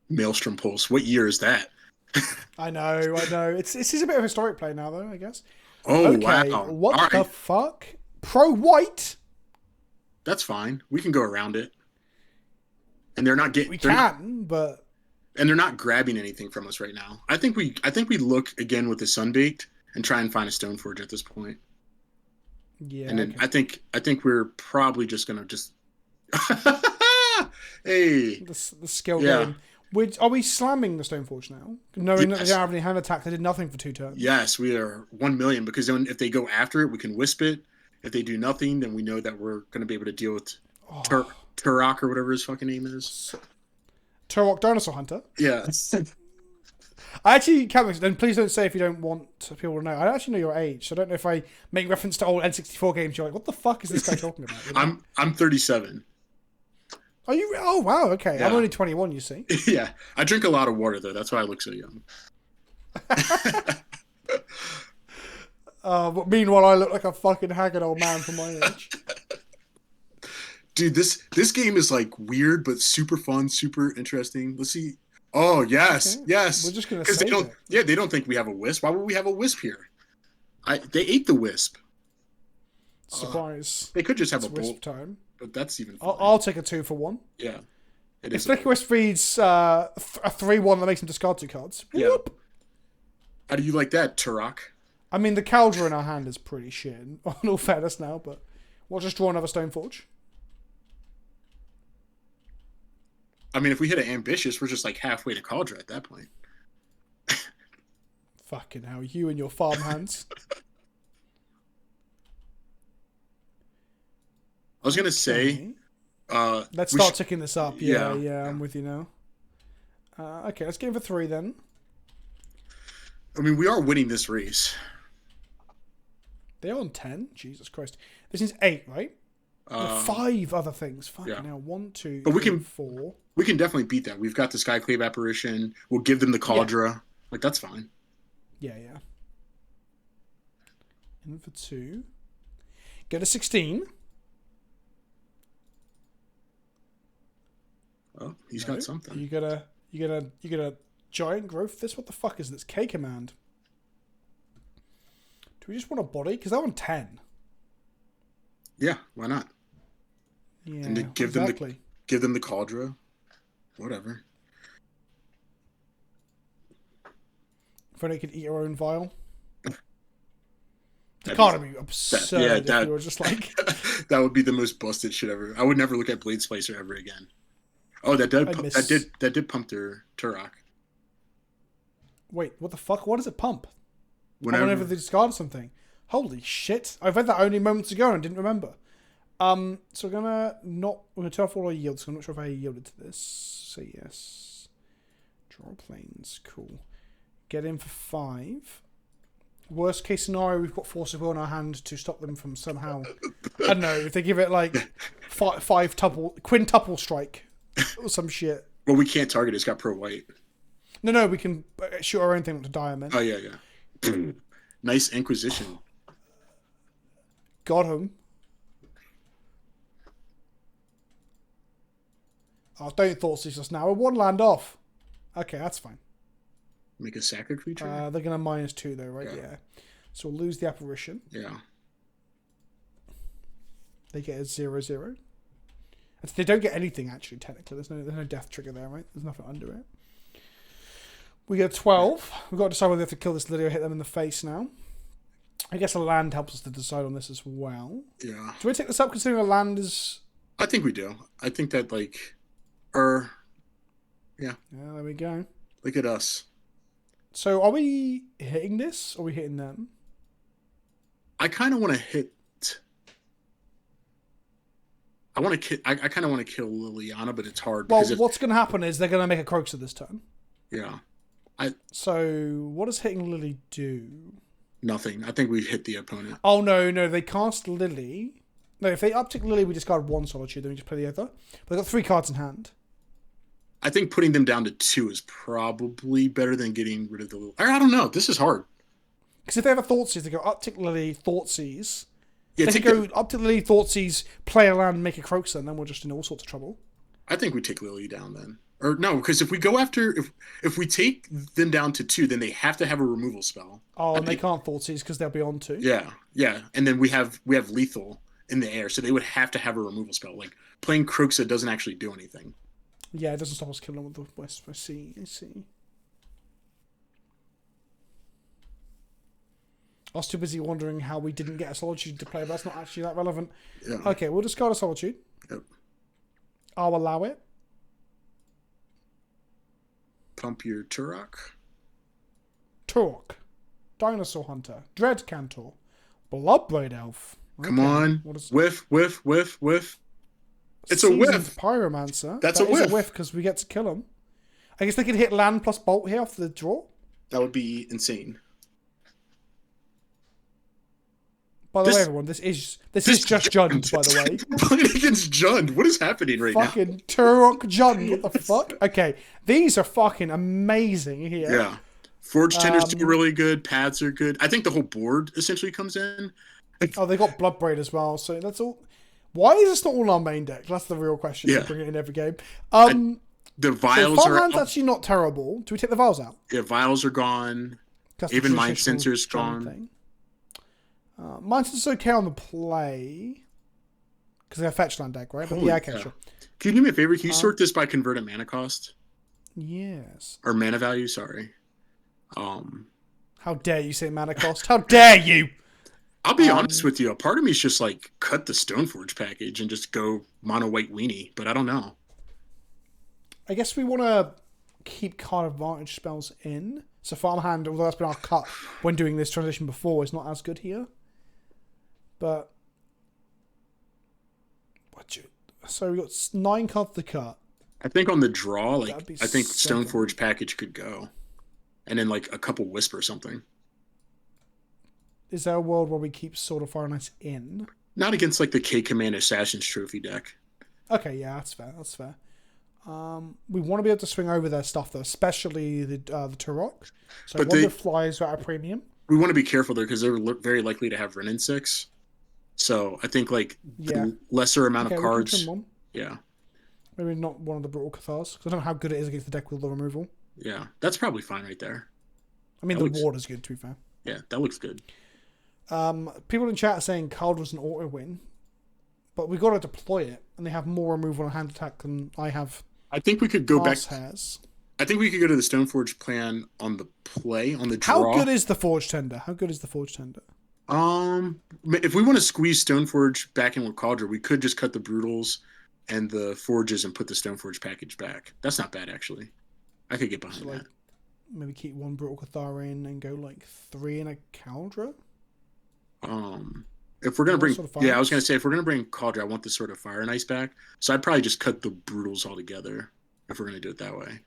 Maelstrom Pulse. What year is that? I know. It's a bit of a historic play now, though. I guess. Oh Okay. wow! What All the right. fuck? Pro white. That's fine. We can go around it, and they're not getting. We can, but And they're not grabbing anything from us right now. I think we look again with the Sunbaked and try and find a Stoneforge at this point. yeah. And then Okay. I think we're probably just gonna just hey. The skill Yeah. game. Are we slamming the Stoneforge now? Knowing that they Yes. don't have any hand attack, they did nothing for 2 turns. Yes, we are 1,000,000 because then if they go after it, we can wisp it. If they do nothing, then we know that we're gonna be able to deal with Turok or whatever his fucking name is. Turok Dinosaur Hunter. Yeah. I actually can't. Then please don't say if you don't want people to know. I actually know your age, so I don't know if I make reference to old N64 games. You're like, what the fuck is this guy talking about? You know? I'm 37. Are you? Oh wow. Okay, I'm Yeah. only 21. You see. Yeah. I drink a lot of water though. That's why I look so young. But meanwhile, I look like a fucking haggard old man for my age. Dude, this game is like weird but super fun, super interesting. Let's see. Oh yes, Okay. yes. We're just gonna because they save don't. it. Yeah, they don't think we have a wisp. Why would we have a wisp here? They ate the wisp. Surprise. They could just have It's a wisp bolt, time. but that's even. Fine. I'll take a 2 for 1. Yeah. It If is. Flicker Wisp reads a 3/1 that makes him discard 2 cards. Yeah. Whoop. How do you like that, Turok? I mean, the Caldra in our hand is pretty shit, on all fairness now, but we'll just draw another Stoneforge. I mean, if we hit an ambitious, we're just like halfway to Cauldra at that point. Fucking hell, you and your farm hands. I was gonna say, Okay. Let's we start should- ticking this up. Yeah, Yeah, I'm with you now. Okay, let's get him for 3 then. I mean, we are winning this race. They're on 10. Jesus Christ. This is 8, right? With 5 other things. Fucking yeah. hell. 1, 2, But we 3, can- 4. We can definitely beat that. We've got the Skyclave apparition. We'll give them the Cauldra. Like that's fine. Yeah. In for 2. Get a 16. Oh, he's No. got something. You get a giant growth. What the fuck is this? K command. Do we just want a body? Because they're on 10. Yeah, why not? Yeah, And to give them exactly. give them the Cauldra. Whatever. If only could eat our own vial. That'd Can't be- be absurd if we were just like... that would be the most busted shit ever. I would never look at Blade Splicer ever again. Oh, that did pump their Turok. Wait, what the fuck? What does it pump? Whenever, Whenever they discard something. Holy shit. I've read that only moments ago and didn't remember. So we're gonna turn off all our yields. So I'm not sure if I yielded to this. Say yes. Draw planes. Cool. Get in for 5. Worst case scenario, we've got Force of Will in our hand to stop them from somehow. I don't know, if they give it like quintuple strike or some shit. well, we can't target it. It's got pro white. No, we can shoot our own thing to diamond. Oh yeah. Nice Inquisition. Got him. Oh, don't thought just now. We're 1 land off. Okay, that's fine. Make a sacred creature. They're going to -2 though, right? Yeah. Yeah. So we'll lose the apparition. Yeah. They get a 0/0. They don't get anything actually. Technically, there's no death trigger there, right? There's nothing under it. We get a 12. We've got to decide whether we have to kill this lily or hit them in the face now. I guess a land helps us to decide on this as well. Yeah. Do we take this up considering a land is... I think we do. I think that Yeah, there we go. look at us. So are we hitting this or are we hitting them? I kind of want to hit. I want to. I kind of want to kill Liliana, but it's hard. Well, Because what's going to happen is they're going to make a Croaxer this turn. yeah. So what does hitting Lily do? Nothing. I think we hit the opponent. Oh, no, they cast Lily. No, if they uptick Lily, we discard 1 Solitude, then we just play the other. But they've got 3 cards in hand. I think putting them down to 2 is probably better than getting rid of the... I don't know. This is hard. Because if they have a Thoughtseize, they go uptick Lily, Thoughtseize. Yeah, They could go uptick Lily, Thoughtseize, play a land, make a Croaker, and then we're just in all sorts of trouble. I think we take Lily down then. Or no, because if we go after... If we take them down to 2, then they have to have a removal spell. Oh, and they can't Thoughtseize because they'll be on 2. Yeah. And then we have lethal in the air, so they would have to have a removal spell. Like, playing Croaker doesn't actually do anything. Yeah, it doesn't stop us killing them with the West. I see. I was too busy wondering how we didn't get a Solitude to play, but that's not actually that relevant. Yeah. Okay, we'll discard a Solitude. Yep. I'll allow it. Pump your Turok. Turok. Dinosaur Hunter. Dread Cantor. Bloodbraid Elf. Come on. Whiff. It's a whiff. Pyromancer. That's that a whiff. Is a whiff because we get to kill him. I guess they could hit land plus bolt here off the draw. That would be insane. By the way, everyone, this is just Jund, by the way. Playing against Jund. What is happening right now? Fucking Turok Jund. What the fuck? Okay, these are fucking amazing here. Yeah. Forge Tenders do really good. Paths are good. I think the whole board essentially comes in. Oh, they got Bloodbraid as well, so that's all. Why is this not all our main deck? That's the real question. Yeah. To bring it in every game. The vials so are Farmhand's actually not terrible. Do we take the vials out? Yeah, vials are gone. That's Even the Mind traditional Sensor's Jund gone. thing. Mind Sensor's okay on the play. Because they're a fetch land deck, right? But Holy yeah, okay, cow. sure. Can you do me a favor? Can you sort this by converted mana cost? Yes. Or mana value, sorry. How dare you say mana cost? How dare you? I'll be honest with you. A part of me is just like, cut the Stoneforge package and just go mono white weenie. But I don't know. I guess we want to keep card advantage spells in. So Farmhand, although that's been our cut when doing this transition before, is not as good here. But so we got 9 cards to cut. I think on the draw, like I think 7. Stoneforge package could go, and then like a couple Wisp or something. Is there a world where we keep Sword of Fire and Ice in? Not against like the K Command Assassin's Trophy deck. Okay, yeah, that's fair. That's fair. We want to be able to swing over their stuff though, especially the Turok. So But one that flies at a premium. We want to be careful there because they're very likely to have Renin 6. So I think like the lesser amount of cards. We can trim one. Yeah. Maybe not one of the Brutal Cathars, because I don't know how good it is against the deck with the removal. Yeah, that's probably fine right there. I mean, That the ward is good, to be fair. Yeah, that looks good. People in chat are saying Card was an auto win, but we've got to deploy it, and they have more removal and hand attack than I have. I think we could go back. Has. I think we could go to the Stoneforge plan on the play, on the draw. How good is the Forge Tender? If we want to squeeze Stoneforge back in with Cauldron, we could just cut the Brutals and the Forges and put the Stoneforge package back. That's not bad, actually. I could get behind that. Maybe keep 1 Brutal Cathar in and go like 3 in a Cauldron? If we're going to bring... Sword of Yeah, I Fire? was going to say, if we're going to bring Cauldron, I want the Sword of Fire and Ice back. So I'd probably just cut the Brutals altogether if we're going to do it that way.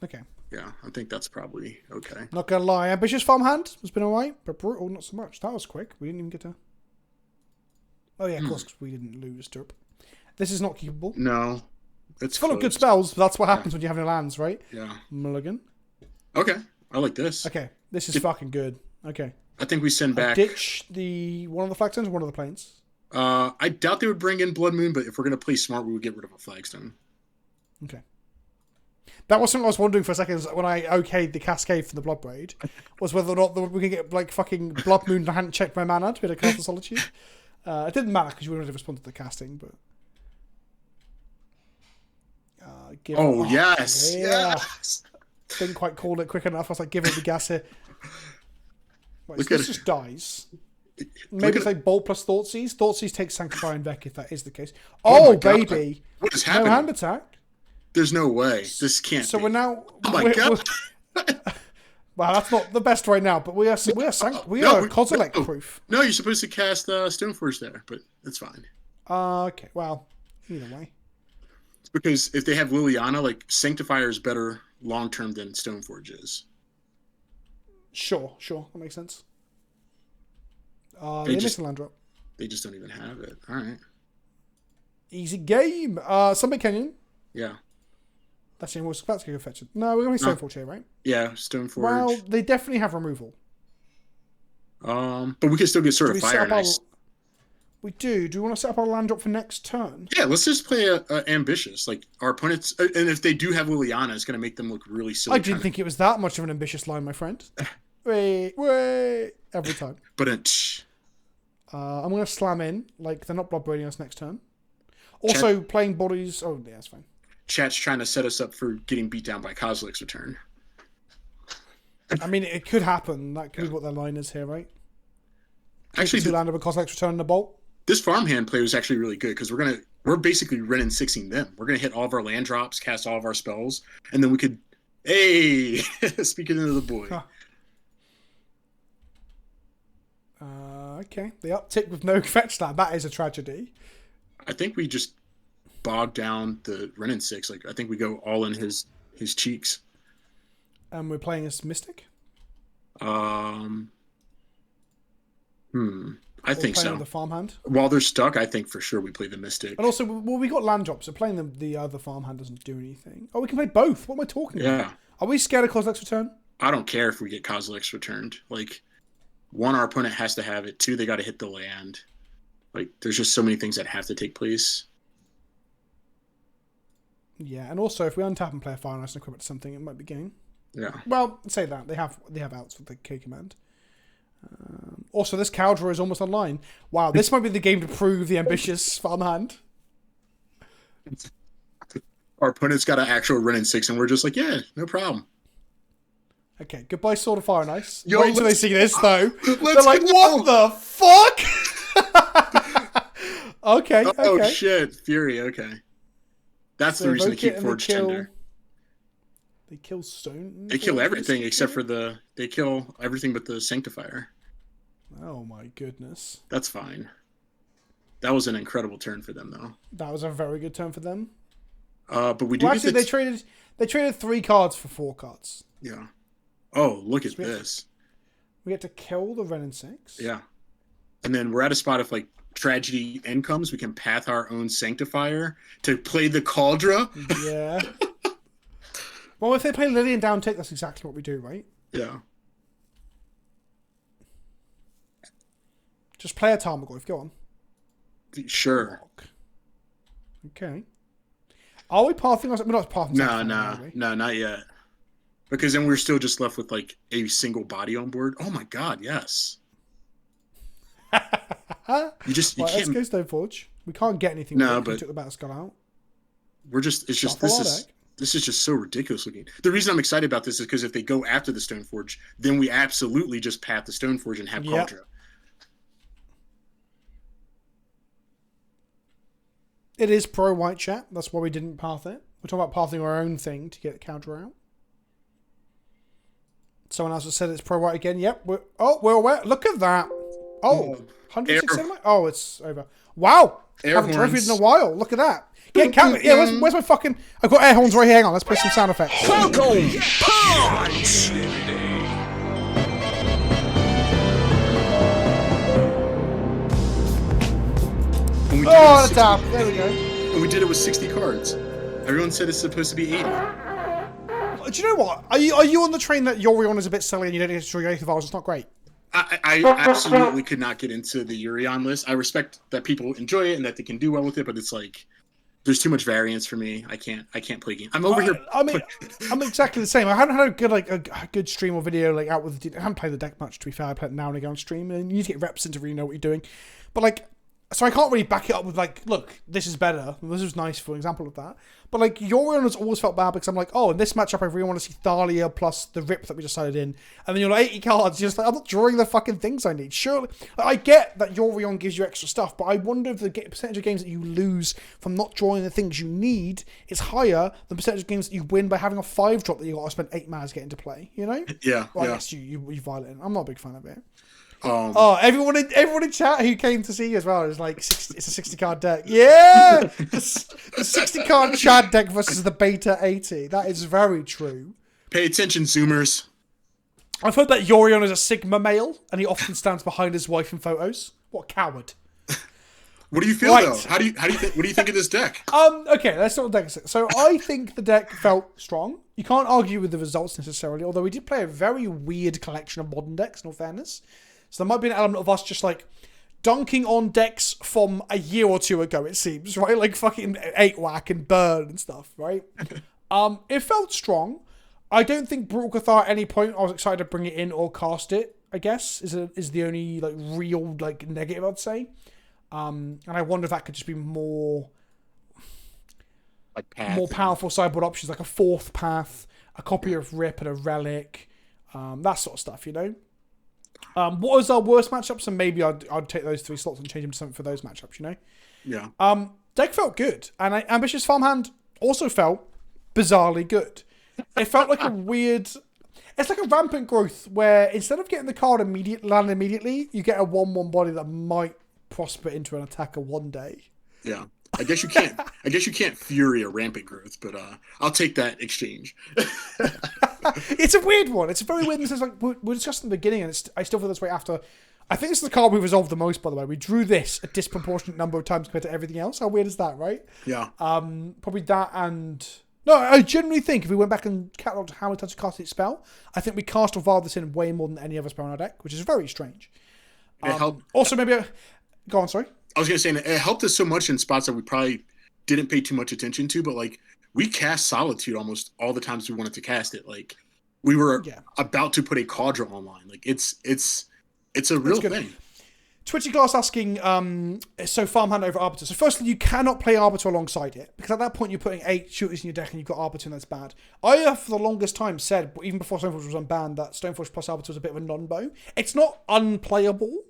Okay. Yeah, I think that's probably okay. Not gonna lie, Ambitious Farmhand has been alright, but Brutal not so much. That was quick. We didn't even get to... Oh yeah, of course, 'cause we didn't lose Derp. This is not keepable. No. It's full of good spells, but that's what happens when you have no lands, right? Yeah. Mulligan. Okay, I like this. Okay, this is fucking good. Okay. I think we send back... Ditch one of the flagstones or one of the planes? I doubt they would bring in Blood Moon, but if we're going to play smart, we would get rid of a flagstone. Okay. That was something I was wondering for a second when I okayed the Cascade from the Bloodbraid, was whether or not we could get like fucking Blood Moon and I hadn't checked my mana to be able to cast the Solitude. It didn't matter because you wouldn't have responded to the casting, but... Yes! Yeah. Yes! Didn't quite call it quick enough. I was like, give it the gas here. Right, Look so at this it. just dies. Maybe it's like Bolt plus Thoughtseize. Thoughtseize takes Sanctify and Veck if that is the case. Oh Oh, my God. baby. What is No happening? hand attack. There's no way. This can't So be. we're now... Oh my we're- God! Well, that's not the best right now, but we are Kozilek proof. No, you're supposed to cast Stoneforge there, but it's fine. Okay, well, either way. It's because if they have Liliana, like, Sanctifier is better long-term than Stoneforge is. Sure, that makes sense. They missed a land drop. They just don't even have it. All right. Easy game. Summit Canyon. Yeah. That's was about to go fetch it. No, we're going to Stoneforge here, right? Yeah, Stoneforge. Well, they definitely have removal. But we can still get Sword of Fire and Ice. We do. Do we want to set up our land drop for next turn? Yeah, let's just play ambitious. Like our opponents, and if they do have Liliana, it's going to make them look really silly. I didn't think it was that much of an ambitious line, my friend. wait, every time. But I'm going to slam in. Like they're not blob braiding us next turn. Also, playing bodies. Oh, yeah, that's fine. Chat's trying to set us up for getting beat down by Kozilek's return. I mean, it could happen. That could be what their line is here, right? Actually, to land with Kozilek's return and a bolt. This farmhand play was actually really good because we're basically Ren and Sixing them. We're gonna hit all of our land drops, cast all of our spells, and then we could, speaking of the boy. Huh. Okay, the uptick with no fetch land. That is a tragedy. I think we just bog down the Ren and Six. Like I think we go all in his cheeks. And we're playing as Mystic. I think so. The farmhand. While they're stuck, I think for sure we play the Mystic. And also, well, we got land drops, so playing the other farmhand doesn't do anything. Oh, we can play both. What am I talking about? Yeah. Are we scared of Kozilek's return? I don't care if we get Kozilek's returned. Like, one, our opponent has to have it. Two, they got to hit the land. Like, there's just so many things that have to take place. Yeah, and also if we untap and play a Fire and Ice and equip it to something, it might be game. Yeah. Well, say that they have outs with the K command. Also, this Caldra is almost online. Wow, this might be the game to prove the ambitious farmhand. Our opponent's got an actual Ren and Six, and we're just like, yeah, no problem. Okay, goodbye, Sword of Fire and Ice. Yo, wait until they see this, though. They're like, go. what the fuck? okay. Oh, shit. Fury, okay. That's the reason to keep Forge Tender. They kill stone. They kill everything except for they kill everything but the Sanctifier. Oh my goodness. That's fine. That was an incredible turn for them, though. That was a very good turn for them. But we do. Well, actually, they traded 3 cards for 4 cards. Yeah. Oh, look at this. We get to kill the Ren and Six. Yeah. And then we're at a spot if like tragedy end comes, we can path our own Sanctifier to play the Cauldra. Yeah. Well, if they play Lillian down tick, that's exactly what we do, right? Yeah. Just play a Tarmogoyf. Go on. Sure. Okay. Are we pathing? We're not pathing. No, not yet. Because then we're still just left with like a single body on board. Oh my god, yes. You can't. Let's go Stoneforge. We can't get anything. No, but we but took the Battle Skull out. This is just so ridiculous looking. The reason I'm excited about this is because if they go after the Stoneforge, then we absolutely just path the Stoneforge and have Cauldra. It is pro white chat. That's why we didn't path it. We're talking about pathing our own thing to get Cauldra out. Someone else has said it's pro white again. Yep. We're aware. Look at that. Oh, 106 centimeters. Oh, it's over. Wow. Haven't trophied in a while. Look at that. Yeah, where's my fucking... I've got air horns right here. Hang on, let's play some sound effects. Falcon Punch! Oh, the top. There we go. And we did it with 60 cards. Everyone said it's supposed to be 80. Do you know what? Are you on the train that Yorion is a bit silly and you don't get to destroy your Aether It's not great? I absolutely could not get into the Urion list. I respect that people enjoy it and that they can do well with it, but it's like there's too much variance for me. I can't play game. I'm over here. I mean, I'm exactly the same. I haven't had a good stream or video like out with. I haven't played the deck much, to be fair. I play it now and again on stream, and you need to get reps in to really know what you're doing. But like, so I can't really back it up with like, look, this is better. This was nice for an example of that. But like, Yorion has always felt bad because I'm like, oh, in this matchup, I really want to see Thalia plus the rip that we decided in. And then you're like 80 cards. You're just like, I'm not drawing the fucking things I need. Surely, I get that Yorion gives you extra stuff, but I wonder if the percentage of games that you lose from not drawing the things you need is higher than percentage of games that you win by having a 5-drop that you got to spend 8 mana to get into play. You know? Yeah. Well, yeah. I guess you violate. I'm not a big fan of it. Everyone in chat who came to see you as well is like, it's a 60 card deck. Yeah, the 60 card Chad deck versus the beta 80. That is very true. Pay attention, Zoomers. I've heard that Yorion is a Sigma male, and he often stands behind his wife in photos. What a coward. What do you feel, Right. though? How do you think? What do you think of this deck? Okay, let's start with deck. So I think the deck felt strong. You can't argue with the results necessarily, although we did play a very weird collection of modern decks, in all fairness. So there might be an element of us just like dunking on decks from a year or two ago, it seems, right? Like fucking 8-whack and burn and stuff, right? It felt strong. I don't think Brutal Cathar at any point I was excited to bring it in or cast it, I guess, is the only like real like negative I'd say. And I wonder if that could just be more powerful sideboard options, like a fourth path, a copy of Rip and a relic, that sort of stuff, you know? What was our worst matchups? And maybe I'd take those 3 slots and change them to something for those matchups, you know? Yeah. Deck felt good. And Ambitious Farmhand also felt bizarrely good. It felt like a weird... It's like a rampant growth where instead of getting the card land immediately, you get a 1/1 body that might prosper into an attacker one day. Yeah. I guess you can't. I guess you can't fury a rampant growth, but I'll take that exchange. It's a weird one. It's a very weird. It's like we discussed in the beginning, and I still feel this way after. I think this is the card we resolved the most. By the way, we drew this a disproportionate number of times compared to everything else. How weird is that, right? Yeah. Probably that and. No, I genuinely think if we went back and catalogued how many times we cast each spell, I think we cast or Varred this in way more than any other spell in our deck, which is very strange. It helped. Also, maybe go on. Sorry. I was gonna say it helped us so much in spots that we probably didn't pay too much attention to, but like we cast Solitude almost all the times we wanted to cast it. Like we were about to put a Caudra online. Like it's a real thing. Twitchy Glass asking, so Farmhand over Arbiter. So firstly, you cannot play Arbiter alongside it, because at that point you're putting 8 shooters in your deck and you've got Arbiter and that's bad. I have for the longest time said, even before Stoneforge was unbanned, that Stoneforge plus Arbiter was a bit of a non-bow. It's not unplayable.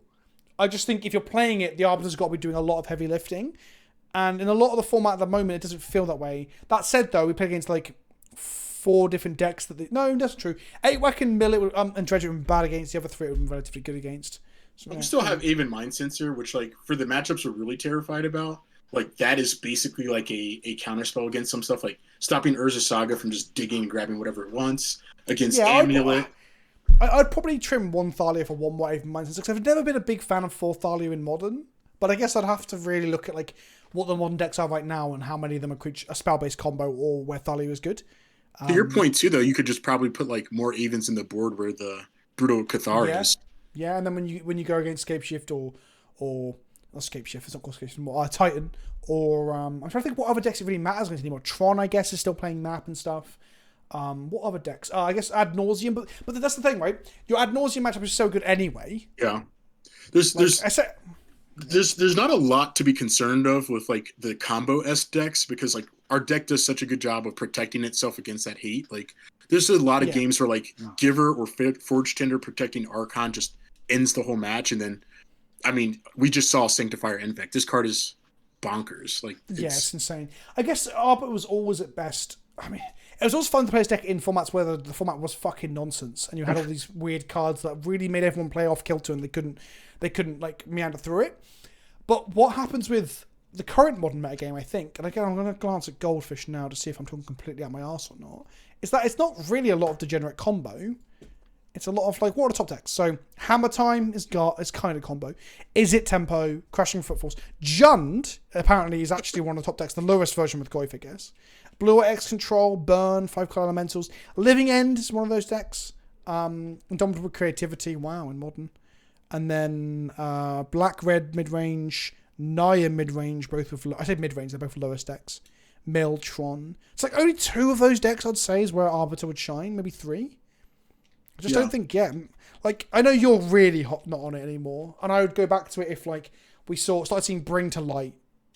I just think if you're playing it, the Arbiter's got to be doing a lot of heavy lifting. And in a lot of the format at the moment, it doesn't feel that way. That said, though, we play against like 4 different decks. No, that's true. 8-whack and Mill and Dredge would have been bad against. The other 3 would have been relatively good against. So, we still have Aven Mind Sensor, which like for the matchups we're really terrified about. Like that is basically like a counterspell against some stuff, like stopping Urza Saga from just digging and grabbing whatever it wants against Amulet. I'd probably trim 1 Thalia for 1 more Aven Mind Sensor, because I've never been a big fan of 4 Thalia in Modern. But I guess I'd have to really look at like what the modern decks are right now and how many of them are a spell-based combo or where Thalia is good. To your point too, though, you could just probably put like more Avens in the board where the Brutal Cathar is. Yeah, and then when you go against Scapeshift or not Scapeshift, it's not called Scapeshift anymore, Titan, or I'm trying to think what other decks it really matters against anymore. Tron, I guess, is still playing map and stuff. What other decks? I guess Ad Nauseam, but that's the thing, right? Your Ad Nauseam matchup is so good anyway. Yeah, there's not a lot to be concerned of with like the combo S decks, because like our deck does such a good job of protecting itself against that hate. Like there's a lot of games where like Giver or Forge Tender protecting Archon just ends the whole match, and then I mean we just saw Sanctifier Infect. This card is bonkers. Like it's insane. I guess Arbiter was always at best. I mean, it was always fun to play this deck in formats where the format was fucking nonsense, and you had all these weird cards that really made everyone play off kilter, and they couldn't like meander through it. But what happens with the current modern metagame, I think, and again I'm going to glance at Goldfish now to see if I'm talking completely out my arse or not, is that it's not really a lot of degenerate combo. It's a lot of like, what are the top decks? So Hammer Time is kind of combo. Is it Tempo? Crashing Footfalls. Jund apparently is actually one of the top decks, the lowest version with Goyf, I guess. Blue X Control, Burn, 5-color elementals. Living End is one of those decks. Indomitable Creativity, wow, in modern. And then Black Red midrange, Naya midrange, both with I say midrange, they're both lowest decks. Miltron. It's like only 2 of those decks I'd say is where Arbiter would shine, maybe 3. I just don't think, like, I know you're really not on it anymore, and I would go back to it if, like, we started seeing Bring to Light,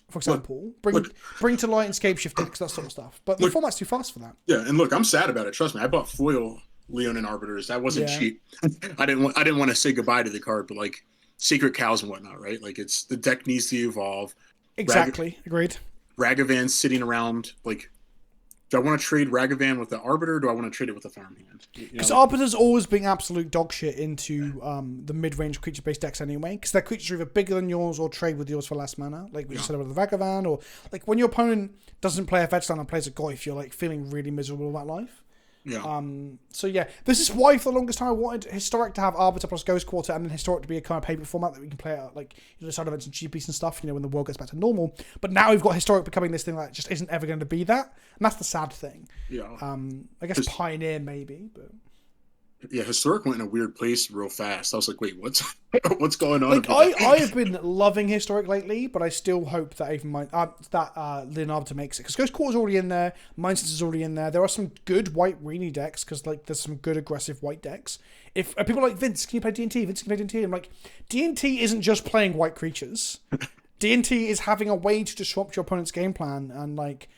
for example. Bring to Light and Scapeshift decks, that sort of stuff. But the format's too fast for that. Yeah, and look, I'm sad about it. Trust me, I bought foil Leonin Arbiters. That wasn't cheap. I didn't want to say goodbye to the card, but, like, Sacred Cows and whatnot, right? Like, the deck needs to evolve. Exactly. Agreed. Ragavan's sitting around, like, do I want to trade Ragavan with the Arbiter, or do I want to trade it with the Farmhand? Because Arbiter's always been absolute dog shit into the mid-range creature-based decks anyway, because their creatures are either bigger than yours or trade with yours for less mana, like we just said about the Ragavan, or like when your opponent doesn't play a fetch land and plays a Goyf, you're like feeling really miserable about life. Yeah. So yeah, this is why for the longest time I wanted Historic to have Arbiter plus Ghost Quarter, and then Historic to be a kind of paper format that we can play at, like, side events and GPs and stuff, when the world gets back to normal. But now we've got Historic becoming this thing that just isn't ever going to be that, and that's the sad thing. Yeah. I guess Pioneer maybe, but Yeah, Historic went in a weird place real fast. I was like, wait, what's going on? like I have been loving Historic lately, but I still hope that even Leonardo makes it, because Ghost Quarter's already in there, Mindsense is already in there. There are some good white Rini decks, because like there's some good aggressive white decks. If people are like, Vince, can you play D&T? Vince, can you play D&T? I'm like, D&T isn't just playing white creatures. D&T is having a way to disrupt your opponent's game plan and like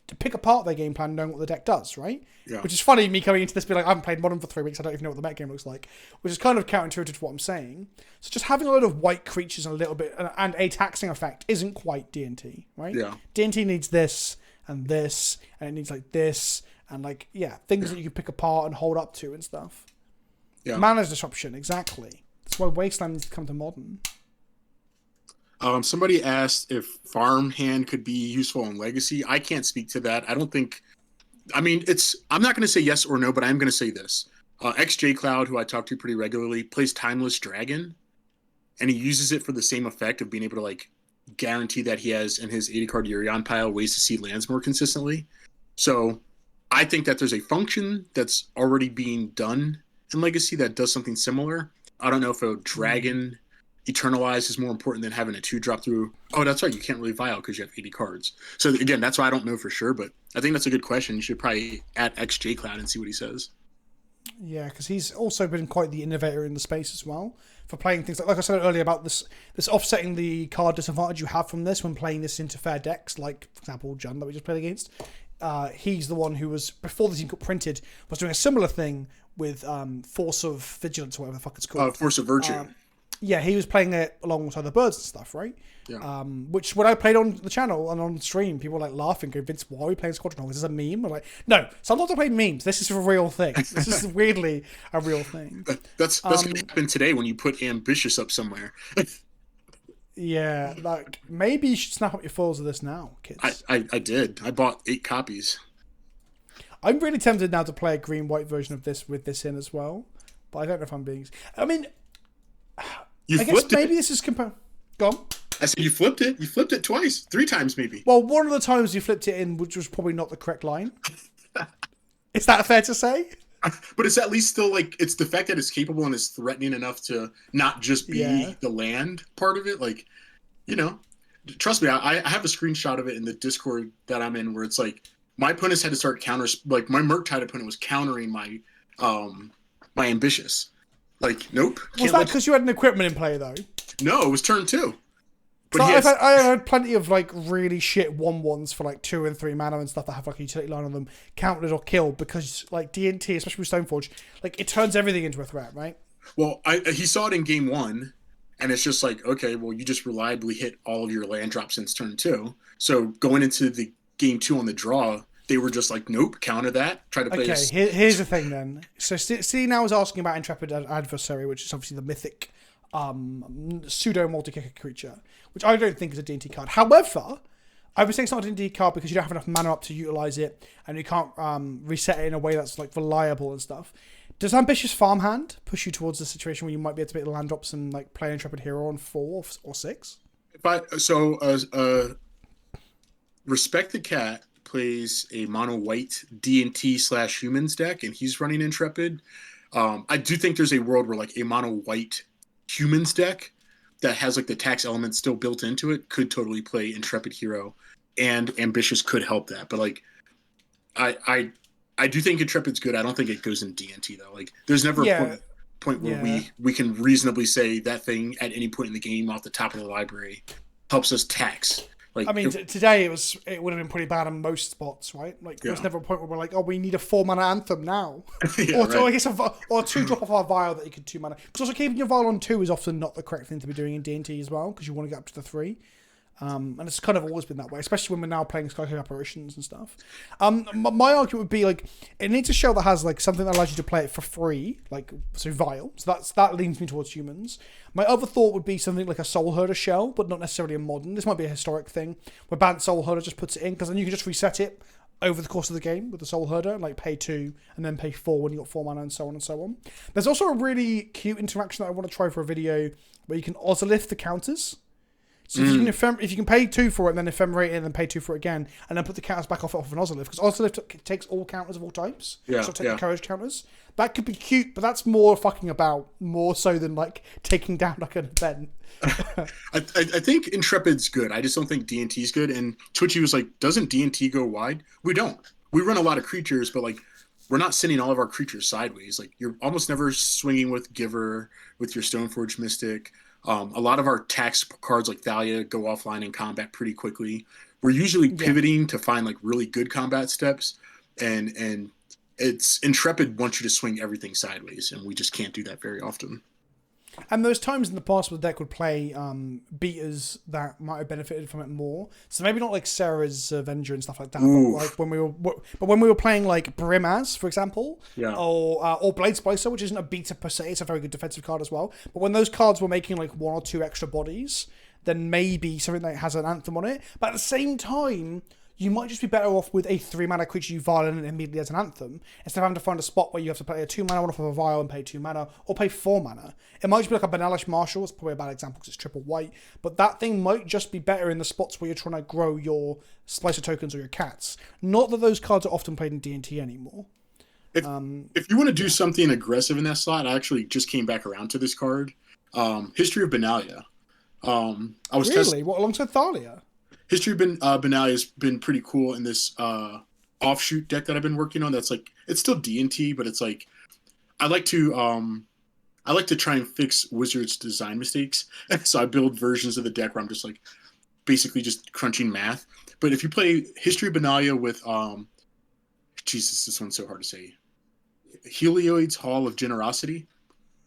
to pick apart their game plan, knowing what the deck does, right? Yeah. Which is funny, me coming into this being like, I haven't played Modern for 3 weeks, I don't even know what the meta game looks like, which is kind of counterintuitive to what I'm saying. So just having a lot of white creatures and a little bit, and a taxing effect isn't quite D&T, right? Yeah. D&T needs this, and it needs like this, and like, things that you can pick apart and hold up to and stuff. Yeah. Mana's disruption, exactly. That's why Wasteland needs to come to Modern. Somebody asked if Farmhand could be useful in Legacy. I can't speak to that. I don't think. I mean, I'm not going to say yes or no, but I'm going to say this. XJ Cloud, who I talk to pretty regularly, plays Timeless Dragon, and he uses it for the same effect of being able to like guarantee that he has in his 80 card Urion pile ways to see lands more consistently. So I think that there's a function that's already being done in Legacy that does something similar. I don't know if a Dragon Eternalize is more important than having a 2-drop through. Oh, that's right. You can't really vial because you have 80 cards. So again, that's why I don't know for sure, but I think that's a good question. You should probably at XJ Cloud and see what he says. Yeah, because he's also been quite the innovator in the space as well for playing things like I said earlier about this offsetting the card disadvantage you have from this when playing this into fair decks, like for example Jun that we just played against. He's the one who was, before the team got printed, was doing a similar thing with Force of Vigilance or whatever the fuck it's called. Force of Virtue. Yeah, he was playing it alongside the birds and stuff, right? Yeah. Which when I played on the channel and on stream, people were like laughing, going, Vince, why are we playing Squadron Hog? Is this a meme? I'm like, no, sometimes I play memes. This is a real thing. This is weirdly a real thing. That's going to happen today when you put Ambitious up somewhere. Yeah, like maybe you should snap up your foils of this now, kids. I did. I bought 8 copies. I'm really tempted now to play a green-white version of this with this in as well, but I don't know if I'm being... I mean... I guess maybe this is Go on. I said you flipped it. You flipped it twice, 3 times maybe. Well, one of the times you flipped it in, which was probably not the correct line. Is that fair to say? But it's at least still like, it's the fact that it's capable and it's threatening enough to not just be the land part of it. Like, trust me, I have a screenshot of it in the Discord that I'm in where it's like my opponents had to start like my Murktide opponent was countering my my Ambitious. Like, nope. Was that because you had an equipment in play, though? No, it was turn 2. But I had plenty of, like, really shit 1/1s for, like, 2 and 3 mana and stuff that have, like, a utility line on them, countered or killed, because, like, D&T, especially with Stoneforge, like, it turns everything into a threat, right? Well, he saw it in game 1, and it's just like, okay, well, you just reliably hit all of your land drops since turn 2. So going into the game 2 on the draw, they were just like, nope, counter that. Try to play. Okay, here's the thing then. So C now is asking about Intrepid Adversary, which is obviously the mythic pseudo multi-kicker creature, which I don't think is a D&T card. However, I was saying it's not a D&T card because you don't have enough mana up to utilize it, and you can't reset it in a way that's like reliable and stuff. Does Ambitious Farmhand push you towards the situation where you might be able to make land drops and like play Intrepid Hero on 4 or 6? Respect the Cat plays a mono white D&T/humans deck, and he's running Intrepid. I do think there's a world where like a mono white humans deck that has like the tax element still built into it could totally play Intrepid Hero, and Ambitious could help that. But like, I do think Intrepid's good. I don't think it goes in D&T though. Like, there's never a point where we can reasonably say that thing at any point in the game off the top of the library helps us tax. Like, I mean, today it would have been pretty bad on most spots, right? Like, there was never a point where we're like, oh, we need a 4-mana Anthem now. Or I guess a 2-drop off our Vial that you could 2-mana. Because also keeping your Vial on 2 is often not the correct thing to be doing in D&T as well, because you want to get up to the 3. And it's kind of always been that way, especially when we're now playing Skyclave Apparitions and stuff. My argument would be, like, it needs a shell that has, like, something that allows you to play it for free, like, so Vial. So that leans me towards humans. My other thought would be something like a Soul Herder shell, but not necessarily a modern. This might be a historic thing, where Bant Soul Herder just puts it in, because then you can just reset it over the course of the game with the Soul Herder, like pay 2 and then pay 4 when you got 4 mana and so on and so on. There's also a really cute interaction that I want to try for a video where you can Ozolith the counters. So if you can pay 2 for it and then ephemerate it and then pay 2 for it again and then put the counters back off an Ozolith, because Ozolith takes all counters of all types. So take the courage counters. That could be cute, but that's more fucking about, more so than like taking down like an event. I think Intrepid's good. I just don't think D&T's good. And Twitchy was like, doesn't D&T go wide? We don't. We run a lot of creatures, but like we're not sending all of our creatures sideways. Like you're almost never swinging with Giver, with your Stoneforge Mystic. A lot of our tax cards like Thalia go offline in combat pretty quickly. We're usually pivoting to find like really good combat steps, and it's Intrepid wants you to swing everything sideways, and we just can't do that very often. And there's times in the past where the deck would play beaters that might have benefited from it more. So maybe not like Sarah's Avenger and stuff like that. But like when we were playing like Brimaz, for example, or Blade Splicer, which isn't a beater per se, it's a very good defensive card as well. But when those cards were making like 1 or 2 extra bodies, then maybe something that has an Anthem on it. But at the same time, you might just be better off with a 3-mana creature you violate and immediately as an Anthem, instead of having to find a spot where you have to play a 2-mana one off of a vial and pay 2 mana, or pay 4 mana. It might just be like a Banalish Marshal. It's probably a bad example because it's triple white, but that thing might just be better in the spots where you're trying to grow your Splicer tokens or your cats. Not that those cards are often played in D&T anymore. If you want to do something aggressive in that slot, I actually just came back around to this card. History of Benalia. What, alongside Thalia? History of Benalia has been pretty cool in this offshoot deck that I've been working on. That's like, it's still D&T, but it's like I like to try and fix Wizards' design mistakes. So I build versions of the deck where I'm just like basically just crunching math. But if you play History of Benalia with Jesus, this one's so hard to say. Helioid's Hall of Generosity.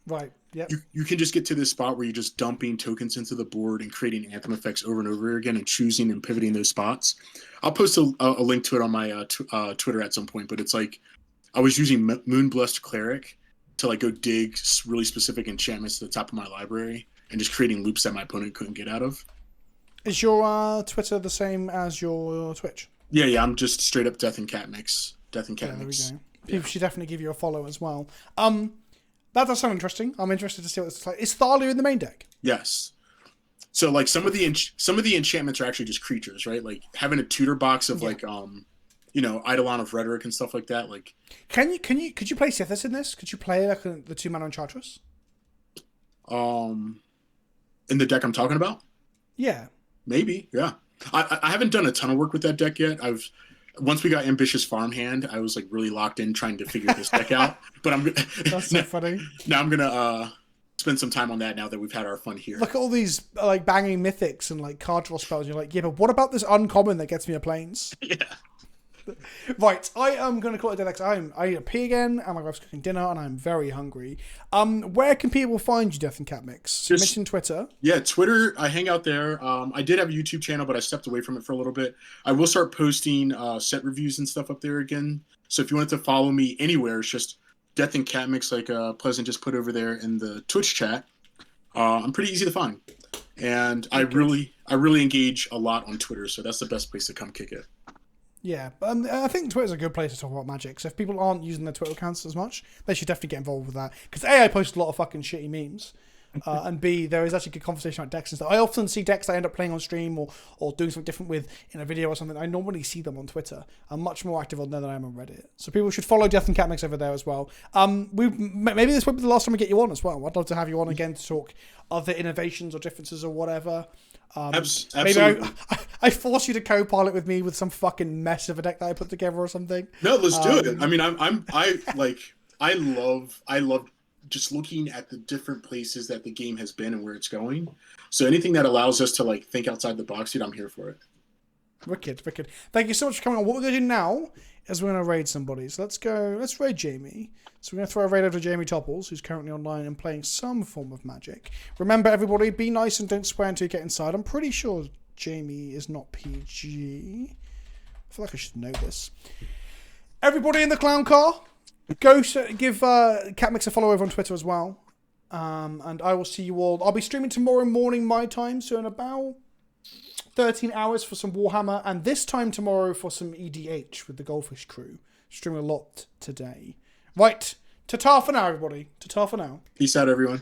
Right. Yep. You can just get to this spot where you're just dumping tokens into the board and creating Anthem effects over and over again and choosing and pivoting those spots. I'll post a link to it on my Twitter at some point, but it's like I was using Moonblessed Cleric to like go dig really specific enchantments to the top of my library and just creating loops that my opponent couldn't get out of. Is your Twitter the same as your Twitch? Yeah, I'm just straight up Death and Catmix. Death and Catmix. There we go. People should definitely give you a follow as well. That does sound interesting. I'm interested to see what it's like. Is Thalia in the main deck? Yes. So like some of the enchantments are actually just creatures, right? Like having a tutor box of like Eidolon of Rhetoric and stuff like that. Like, could you play Sithis in this? Could you play like the 2-mana Enchantress? In the deck I'm talking about? Yeah. Maybe. Yeah. I haven't done a ton of work with that deck yet. Once we got Ambitious Farmhand, I was like really locked in trying to figure this deck out. But that's so funny. Now I'm gonna spend some time on that now that we've had our fun here. Look at all these like banging mythics and like card draw spells. You're like, yeah, but what about this uncommon that gets me a planes? Yeah. Right, I am going to call it a day next. I need to pee again, and my wife's cooking dinner, and I'm very hungry. Where can people find you, Death and Catmix? You mentioned Twitter. Yeah, Twitter. I hang out there. I did have a YouTube channel, but I stepped away from it for a little bit. I will start posting set reviews and stuff up there again. So if you wanted to follow me anywhere, it's just Death and Catmix, like Pleasant just put over there in the Twitch chat. I'm pretty easy to find, and I really engage a lot on Twitter. So that's the best place to come kick it. Yeah, I think Twitter's a good place to talk about Magic. So if people aren't using their Twitter accounts as much, they should definitely get involved with that. Because A, I post a lot of fucking shitty memes. And B, there is actually good conversation about decks and stuff. I often see decks I end up playing on stream or doing something different with in a video or something. I normally see them on Twitter. I'm much more active on there than I am on Reddit. So people should follow Death and Catmix over there as well. Maybe this won't be the last time we get you on as well. I'd love to have you on again to talk other innovations or differences or whatever. Absolutely. Maybe I force you to co-pilot with me with some fucking mess of a deck that I put together or something. No, let's do it. I mean, I love just looking at the different places that the game has been and where it's going. So anything that allows us to like think outside the box, dude, I'm here for it. Wicked. Thank you so much for coming on. What we're going to do now is we're going to raid somebody. So let's raid Jamie. So we're going to throw a raid over to Jamie Topples, who's currently online and playing some form of Magic. Remember, everybody, be nice and don't swear until you get inside. I'm pretty sure Jamie is not PG. I feel like I should know this. Everybody in the clown car, go give Catmix a follow over on Twitter as well. And I will see you all. I'll be streaming tomorrow morning my time, so in about 13 hours for some Warhammer, and this time tomorrow for some EDH with the Goldfish crew. Streaming a lot today. Right, ta-ta for now, everybody. Ta-ta for now. Peace out, everyone.